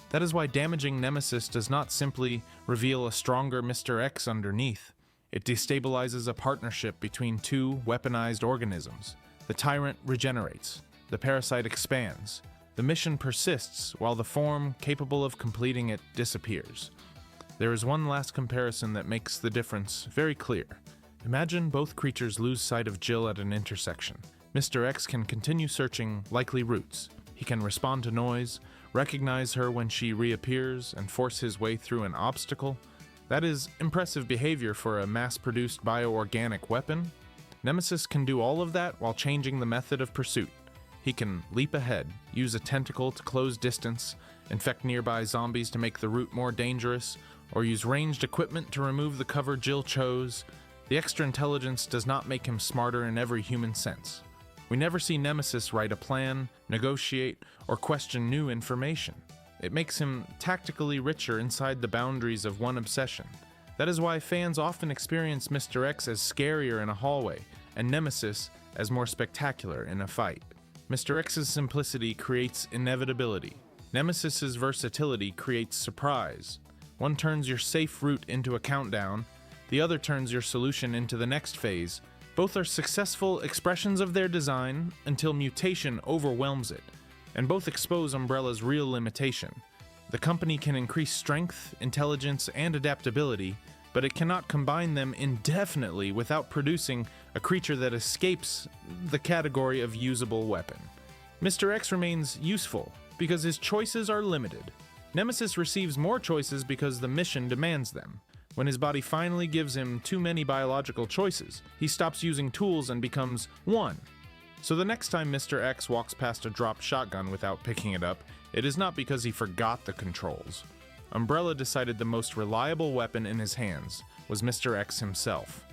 A: That is why damaging Nemesis does not simply reveal a stronger Mr. X underneath. It destabilizes a partnership between two weaponized organisms. The tyrant regenerates. The parasite expands. The mission persists while the form capable of completing it disappears. There is one last comparison that makes the difference very clear. Imagine both creatures lose sight of Jill at an intersection. Mr. X can continue searching likely routes. He can respond to noise, recognize her when she reappears, and force his way through an obstacle. That is impressive behavior for a mass-produced bioorganic weapon. Nemesis can do all of that while changing the method of pursuit. He can leap ahead, use a tentacle to close distance, infect nearby zombies to make the route more dangerous, or use ranged equipment to remove the cover Jill chose. The extra intelligence does not make him smarter in every human sense. We never see Nemesis write a plan, negotiate, or question new information. It makes him tactically richer inside the boundaries of one obsession. That is why fans often experience Mr. X as scarier in a hallway, and Nemesis as more spectacular in a fight. Mr. X's simplicity creates inevitability. Nemesis's versatility creates surprise. One turns your safe route into a countdown, the other turns your solution into the next phase. Both are successful expressions of their design until mutation overwhelms it, and both expose Umbrella's real limitation. The company can increase strength, intelligence, and adaptability, but it cannot combine them indefinitely without producing a creature that escapes the category of usable weapon. Mr. X remains useful because his choices are limited. Nemesis receives more choices because the mission demands them. When his body finally gives him too many biological choices, he stops using tools and becomes one. So the next time Mr. X walks past a dropped shotgun without picking it up, it is not because he forgot the controls. Umbrella decided the most reliable weapon in his hands was Mr. X himself.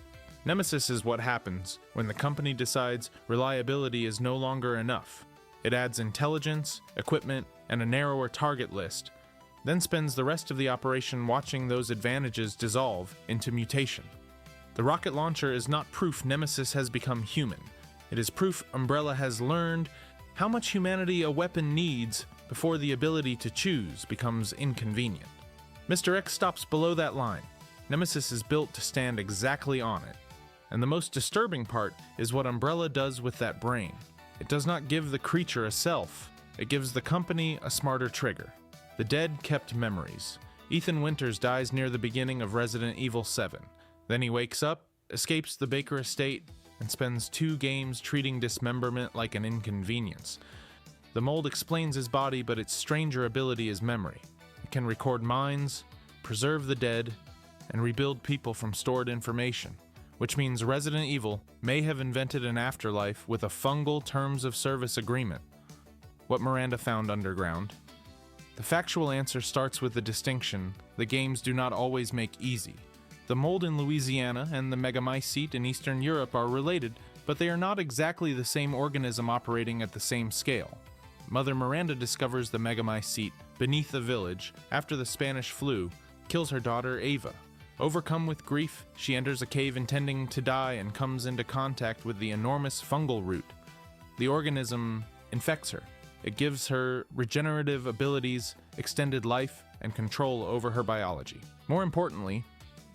A: Nemesis is what happens when the company decides reliability is no longer enough. It adds intelligence, equipment, and a narrower target list, then spends the rest of the operation watching those advantages dissolve into mutation. The rocket launcher is not proof Nemesis has become human. It is proof Umbrella has learned how much humanity a weapon needs before the ability to choose becomes inconvenient. Mr. X stops below that line. Nemesis is built to stand exactly on it. And the most disturbing part is what Umbrella does with that brain. It does not give the creature a self. It gives the company a smarter trigger. The dead kept memories. Ethan Winters dies near the beginning of Resident Evil 7. Then he wakes up, escapes the Baker estate, and spends 2 games treating dismemberment like an inconvenience. The mold explains his body, but its stranger ability is memory. It can record minds, preserve the dead, and rebuild people from stored information, which means Resident Evil may have invented an afterlife with a fungal terms of service agreement. What Miranda found underground. The factual answer starts with the distinction the games do not always make easy. The mold in Louisiana and the megamycete in Eastern Europe are related, but they are not exactly the same organism operating at the same scale. Mother Miranda discovers the megamycete beneath the village after the Spanish flu kills her daughter Ava. Overcome with grief, she enters a cave intending to die and comes into contact with the enormous fungal root. The organism infects her. It gives her regenerative abilities, extended life, and control over her biology. More importantly,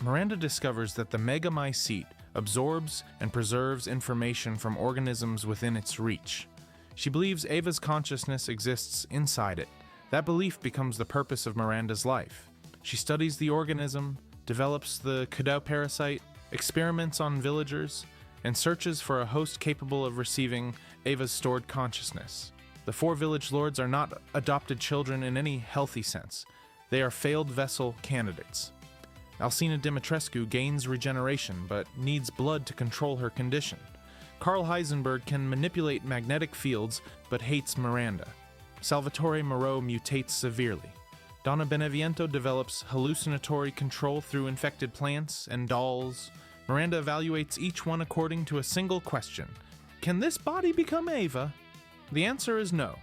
A: Miranda discovers that the megamycete absorbs and preserves information from organisms within its reach. She believes Ava's consciousness exists inside it. That belief becomes the purpose of Miranda's life. She studies the organism, develops the Cadou parasite, experiments on villagers, and searches for a host capable of receiving Ava's stored consciousness. The 4 village lords are not adopted children in any healthy sense. They are failed vessel candidates. Alcina Dimitrescu gains regeneration, but needs blood to control her condition. Carl Heisenberg can manipulate magnetic fields, but hates Miranda. Salvatore Moreau mutates severely. Donna Beneviento develops hallucinatory control through infected plants and dolls. Miranda evaluates each one according to a single question. Can this body become Ava? The answer is no.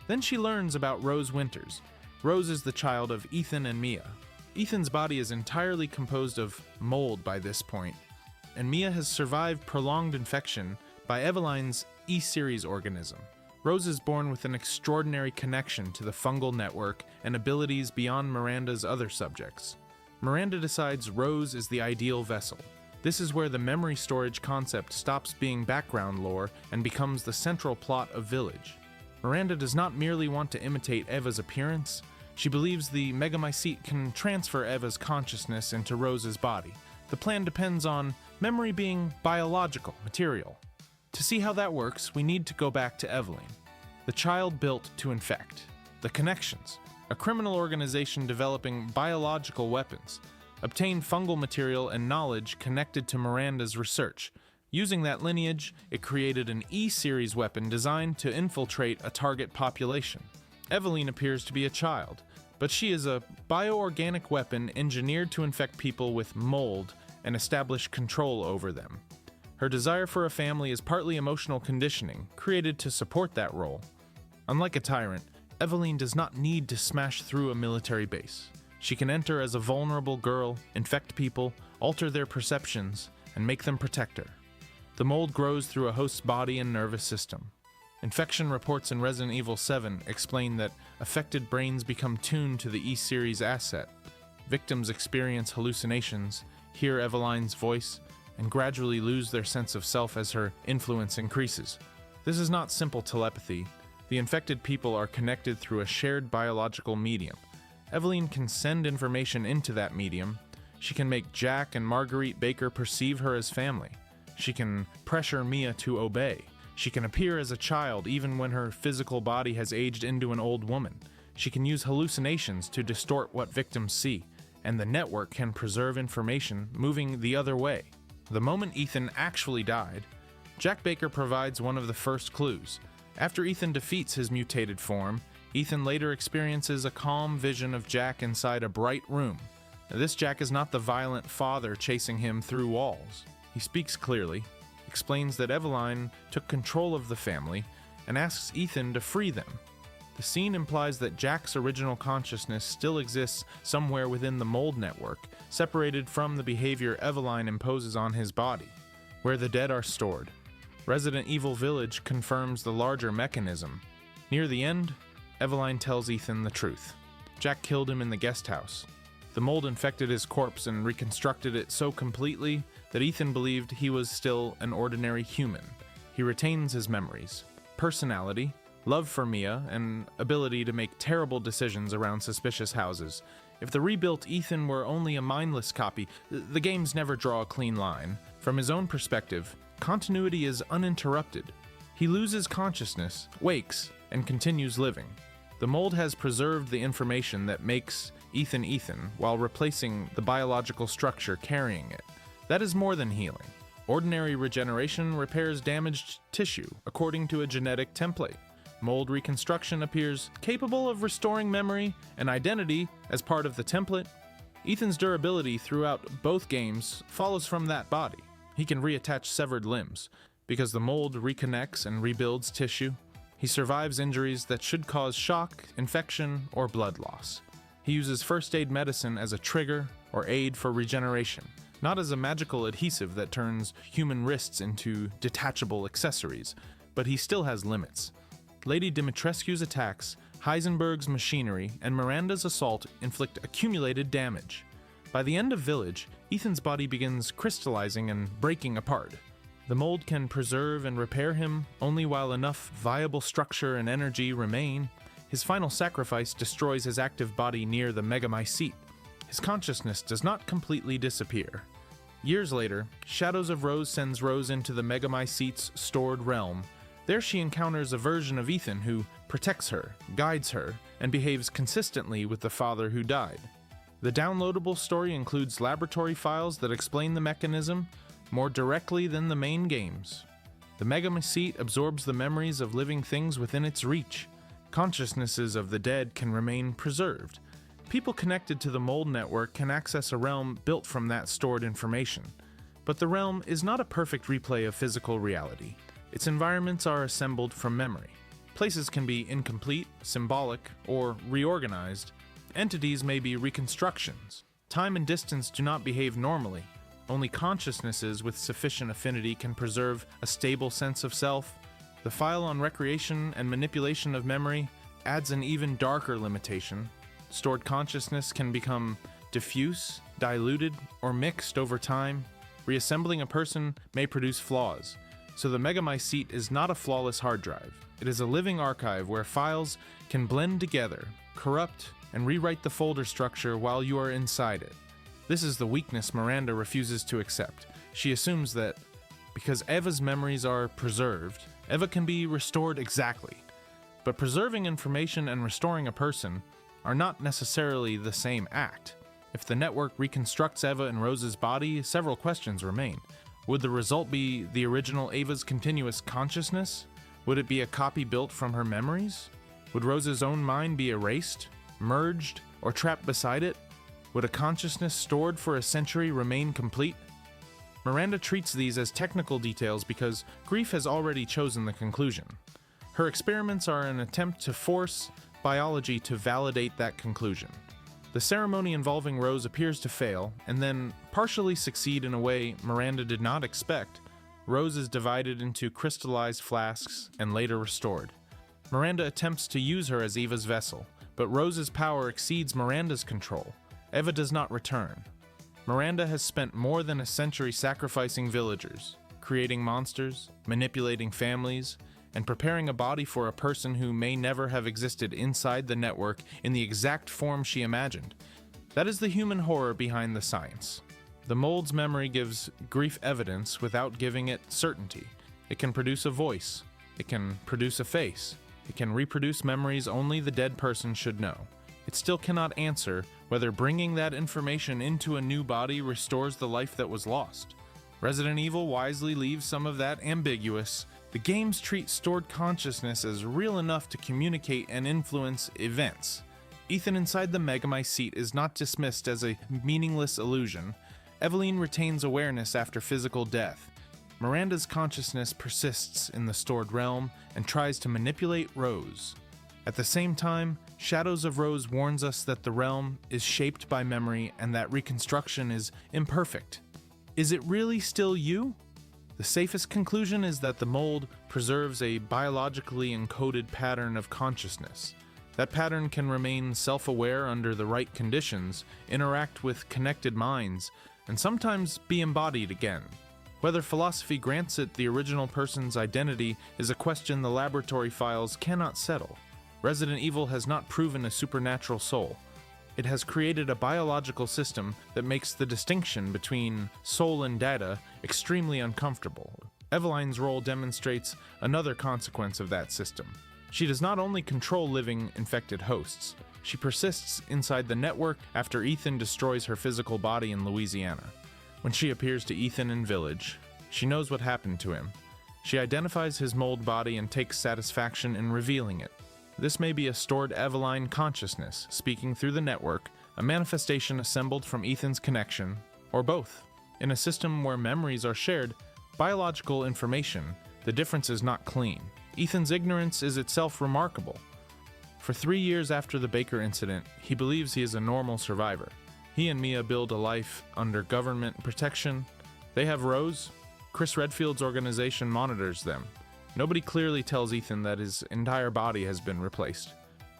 A: Then she learns about Rose Winters. Rose is the child of Ethan and Mia. Ethan's body is entirely composed of mold by this point, and Mia has survived prolonged infection by Eveline's E-Series organism. Rose is born with an extraordinary connection to the fungal network and abilities beyond Miranda's other subjects. Miranda decides Rose is the ideal vessel. This is where the memory storage concept stops being background lore and becomes the central plot of Village. Miranda does not merely want to imitate Eva's appearance. She believes the megamycete can transfer Eva's consciousness into Rose's body. The plan depends on memory being biological material. To see how that works, we need to go back to Eveline, the child built to infect. The Connections, a criminal organization developing biological weapons, obtained fungal material and knowledge connected to Miranda's research. Using that lineage, it created an E-series weapon designed to infiltrate a target population. Eveline appears to be a child, but she is a bioorganic weapon engineered to infect people with mold and establish control over them. Her desire for a family is partly emotional conditioning, created to support that role. Unlike a tyrant, Eveline does not need to smash through a military base. She can enter as a vulnerable girl, infect people, alter their perceptions, and make them protect her. The mold grows through a host's body and nervous system. Infection reports in Resident Evil 7 explain that affected brains become tuned to the E-series asset. Victims experience hallucinations, hear Eveline's voice, and gradually lose their sense of self as her influence increases. This is not simple telepathy. The infected people are connected through a shared biological medium. Eveline can send information into that medium. She can make Jack and Marguerite Baker perceive her as family. She can pressure Mia to obey. She can appear as a child even when her physical body has aged into an old woman. She can use hallucinations to distort what victims see, and the network can preserve information moving the other way. The moment Ethan actually died, Jack Baker provides one of the first clues. After Ethan defeats his mutated form, Ethan later experiences a calm vision of Jack inside a bright room. Now, this Jack is not the violent father chasing him through walls. He speaks clearly, explains that Eveline took control of the family, and asks Ethan to free them. The scene implies that Jack's original consciousness still exists somewhere within the mold network, separated from the behavior Eveline imposes on his body, where the dead are stored. Resident Evil Village confirms the larger mechanism. Near the end, Eveline tells Ethan the truth. Jack killed him in the guest house. The mold infected his corpse and reconstructed it so completely that Ethan believed he was still an ordinary human. He retains his memories, personality, love for Mia, and ability to make terrible decisions around suspicious houses. If the rebuilt Ethan were only a mindless copy, the games never draw a clean line. From his own perspective, continuity is uninterrupted. He loses consciousness, wakes, and continues living. The mold has preserved the information that makes Ethan Ethan while replacing the biological structure carrying it. That is more than healing. Ordinary regeneration repairs damaged tissue according to a genetic template. Mold reconstruction appears capable of restoring memory and identity as part of the template. Ethan's durability throughout both games follows from that body. He can reattach severed limbs, because the mold reconnects and rebuilds tissue. He survives injuries that should cause shock, infection, or blood loss. He uses first aid medicine as a trigger or aid for regeneration, not as a magical adhesive that turns human wrists into detachable accessories, but he still has limits. Lady Dimitrescu's attacks, Heisenberg's machinery, and Miranda's assault inflict accumulated damage. By the end of Village, Ethan's body begins crystallizing and breaking apart. The mold can preserve and repair him only while enough viable structure and energy remain. His final sacrifice destroys his active body near the Megamycete. His consciousness does not completely disappear. Years later, Shadows of Rose sends Rose into the Megamycete's stored realm. There she encounters a version of Ethan who protects her, guides her, and behaves consistently with the father who died. The downloadable story includes laboratory files that explain the mechanism more directly than the main games. The Megamycete absorbs the memories of living things within its reach. Consciousnesses of the dead can remain preserved. People connected to the mold network can access a realm built from that stored information. But the realm is not a perfect replay of physical reality. Its environments are assembled from memory. Places can be incomplete, symbolic, or reorganized. Entities may be reconstructions. Time and distance do not behave normally. Only consciousnesses with sufficient affinity can preserve a stable sense of self. The file on recreation and manipulation of memory adds an even darker limitation. Stored consciousness can become diffuse, diluted, or mixed over time. Reassembling a person may produce flaws. So the Megamycete is not a flawless hard drive. It is a living archive where files can blend together, corrupt, and rewrite the folder structure while you are inside it. This is the weakness Miranda refuses to accept. She assumes that Because Eva's memories are preserved, Eva can be restored exactly. But preserving information and restoring a person are not necessarily the same act. If the network reconstructs Eva and Rose's body, several questions remain. Would the result be the original Eva's continuous consciousness? Would it be a copy built from her memories? Would Rose's own mind be erased, merged, or trapped beside it? Would a consciousness stored for a century remain complete? Miranda treats these as technical details because grief has already chosen the conclusion. Her experiments are an attempt to force biology to validate that conclusion. The ceremony involving Rose appears to fail, and then partially succeed in a way Miranda did not expect. Rose is divided into crystallized flasks and later restored. Miranda attempts to use her as Eva's vessel, but Rose's power exceeds Miranda's control. Eva does not return. Miranda has spent more than a century sacrificing villagers, creating monsters, manipulating families, and preparing a body for a person who may never have existed inside the network in the exact form she imagined. That is the human horror behind the science. The mold's memory gives grief evidence without giving it certainty. It can produce a voice. It can produce a face. It can reproduce memories only the dead person should know. It still cannot answer whether bringing that information into a new body restores the life that was lost. Resident Evil wisely leaves some of that ambiguous. The games treat stored consciousness as real enough to communicate and influence events. Ethan inside the Megamai seat is not dismissed as a meaningless illusion. Eveline retains awareness after physical death. Miranda's consciousness persists in the stored realm and tries to manipulate Rose. At the same time, Shadows of Rose warns us that the realm is shaped by memory and that reconstruction is imperfect. Is it really still you? The safest conclusion is that the mold preserves a biologically encoded pattern of consciousness. That pattern can remain self-aware under the right conditions, interact with connected minds, and sometimes be embodied again. Whether philosophy grants it the original person's identity is a question the laboratory files cannot settle. Resident Evil has not proven a supernatural soul. It has created a biological system that makes the distinction between soul and data extremely uncomfortable. Eveline's role demonstrates another consequence of that system. She does not only control living infected hosts, she persists inside the network after Ethan destroys her physical body in Louisiana. When she appears to Ethan in Village, she knows what happened to him. She identifies his mold body and takes satisfaction in revealing it. This may be a stored Eveline consciousness speaking through the network, a manifestation assembled from Ethan's connection, or both. In a system where memories are shared, biological information, the difference is not clean. Ethan's ignorance is itself remarkable. For 3 years after the Baker incident, he believes he is a normal survivor. He and Mia build a life under government protection. They have Rose. Chris Redfield's organization monitors them. Nobody clearly tells Ethan that his entire body has been replaced.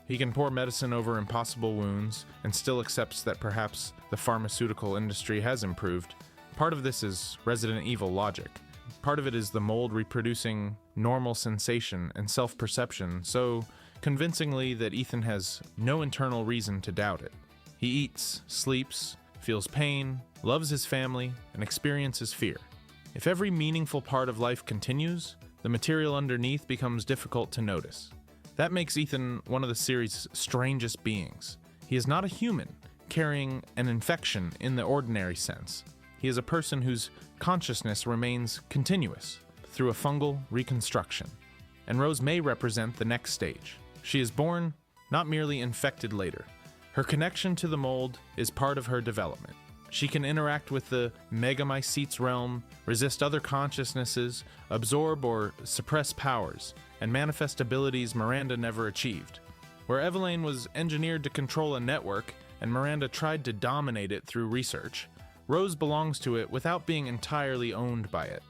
A: He can pour medicine over impossible wounds and still accepts that perhaps the pharmaceutical industry has improved. Part of this is Resident Evil logic. Part of it is the mold reproducing normal sensation and self-perception so convincingly that Ethan has no internal reason to doubt it. He eats, sleeps, feels pain, loves his family, and experiences fear. If every meaningful part of life continues, the material underneath becomes difficult to notice. That makes Ethan one of the series' strangest beings. He is not a human, carrying an infection in the ordinary sense. He is a person whose consciousness remains continuous through a fungal reconstruction. And Rose may represent the next stage. She is born, not merely infected later. Her connection to the mold is part of her development. She can interact with the Megamycetes realm, resist other consciousnesses, absorb or suppress powers, and manifest abilities Miranda never achieved. Where Eveline was engineered to control a network, and Miranda tried to dominate it through research, Rose belongs to it without being entirely owned by it.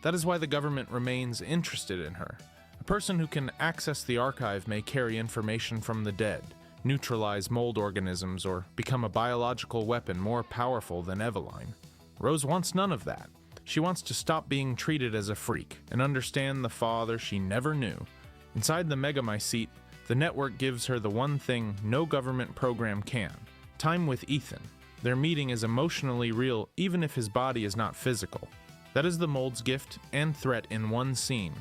A: That is why the government remains interested in her. A person who can access the archive may carry information from the dead, neutralize mold organisms, or become a biological weapon more powerful than Eveline. Rose wants none of that. She wants to stop being treated as a freak and understand the father she never knew. Inside the Megamycete, the network gives her the one thing no government program can: time with Ethan. Their meeting is emotionally real even if his body is not physical. That is the mold's gift and threat in one scene.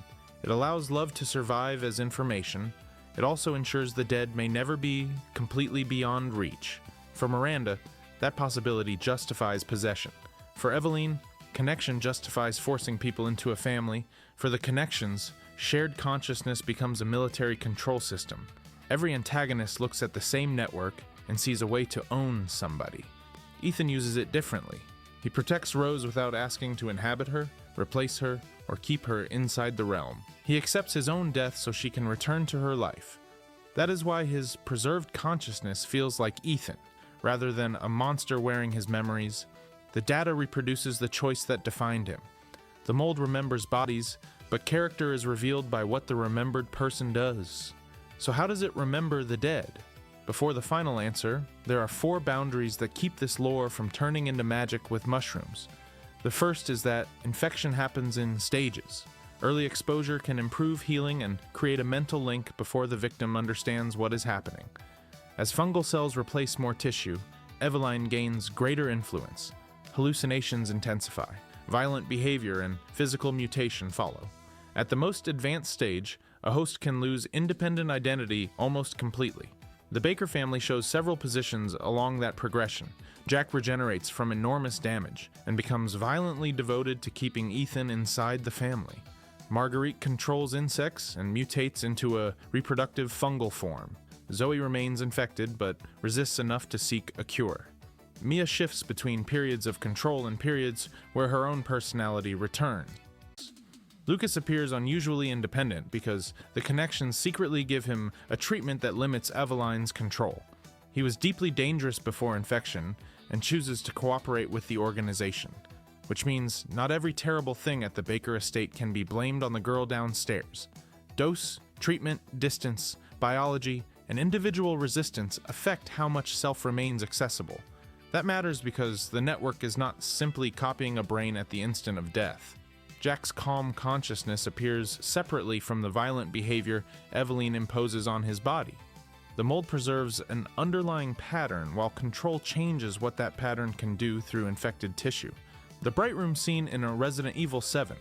A: It allows love to survive as information. It also ensures the dead may never be completely beyond reach. For Miranda, that possibility justifies possession. For Eveline, connection justifies forcing people into a family. For the connections, shared consciousness becomes a military control system. Every antagonist looks at the same network and sees a way to own somebody. Ethan uses it differently. He protects Rose without asking to inhabit her, replace her, or keep her inside the realm. He accepts his own death so she can return to her life. That is why his preserved consciousness feels like Ethan, rather than a monster wearing his memories. The data reproduces the choice that defined him. The mold remembers bodies, but character is revealed by what the remembered person does. So how does it remember the dead? Before the final answer, there are 4 boundaries that keep this lore from turning into magic with mushrooms. The first is that infection happens in stages. Early exposure can improve healing and create a mental link before the victim understands what is happening. As fungal cells replace more tissue, Eveline gains greater influence. Hallucinations intensify. Violent behavior and physical mutation follow. At the most advanced stage, a host can lose independent identity almost completely. The Baker family shows several positions along that progression. Jack regenerates from enormous damage and becomes violently devoted to keeping Ethan inside the family. Marguerite controls insects and mutates into a reproductive fungal form. Zoe remains infected but resists enough to seek a cure. Mia shifts between periods of control and periods where her own personality returns. Lucas appears unusually independent because the connections secretly give him a treatment that limits Eveline's control. He was deeply dangerous before infection and chooses to cooperate with the organization, which means not every terrible thing at the Baker estate can be blamed on the girl downstairs. Dose, treatment, distance, biology, and individual resistance affect how much self remains accessible. That matters because the network is not simply copying a brain at the instant of death. Jack's calm consciousness appears separately from the violent behavior Eveline imposes on his body. The mold preserves an underlying pattern while control changes what that pattern can do through infected tissue. The Bright Room scene in a Resident Evil 7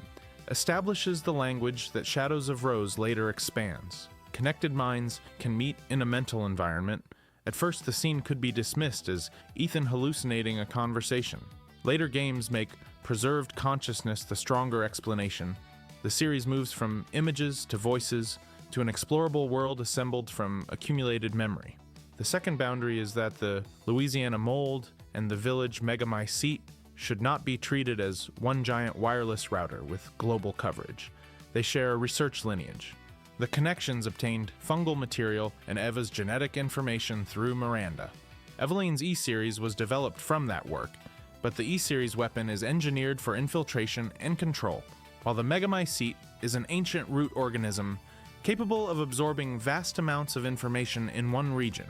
A: establishes the language that Shadows of Rose later expands. Connected minds can meet in a mental environment. At first, the scene could be dismissed as Ethan hallucinating a conversation. Later games make preserved consciousness the stronger explanation. The series moves from images to voices to an explorable world assembled from accumulated memory. The second boundary is that the Louisiana mold and the village megamycete should not be treated as one giant wireless router with global coverage. They share a research lineage. The connections obtained fungal material and Eva's genetic information through Miranda. Eveline's E-Series was developed from that work, but the E-Series weapon is engineered for infiltration and control, while the megamycete is an ancient root organism capable of absorbing vast amounts of information in one region.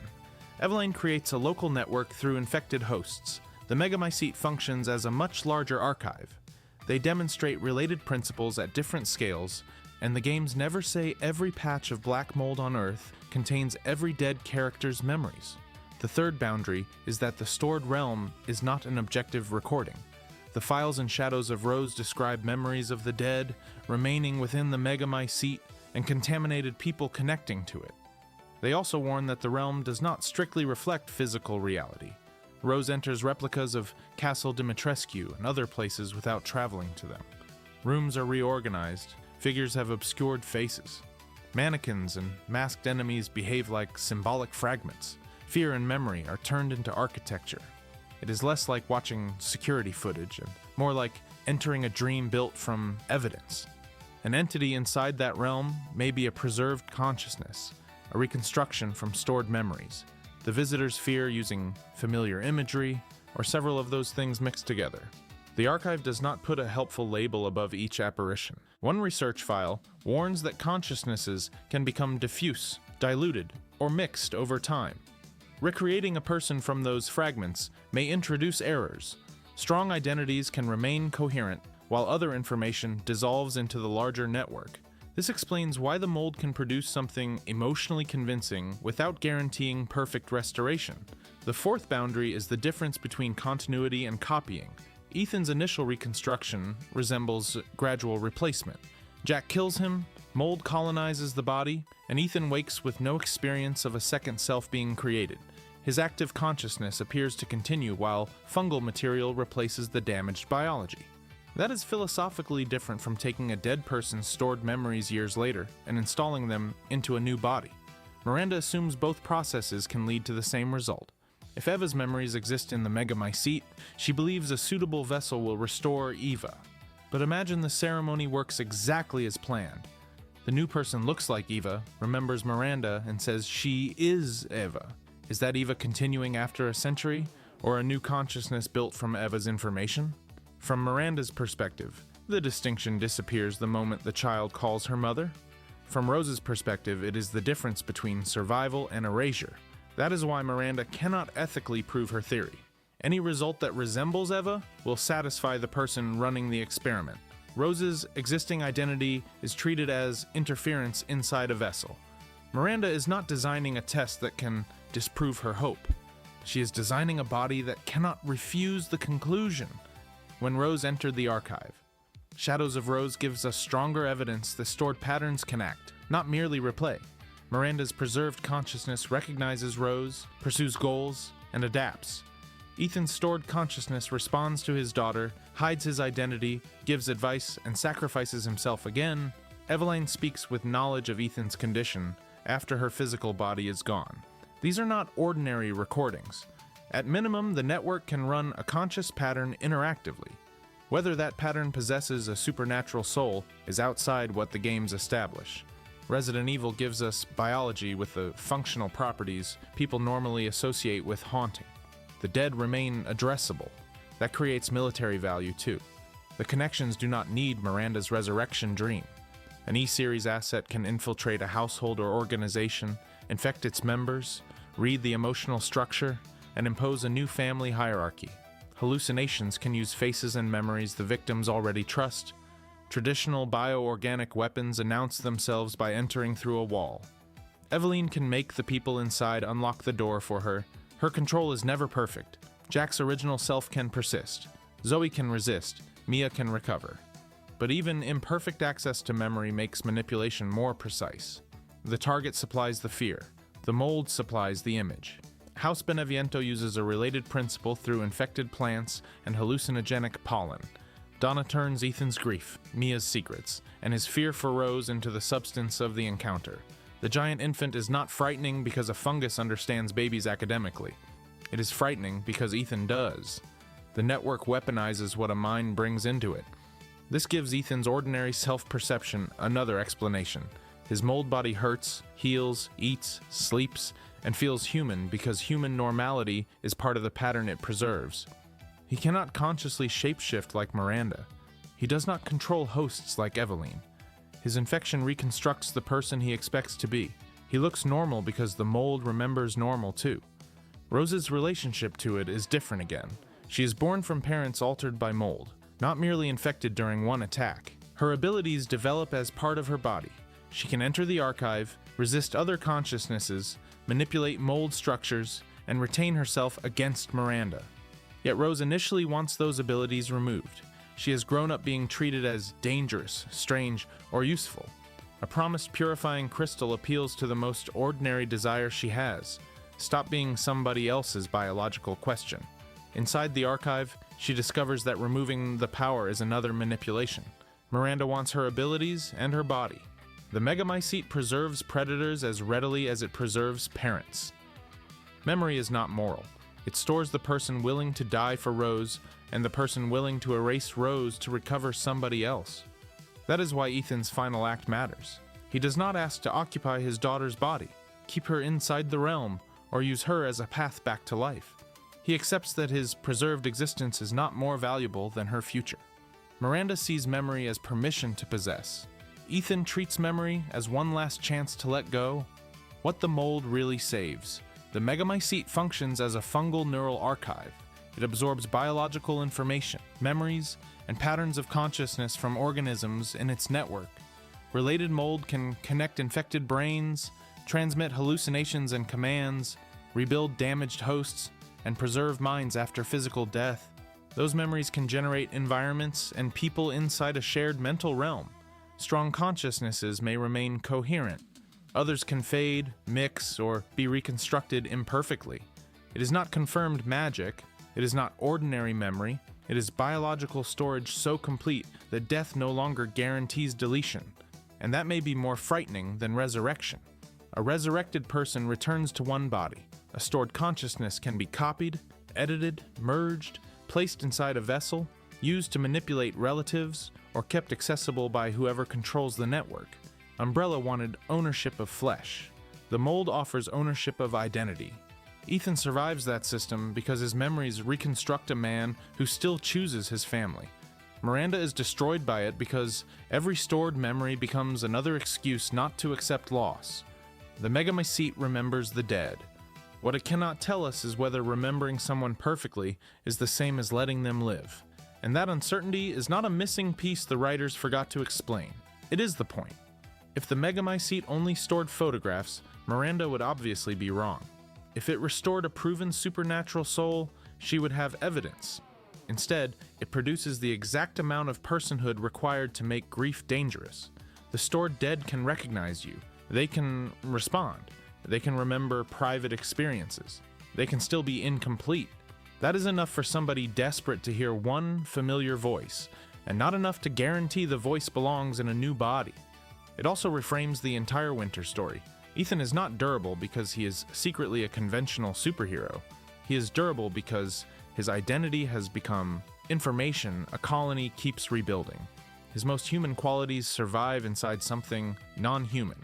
A: Eveline creates a local network through infected hosts. The megamycete functions as a much larger archive. They demonstrate related principles at different scales, and the games never say every patch of black mold on Earth contains every dead character's memories. The third boundary is that the stored realm is not an objective recording. The files in Shadows of Rose describe memories of the dead remaining within the megamycete and contaminated people connecting to it. They also warn that the realm does not strictly reflect physical reality. Rose enters replicas of Castle Dimitrescu and other places without traveling to them. Rooms are reorganized, figures have obscured faces. Mannequins and masked enemies behave like symbolic fragments. Fear and memory are turned into architecture. It is less like watching security footage and more like entering a dream built from evidence. An entity inside that realm may be a preserved consciousness, a reconstruction from stored memories. The visitors fear using familiar imagery, or several of those things mixed together. The archive does not put a helpful label above each apparition. One research file warns that consciousnesses can become diffuse, diluted, or mixed over time. Recreating a person from those fragments may introduce errors. Strong identities can remain coherent, while other information dissolves into the larger network. This explains why the mold can produce something emotionally convincing without guaranteeing perfect restoration. The fourth boundary is the difference between continuity and copying. Ethan's initial reconstruction resembles gradual replacement. Jack kills him, mold colonizes the body, and Ethan wakes with no experience of a second self being created. His active consciousness appears to continue while fungal material replaces the damaged biology. That is philosophically different from taking a dead person's stored memories years later and installing them into a new body. Miranda assumes both processes can lead to the same result. If Eva's memories exist in the megamycete, she believes a suitable vessel will restore Eva. But imagine the ceremony works exactly as planned. The new person looks like Eva, remembers Miranda, and says she is Eva. Is that Eva continuing after a century, or a new consciousness built from Eva's information? From Miranda's perspective, the distinction disappears the moment the child calls her mother. From Rose's perspective, it is the difference between survival and erasure. That is why Miranda cannot ethically prove her theory. Any result that resembles Eva will satisfy the person running the experiment. Rose's existing identity is treated as interference inside a vessel. Miranda is not designing a test that can disprove her hope. She is designing a body that cannot refuse the conclusion. When Rose entered the archive, Shadows of Rose gives us stronger evidence the stored patterns can act, not merely replay. Miranda's preserved consciousness recognizes Rose, pursues goals, and adapts. Ethan's stored consciousness responds to his daughter, hides his identity, gives advice, and sacrifices himself again. Eveline speaks with knowledge of Ethan's condition after her physical body is gone. These are not ordinary recordings. At minimum, the network can run a conscious pattern interactively. Whether that pattern possesses a supernatural soul is outside what the games establish. Resident Evil gives us biology with the functional properties people normally associate with haunting. The dead remain addressable. That creates military value too. The connections do not need Miranda's resurrection dream. An E-Series asset can infiltrate a household or organization, infect its members, read the emotional structure, and impose a new family hierarchy. Hallucinations can use faces and memories the victims already trust. Traditional bioorganic weapons announce themselves by entering through a wall. Eveline can make the people inside unlock the door for her. Her control is never perfect. Jack's original self can persist. Zoe can resist. Mia can recover. But even imperfect access to memory makes manipulation more precise. The target supplies the fear. The mold supplies the image. House Beneviento uses a related principle through infected plants and hallucinogenic pollen. Donna turns Ethan's grief, Mia's secrets, and his fear for Rose into the substance of the encounter. The giant infant is not frightening because a fungus understands babies academically. It is frightening because Ethan does. The network weaponizes what a mind brings into it. This gives Ethan's ordinary self-perception another explanation. His mold body hurts, heals, eats, sleeps, and feels human because human normality is part of the pattern it preserves. He cannot consciously shapeshift like Miranda. He does not control hosts like Eveline. His infection reconstructs the person he expects to be. He looks normal because the mold remembers normal too. Rose's relationship to it is different again. She is born from parents altered by mold, not merely infected during one attack. Her abilities develop as part of her body. She can enter the archive, resist other consciousnesses, manipulate mold structures, and retain herself against Miranda. Yet Rose initially wants those abilities removed. She has grown up being treated as dangerous, strange, or useful. A promised purifying crystal appeals to the most ordinary desire she has: stop being somebody else's biological question. Inside the archive, she discovers that removing the power is another manipulation. Miranda wants her abilities and her body. The megamycete preserves predators as readily as it preserves parents. Memory is not moral. It stores the person willing to die for Rose and the person willing to erase Rose to recover somebody else. That is why Ethan's final act matters. He does not ask to occupy his daughter's body, keep her inside the realm, or use her as a path back to life. He accepts that his preserved existence is not more valuable than her future. Miranda sees memory as permission to possess. Ethan treats memory as one last chance to let go. What the mold really saves. The megamycete functions as a fungal neural archive. It absorbs biological information, memories, and patterns of consciousness from organisms in its network. Related mold can connect infected brains, transmit hallucinations and commands, rebuild damaged hosts, and preserve minds after physical death. Those memories can generate environments and people inside a shared mental realm. Strong consciousnesses may remain coherent. Others can fade, mix, or be reconstructed imperfectly. It is not confirmed magic. It is not ordinary memory. It is biological storage so complete that death no longer guarantees deletion. And that may be more frightening than resurrection. A resurrected person returns to one body. A stored consciousness can be copied, edited, merged, placed inside a vessel, used to manipulate relatives, or kept accessible by whoever controls the network. Umbrella wanted ownership of flesh. The mold offers ownership of identity. Ethan survives that system because his memories reconstruct a man who still chooses his family. Miranda is destroyed by it because every stored memory becomes another excuse not to accept loss. The Megamycete remembers the dead. What it cannot tell us is whether remembering someone perfectly is the same as letting them live. And that uncertainty is not a missing piece the writers forgot to explain. It is the point. If the Megamycete only stored photographs, Miranda would obviously be wrong. If it restored a proven supernatural soul, she would have evidence. Instead, it produces the exact amount of personhood required to make grief dangerous. The stored dead can recognize you. They can respond. They can remember private experiences. They can still be incomplete. That is enough for somebody desperate to hear one familiar voice, and not enough to guarantee the voice belongs in a new body. It also reframes the entire Winter story. Ethan is not durable because he is secretly a conventional superhero. He is durable because his identity has become information a colony keeps rebuilding. His most human qualities survive inside something non-human.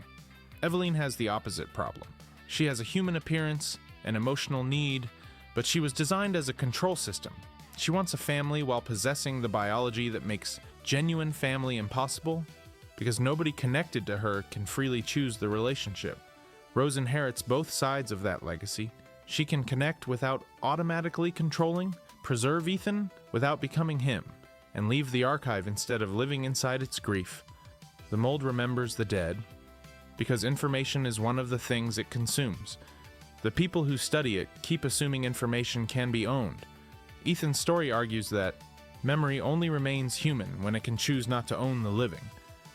A: Eveline has the opposite problem. She has a human appearance, an emotional need, but she was designed as a control system. She wants a family while possessing the biology that makes genuine family impossible, because nobody connected to her can freely choose the relationship. Rose inherits both sides of that legacy. She can connect without automatically controlling, preserve Ethan without becoming him, and leave the archive instead of living inside its grief. The mold remembers the dead, because information is one of the things it consumes. The people who study it keep assuming information can be owned. Ethan's story argues that memory only remains human when it can choose not to own the living.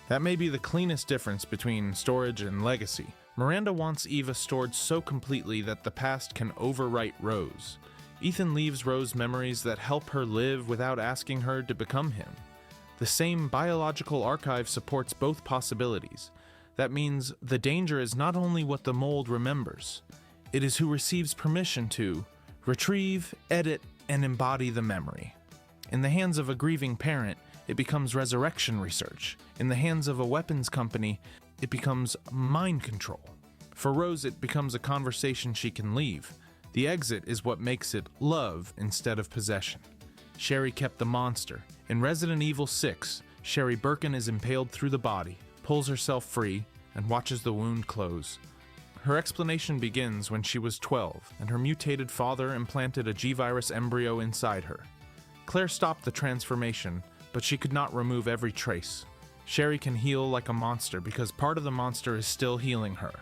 A: That may be the cleanest difference between storage and legacy. Miranda wants Eva stored so completely that the past can overwrite Rose. Ethan leaves Rose memories that help her live without asking her to become him. The same biological archive supports both possibilities. That means the danger is not only what the mold remembers, it is who receives permission to retrieve, edit, and embody the memory. In the hands of a grieving parent, it becomes resurrection research. In the hands of a weapons company, it becomes mind control. For Rose, it becomes a conversation she can leave. The exit is what makes it love instead of possession. Sherry kept the monster. In Resident Evil 6, Sherry Birkin is impaled through the body, pulls herself free, and watches the wound close. Her explanation begins when she was 12, and her mutated father implanted a G-virus embryo inside her. Claire stopped the transformation, but she could not remove every trace. Sherry can heal like a monster because part of the monster is still healing her.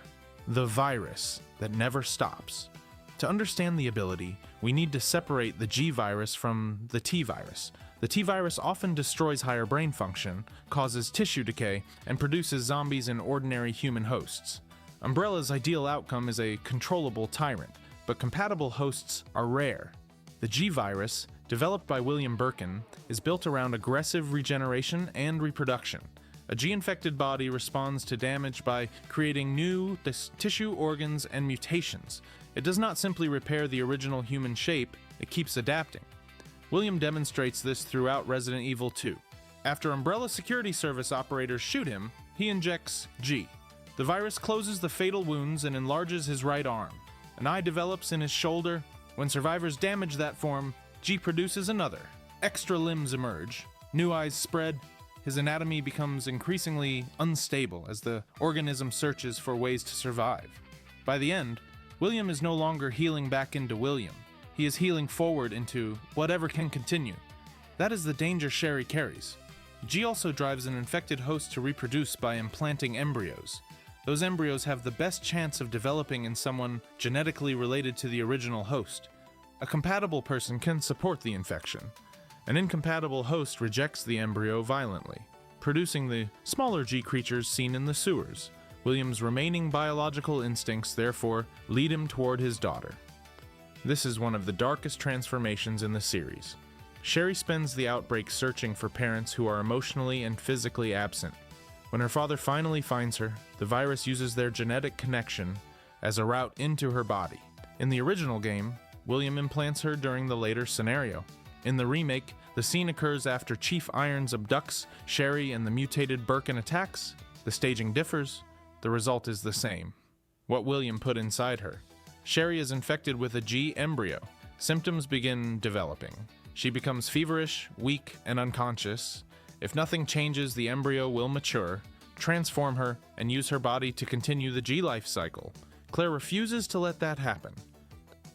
A: The virus that never stops. To understand the ability, we need to separate the G-virus from the T-virus. The T-virus often destroys higher brain function, causes tissue decay, and produces zombies in ordinary human hosts. Umbrella's ideal outcome is a controllable tyrant, but compatible hosts are rare. The G-virus, developed by William Birkin, is built around aggressive regeneration and reproduction. A G-infected body responds to damage by creating new tissue, organs, and mutations. It does not simply repair the original human shape, it keeps adapting. William demonstrates this throughout Resident Evil 2. After Umbrella Security Service operators shoot him, he injects G. The virus closes the fatal wounds and enlarges his right arm. An eye develops in his shoulder. When survivors damage that form, G produces another. Extra limbs emerge. New eyes spread. His anatomy becomes increasingly unstable as the organism searches for ways to survive. By the end, William is no longer healing back into William. He is healing forward into whatever can continue. That is the danger Sherry carries. G also drives an infected host to reproduce by implanting embryos. Those embryos have the best chance of developing in someone genetically related to the original host. A compatible person can support the infection. An incompatible host rejects the embryo violently, producing the smaller G creatures seen in the sewers. William's remaining biological instincts therefore lead him toward his daughter. This is one of the darkest transformations in the series. Sherry spends the outbreak searching for parents who are emotionally and physically absent. When her father finally finds her, the virus uses their genetic connection as a route into her body. In the original game, William implants her during the later scenario. In the remake, the scene occurs after Chief Irons abducts Sherry and the mutated Birkin attacks. The staging differs. The result is the same. What William put inside her. Sherry is infected with a G embryo. Symptoms begin developing. She becomes feverish, weak, and unconscious. If nothing changes, the embryo will mature, transform her, and use her body to continue the G life cycle. Claire refuses to let that happen.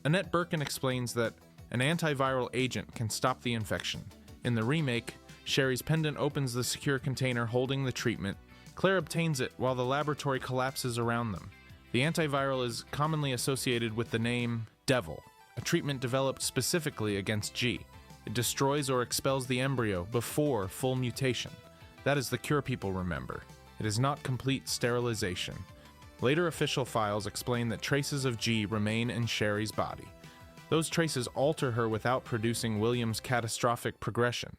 A: Annette Birkin explains that an antiviral agent can stop the infection. In the remake, Sherry's pendant opens the secure container holding the treatment. Claire obtains it while the laboratory collapses around them. The antiviral is commonly associated with the name Devil, a treatment developed specifically against G. It destroys or expels the embryo before full mutation. That is the cure people remember. It is not complete sterilization. Later official files explain that traces of G remain in Sherry's body. Those traces alter her without producing William's catastrophic progression.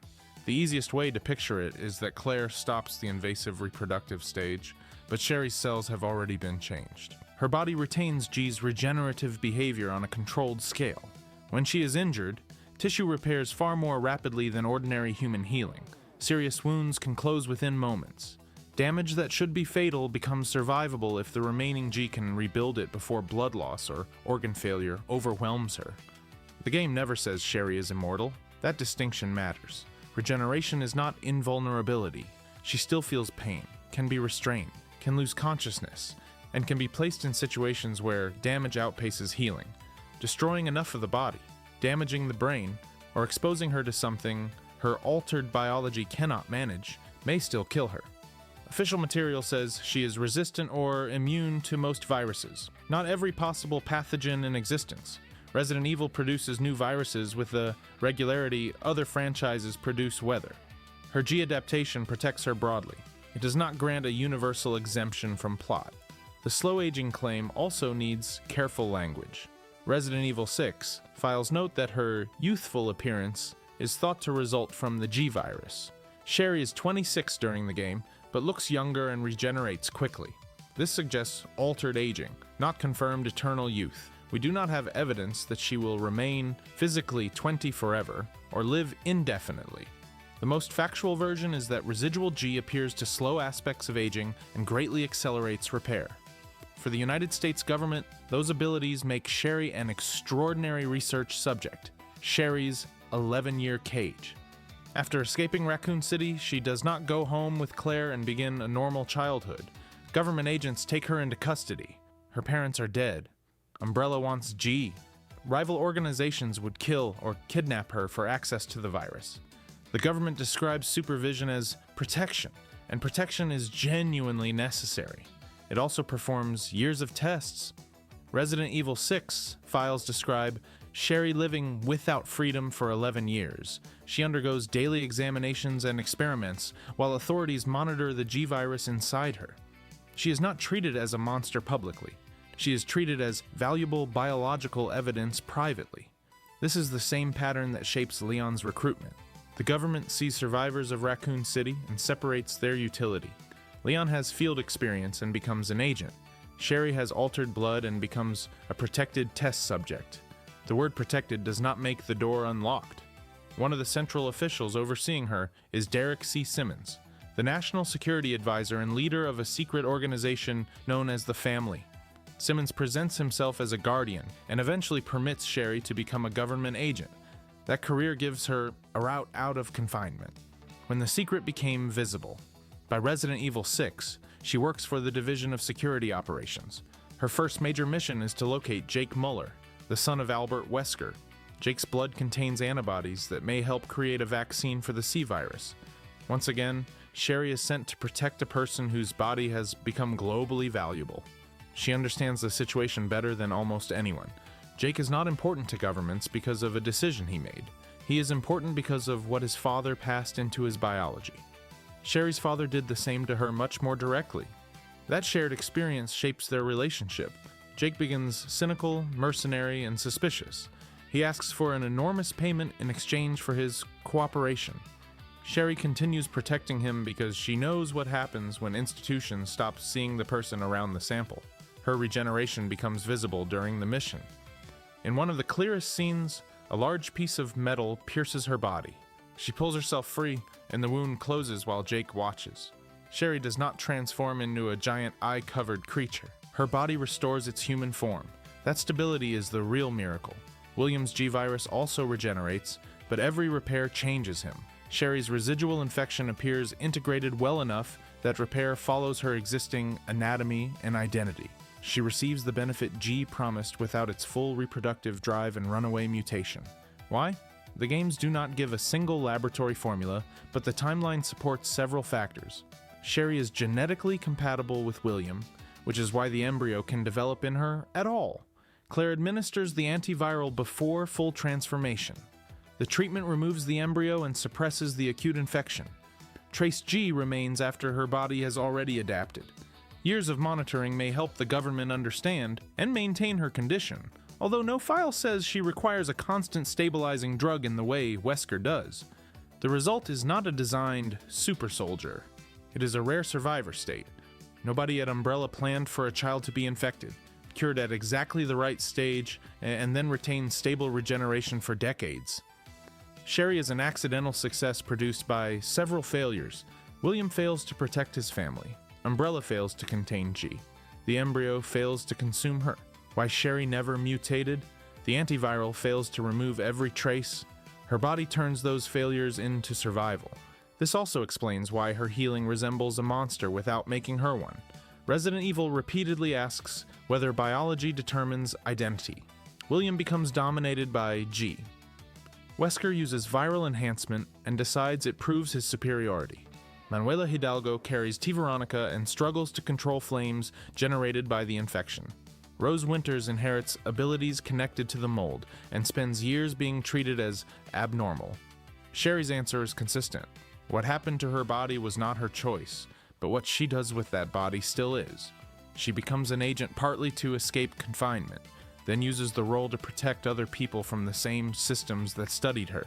A: The easiest way to picture it is that Claire stops the invasive reproductive stage, but Sherry's cells have already been changed. Her body retains G's regenerative behavior on a controlled scale. When she is injured, tissue repairs far more rapidly than ordinary human healing. Serious wounds can close within moments. Damage that should be fatal becomes survivable if the remaining G can rebuild it before blood loss or organ failure overwhelms her. The game never says Sherry is immortal. That distinction matters. Regeneration is not invulnerability. She still feels pain, can be restrained, can lose consciousness, and can be placed in situations where damage outpaces healing. Destroying enough of the body, damaging the brain, or exposing her to something her altered biology cannot manage may still kill her. Official material says she is resistant or immune to most viruses, not every possible pathogen in existence. Resident Evil produces new viruses with the regularity other franchises produce weather. Her G adaptation protects her broadly. It does not grant a universal exemption from plot. The slow aging claim also needs careful language. Resident Evil 6 files note that her youthful appearance is thought to result from the G virus. Sherry is 26 during the game, but looks younger and regenerates quickly. This suggests altered aging, not confirmed eternal youth. We do not have evidence that she will remain physically 20 forever or live indefinitely. The most factual version is that residual G appears to slow aspects of aging and greatly accelerates repair. For the United States government, those abilities make Sherry an extraordinary research subject, Sherry's 11-year cage. After escaping Raccoon City, she does not go home with Claire and begin a normal childhood. Government agents take her into custody. Her parents are dead. Umbrella wants G. Rival organizations would kill or kidnap her for access to the virus. The government describes supervision as protection, and protection is genuinely necessary. It also performs years of tests. Resident Evil 6 files describe Sherry living without freedom for 11 years. She undergoes daily examinations and experiments while authorities monitor the G virus inside her. She is not treated as a monster publicly. She is treated as valuable biological evidence privately. This is the same pattern that shapes Leon's recruitment. The government sees survivors of Raccoon City and separates their utility. Leon has field experience and becomes an agent. Sherry has altered blood and becomes a protected test subject. The word protected does not make the door unlocked. One of the central officials overseeing her is Derek C. Simmons, the national security advisor and leader of a secret organization known as the Family. Simmons presents himself as a guardian and eventually permits Sherry to become a government agent. That career gives her a route out of confinement. When the secret became visible, by Resident Evil 6, she works for the Division of Security Operations. Her first major mission is to locate Jake Muller, the son of Albert Wesker. Jake's blood contains antibodies that may help create a vaccine for the C virus. Once again, Sherry is sent to protect a person whose body has become globally valuable. She understands the situation better than almost anyone. Jake is not important to governments because of a decision he made. He is important because of what his father passed into his biology. Sherry's father did the same to her much more directly. That shared experience shapes their relationship. Jake begins cynical, mercenary, and suspicious. He asks for an enormous payment in exchange for his cooperation. Sherry continues protecting him because she knows what happens when institutions stop seeing the person around the sample. Her regeneration becomes visible during the mission. In one of the clearest scenes, a large piece of metal pierces her body. She pulls herself free, and the wound closes while Jake watches. Sherry does not transform into a giant eye-covered creature. Her body restores its human form. That stability is the real miracle. William's G-Virus also regenerates, but every repair changes him. Sherry's residual infection appears integrated well enough that repair follows her existing anatomy and identity. She receives the benefit G promised without its full reproductive drive and runaway mutation. Why? The games do not give a single laboratory formula, but the timeline supports several factors. Sherry is genetically compatible with William, which is why the embryo can develop in her at all. Claire administers the antiviral before full transformation. The treatment removes the embryo and suppresses the acute infection. Trace G remains after her body has already adapted. Years of monitoring may help the government understand and maintain her condition, although no file says she requires a constant stabilizing drug in the way Wesker does. The result is not a designed super soldier. It is a rare survivor state. Nobody at Umbrella planned for a child to be infected, cured at exactly the right stage, and then retain stable regeneration for decades. Sherry is an accidental success produced by several failures. William fails to protect his family. Umbrella fails to contain G. The embryo fails to consume her. Why Sherry never mutated? The antiviral fails to remove every trace. Her body turns those failures into survival. This also explains why her healing resembles a monster without making her one. Resident Evil repeatedly asks whether biology determines identity. William becomes dominated by G. Wesker uses viral enhancement and decides it proves his superiority. Manuela Hidalgo carries T. Veronica and struggles to control flames generated by the infection. Rose Winters inherits abilities connected to the mold and spends years being treated as abnormal. Sherry's answer is consistent. What happened to her body was not her choice, but what she does with that body still is. She becomes an agent partly to escape confinement, then uses the role to protect other people from the same systems that studied her.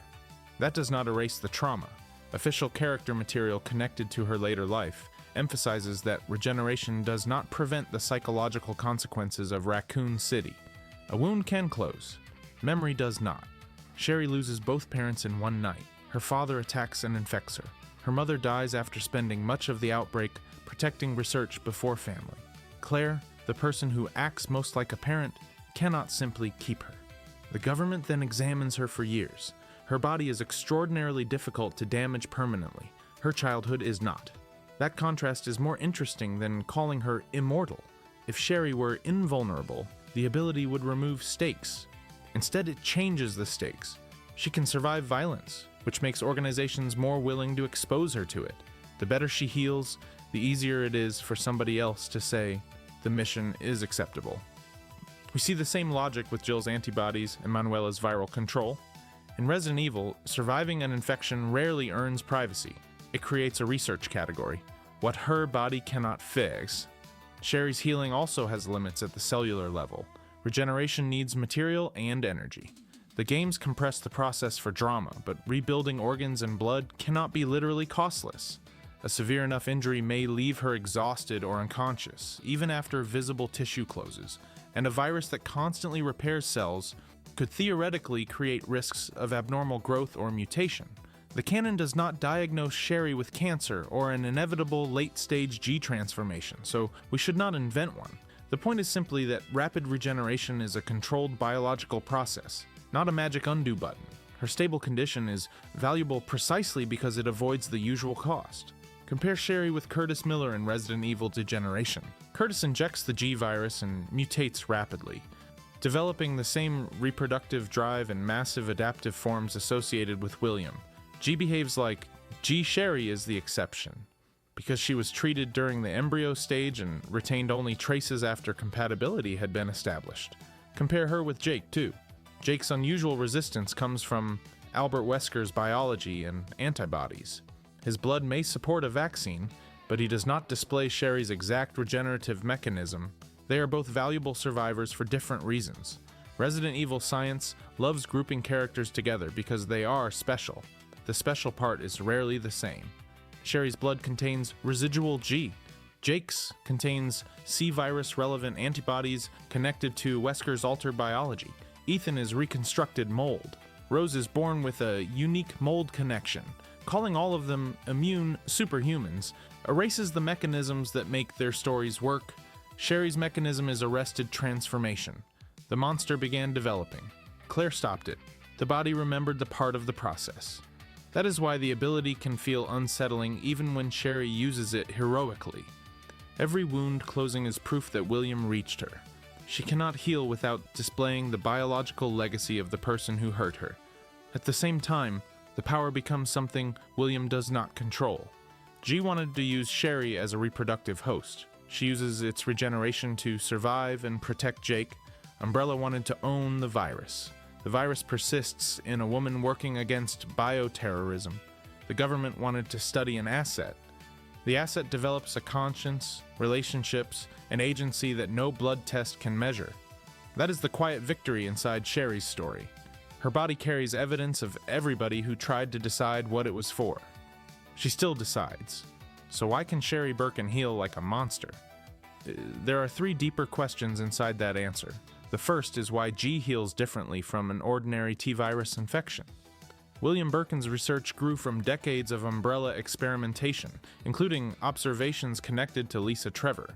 A: That does not erase the trauma. Official character material connected to her later life emphasizes that regeneration does not prevent the psychological consequences of Raccoon City. A wound can close. Memory does not. Sherry loses both parents in one night. Her father attacks and infects her. Her mother dies after spending much of the outbreak protecting research before family. Claire, the person who acts most like a parent, cannot simply keep her. The government then examines her for years. Her body is extraordinarily difficult to damage permanently. Her childhood is not. That contrast is more interesting than calling her immortal. If Sherry were invulnerable, the ability would remove stakes. Instead, it changes the stakes. She can survive violence, which makes organizations more willing to expose her to it. The better she heals, the easier it is for somebody else to say, the mission is acceptable. We see the same logic with Jill's antibodies and Manuela's viral control. In Resident Evil, surviving an infection rarely earns privacy. It creates a research category, what her body cannot fix. Sherry's healing also has limits at the cellular level. Regeneration needs material and energy. The games compress the process for drama, but rebuilding organs and blood cannot be literally costless. A severe enough injury may leave her exhausted or unconscious, even after visible tissue closes, and a virus that constantly repairs cells could theoretically create risks of abnormal growth or mutation. The canon does not diagnose Sherry with cancer or an inevitable late-stage G transformation, so we should not invent one. The point is simply that rapid regeneration is a controlled biological process, not a magic undo button. Her stable condition is valuable precisely because it avoids the usual cost. Compare Sherry with Curtis Miller in Resident Evil Degeneration. Curtis injects the G virus and mutates rapidly, developing the same reproductive drive and massive adaptive forms associated with William. G behaves like G. Sherry is the exception, because she was treated during the embryo stage and retained only traces after compatibility had been established. Compare her with Jake, too. Jake's unusual resistance comes from Albert Wesker's biology and antibodies. His blood may support a vaccine, but he does not display Sherry's exact regenerative mechanism. They are both valuable survivors for different reasons. Resident Evil science loves grouping characters together because they are special. The special part is rarely the same. Sherry's blood contains residual G. Jake's contains C virus relevant antibodies connected to Wesker's altered biology. Ethan is reconstructed mold. Rose is born with a unique mold connection. Calling all of them immune superhumans erases the mechanisms that make their stories work. Sherry's mechanism is arrested transformation. The monster began developing. Claire stopped it. The body remembered the part of the process. That is why the ability can feel unsettling even when Sherry uses it heroically. Every wound closing is proof that William reached her. She cannot heal without displaying the biological legacy of the person who hurt her. At the same time, the power becomes something William does not control. G wanted to use Sherry as a reproductive host. She uses its regeneration to survive and protect Jake. Umbrella wanted to own the virus. The virus persists in a woman working against bioterrorism. The government wanted to study an asset. The asset develops a conscience, relationships, and agency that no blood test can measure. That is the quiet victory inside Sherry's story. Her body carries evidence of everybody who tried to decide what it was for. She still decides. So why can Sherry Birkin heal like a monster? There are three deeper questions inside that answer. The first is why G heals differently from an ordinary T-virus infection. William Birkin's research grew from decades of Umbrella experimentation, including observations connected to Lisa Trevor.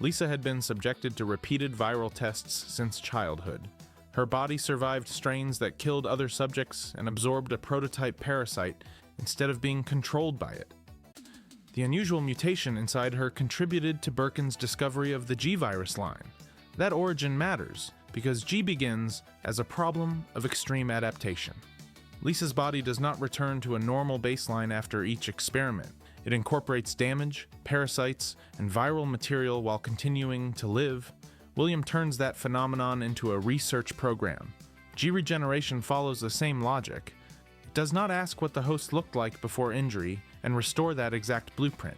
A: Lisa had been subjected to repeated viral tests since childhood. Her body survived strains that killed other subjects and absorbed a prototype parasite instead of being controlled by it. The unusual mutation inside her contributed to Birkin's discovery of the G-virus line. That origin matters, because G begins as a problem of extreme adaptation. Lisa's body does not return to a normal baseline after each experiment. It incorporates damage, parasites, and viral material while continuing to live. William turns that phenomenon into a research program. G regeneration follows the same logic. It does not ask what the host looked like before injury and restore that exact blueprint.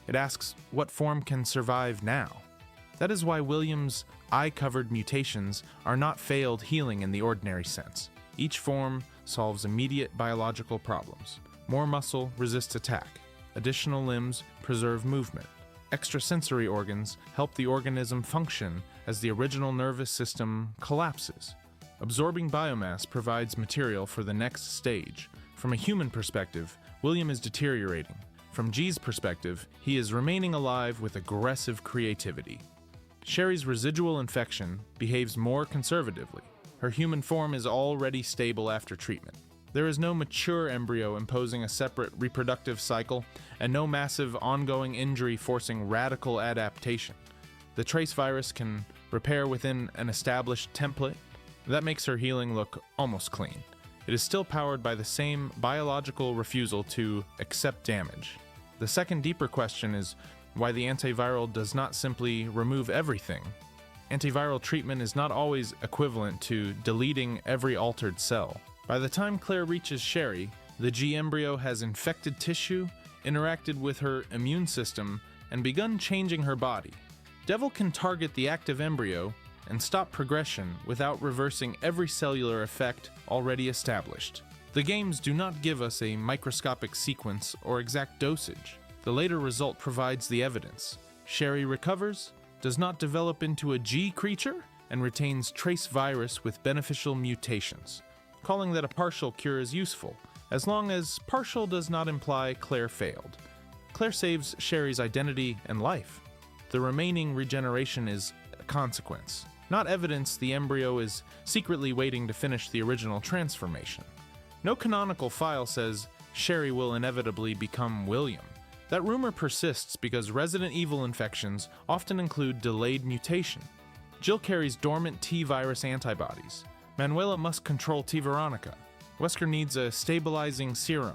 A: It asks what form can survive now. That is why William's eye-covered mutations are not failed healing in the ordinary sense. Each form solves immediate biological problems. More muscle resists attack. Additional limbs preserve movement. Extrasensory organs help the organism function as the original nervous system collapses. Absorbing biomass provides material for the next stage. From a human perspective, William is deteriorating. From G's perspective, he is remaining alive with aggressive creativity. Sherry's residual infection behaves more conservatively. Her human form is already stable after treatment. There is no mature embryo imposing a separate reproductive cycle, and no massive ongoing injury forcing radical adaptation. The trace virus can repair within an established template. That makes her healing look almost clean. It is still powered by the same biological refusal to accept damage. The second deeper question is why the antiviral does not simply remove everything. Antiviral treatment is not always equivalent to deleting every altered cell. By the time Claire reaches Sherry, the G embryo has infected tissue, interacted with her immune system, and begun changing her body. Devil can target the active embryo and stop progression without reversing every cellular effect already established. The games do not give us a microscopic sequence or exact dosage. The later result provides the evidence. Sherry recovers, does not develop into a G creature, and retains trace virus with beneficial mutations. Calling that a partial cure is useful, as long as partial does not imply Claire failed. Claire saves Sherry's identity and life. The remaining regeneration is a consequence, not evidence the embryo is secretly waiting to finish the original transformation. No canonical file says Sherry will inevitably become William. That rumor persists because Resident Evil infections often include delayed mutation. Jill carries dormant T-virus antibodies. Manuela must control T. Veronica. Wesker needs a stabilizing serum.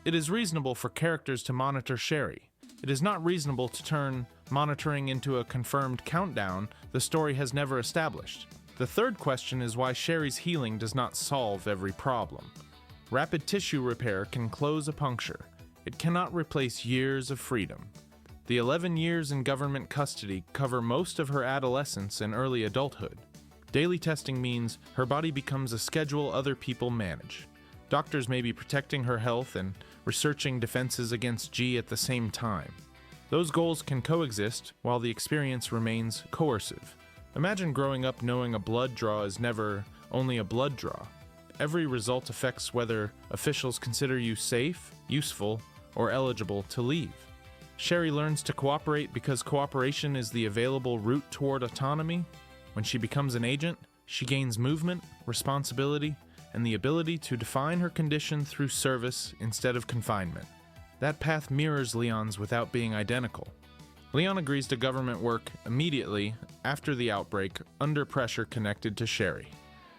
A: It is reasonable for characters to monitor Sherry. It is not reasonable to turn monitoring into a confirmed countdown the story has never established. The third question is why Sherry's healing does not solve every problem. Rapid tissue repair can close a puncture. It cannot replace years of freedom. The 11 years in government custody cover most of her adolescence and early adulthood. Daily testing means her body becomes a schedule other people manage. Doctors may be protecting her health and researching defenses against G at the same time. Those goals can coexist while the experience remains coercive. Imagine growing up knowing a blood draw is never only a blood draw. Every result affects whether officials consider you safe, useful, or eligible to leave. Sherry learns to cooperate because cooperation is the available route toward autonomy. When she becomes an agent, she gains movement, responsibility, and the ability to define her condition through service instead of confinement. That path mirrors Leon's without being identical. Leon agrees to government work immediately after the outbreak under pressure connected to Sherry.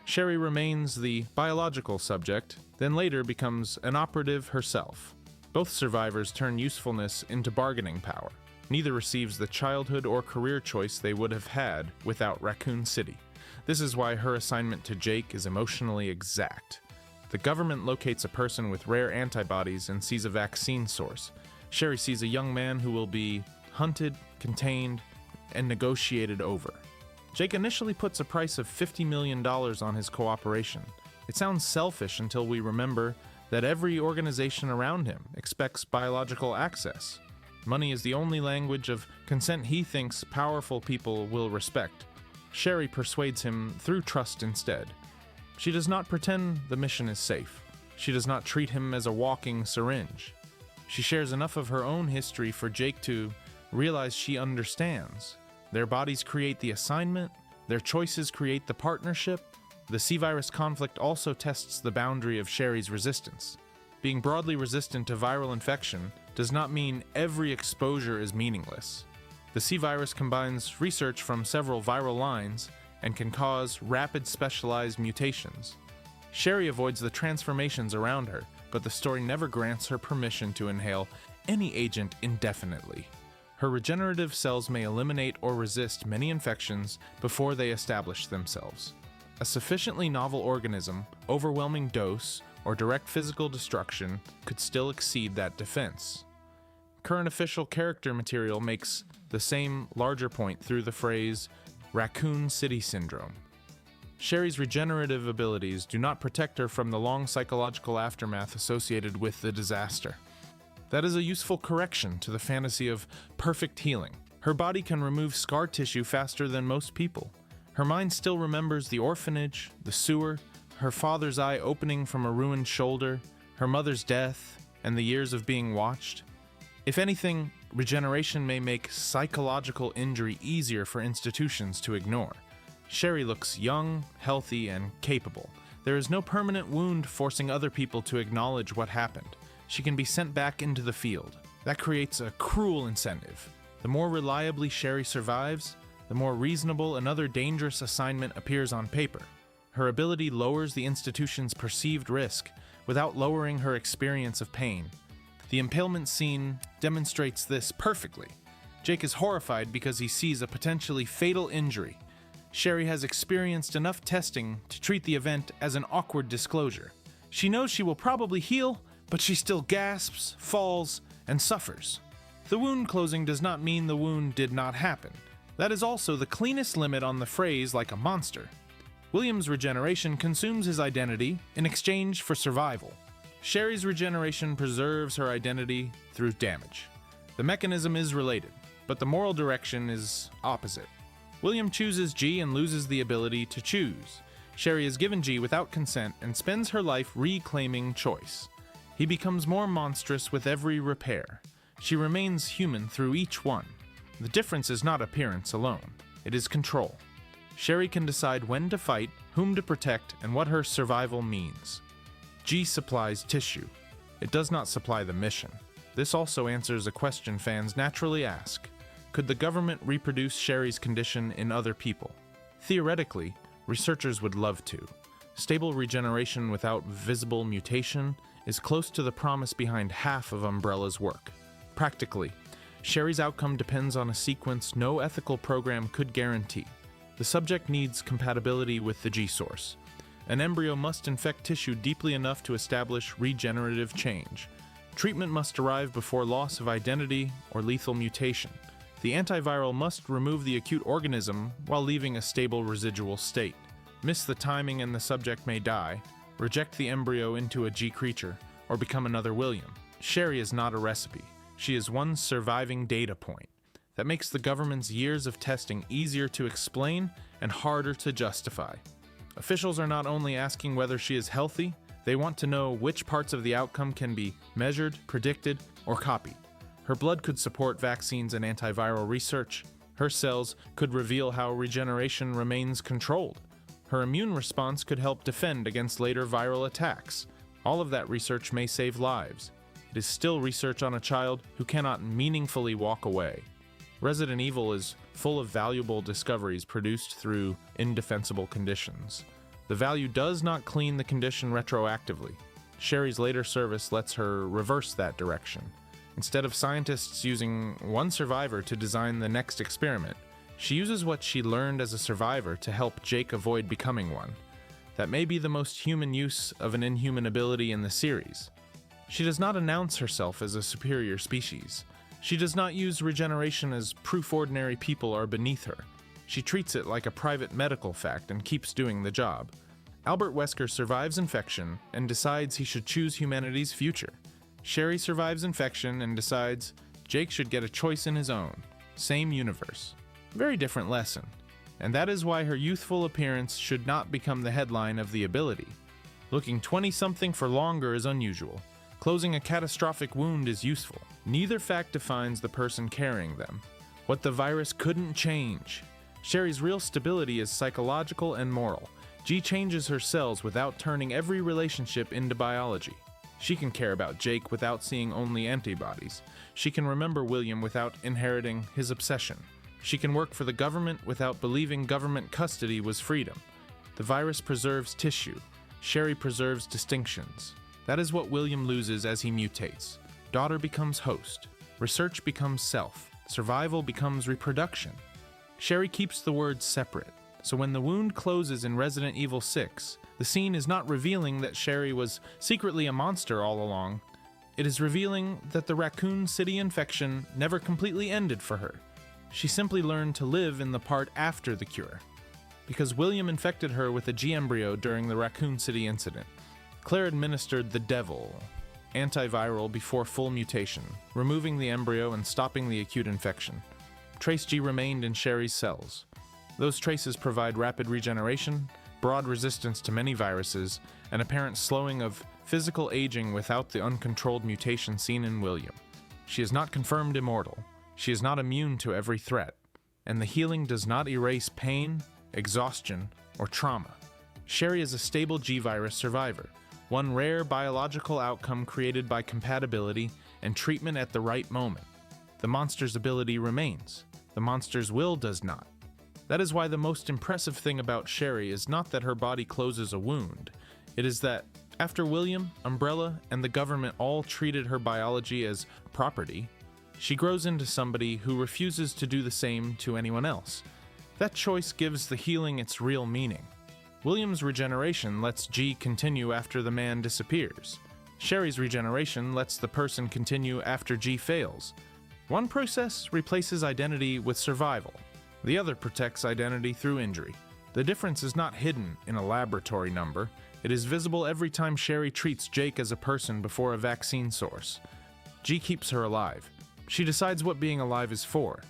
A: Sherry remains the biological subject, then later becomes an operative herself. Both survivors turn usefulness into bargaining power. Neither receives the childhood or career choice they would have had without Raccoon City. This is why her assignment to Jake is emotionally exact. The government locates a person with rare antibodies and sees a vaccine source. Sherry sees a young man who will be hunted, contained, and negotiated over. Jake initially puts a price of $50 million on his cooperation. It sounds selfish until we remember that every organization around him expects biological access. Money is the only language of consent he thinks powerful people will respect. Sherry persuades him through trust instead. She does not pretend the mission is safe. She does not treat him as a walking syringe. She shares enough of her own history for Jake to realize she understands. Their bodies create the assignment, their choices create the partnership. The C-virus conflict also tests the boundary of Sherry's resistance. Being broadly resistant to viral infection does not mean every exposure is meaningless. The C-virus combines research from several viral lines and can cause rapid specialized mutations. Sherry avoids the transformations around her, but the story never grants her permission to inhale any agent indefinitely. Her regenerative cells may eliminate or resist many infections before they establish themselves. A sufficiently novel organism, overwhelming dose, or direct physical destruction could still exceed that defense. Current official character material makes the same larger point through the phrase Raccoon City Syndrome. Sherry's regenerative abilities do not protect her from the long psychological aftermath associated with the disaster. That is a useful correction to the fantasy of perfect healing. Her body can remove scar tissue faster than most people. Her mind still remembers the orphanage, the sewer, her father's eye opening from a ruined shoulder, her mother's death, and the years of being watched. If anything, regeneration may make psychological injury easier for institutions to ignore. Sherry looks young, healthy, and capable. There is no permanent wound forcing other people to acknowledge what happened. She can be sent back into the field. That creates a cruel incentive. The more reliably Sherry survives, the more reasonable another dangerous assignment appears on paper. Her ability lowers the institution's perceived risk without lowering her experience of pain. The impalement scene demonstrates this perfectly. Jake is horrified because he sees a potentially fatal injury. Sherry has experienced enough testing to treat the event as an awkward disclosure. She knows she will probably heal, but she still gasps, falls, and suffers. The wound closing does not mean the wound did not happen. That is also the cleanest limit on the phrase like a monster. William's regeneration consumes his identity in exchange for survival. Sherry's regeneration preserves her identity through damage. The mechanism is related, but the moral direction is opposite. William chooses G and loses the ability to choose. Sherry is given G without consent and spends her life reclaiming choice. He becomes more monstrous with every repair. She remains human through each one. The difference is not appearance alone. It is control. Sherry can decide when to fight, whom to protect, and what her survival means. G supplies tissue. It does not supply the mission. This also answers a question fans naturally ask. Could the government reproduce Sherry's condition in other people? Theoretically, researchers would love to. Stable regeneration without visible mutation is close to the promise behind half of Umbrella's work. Practically, Sherry's outcome depends on a sequence no ethical program could guarantee. The subject needs compatibility with the G-source. An embryo must infect tissue deeply enough to establish regenerative change. Treatment must arrive before loss of identity or lethal mutation. The antiviral must remove the acute organism while leaving a stable residual state. Miss the timing and the subject may die, reject the embryo into a G creature, or become another William. Sherry is not a recipe. She is one surviving data point that makes the government's years of testing easier to explain and harder to justify. Officials are not only asking whether she is healthy, they want to know which parts of the outcome can be measured, predicted, or copied. Her blood could support vaccines and antiviral research. Her cells could reveal how regeneration remains controlled. Her immune response could help defend against later viral attacks. All of that research may save lives. It is still research on a child who cannot meaningfully walk away. Resident Evil is full of valuable discoveries produced through indefensible conditions. The value does not clean the condition retroactively. Sherry's later service lets her reverse that direction. Instead of scientists using one survivor to design the next experiment, she uses what she learned as a survivor to help Jake avoid becoming one. That may be the most human use of an inhuman ability in the series. She does not announce herself as a superior species. She does not use regeneration as proof ordinary people are beneath her. She treats it like a private medical fact and keeps doing the job. Albert Wesker survives infection and decides he should choose humanity's future. Sherry survives infection and decides Jake should get a choice in his own. Same universe. Very different lesson. And that is why her youthful appearance should not become the headline of the ability. Looking 20-something for longer is unusual. Closing a catastrophic wound is useful. Neither fact defines the person carrying them. What the virus couldn't change. Sherry's real stability is psychological and moral. G changes her cells without turning every relationship into biology. She can care about Jake without seeing only antibodies. She can remember William without inheriting his obsession. She can work for the government without believing government custody was freedom. The virus preserves tissue. Sherry preserves distinctions. That is what William loses as he mutates. Daughter becomes host. Research becomes self. Survival becomes reproduction. Sherry keeps the words separate, so when the wound closes in Resident Evil 6, the scene is not revealing that Sherry was secretly a monster all along. It is revealing that the Raccoon City infection never completely ended for her. She simply learned to live in the part after the cure. Because William infected her with a G embryo during the Raccoon City incident, Claire administered the Devil antiviral before full mutation, removing the embryo and stopping the acute infection. Trace G remained in Sherry's cells. Those traces provide rapid regeneration, broad resistance to many viruses, and apparent slowing of physical aging without the uncontrolled mutation seen in William. She is not confirmed immortal. She is not immune to every threat, and the healing does not erase pain, exhaustion, or trauma. Sherry is a stable G-virus survivor, one rare biological outcome created by compatibility and treatment at the right moment. The monster's ability remains. The monster's will does not. That is why the most impressive thing about Sherry is not that her body closes a wound. It is that, after William, Umbrella, and the government all treated her biology as property, she grows into somebody who refuses to do the same to anyone else. That choice gives the healing its real meaning. William's regeneration lets G continue after the man disappears. Sherry's regeneration lets the person continue after G fails. One process replaces identity with survival. The other protects identity through injury. The difference is not hidden in a laboratory number. It is visible every time Sherry treats Jake as a person before a vaccine source. G keeps her alive. She decides what being alive is for.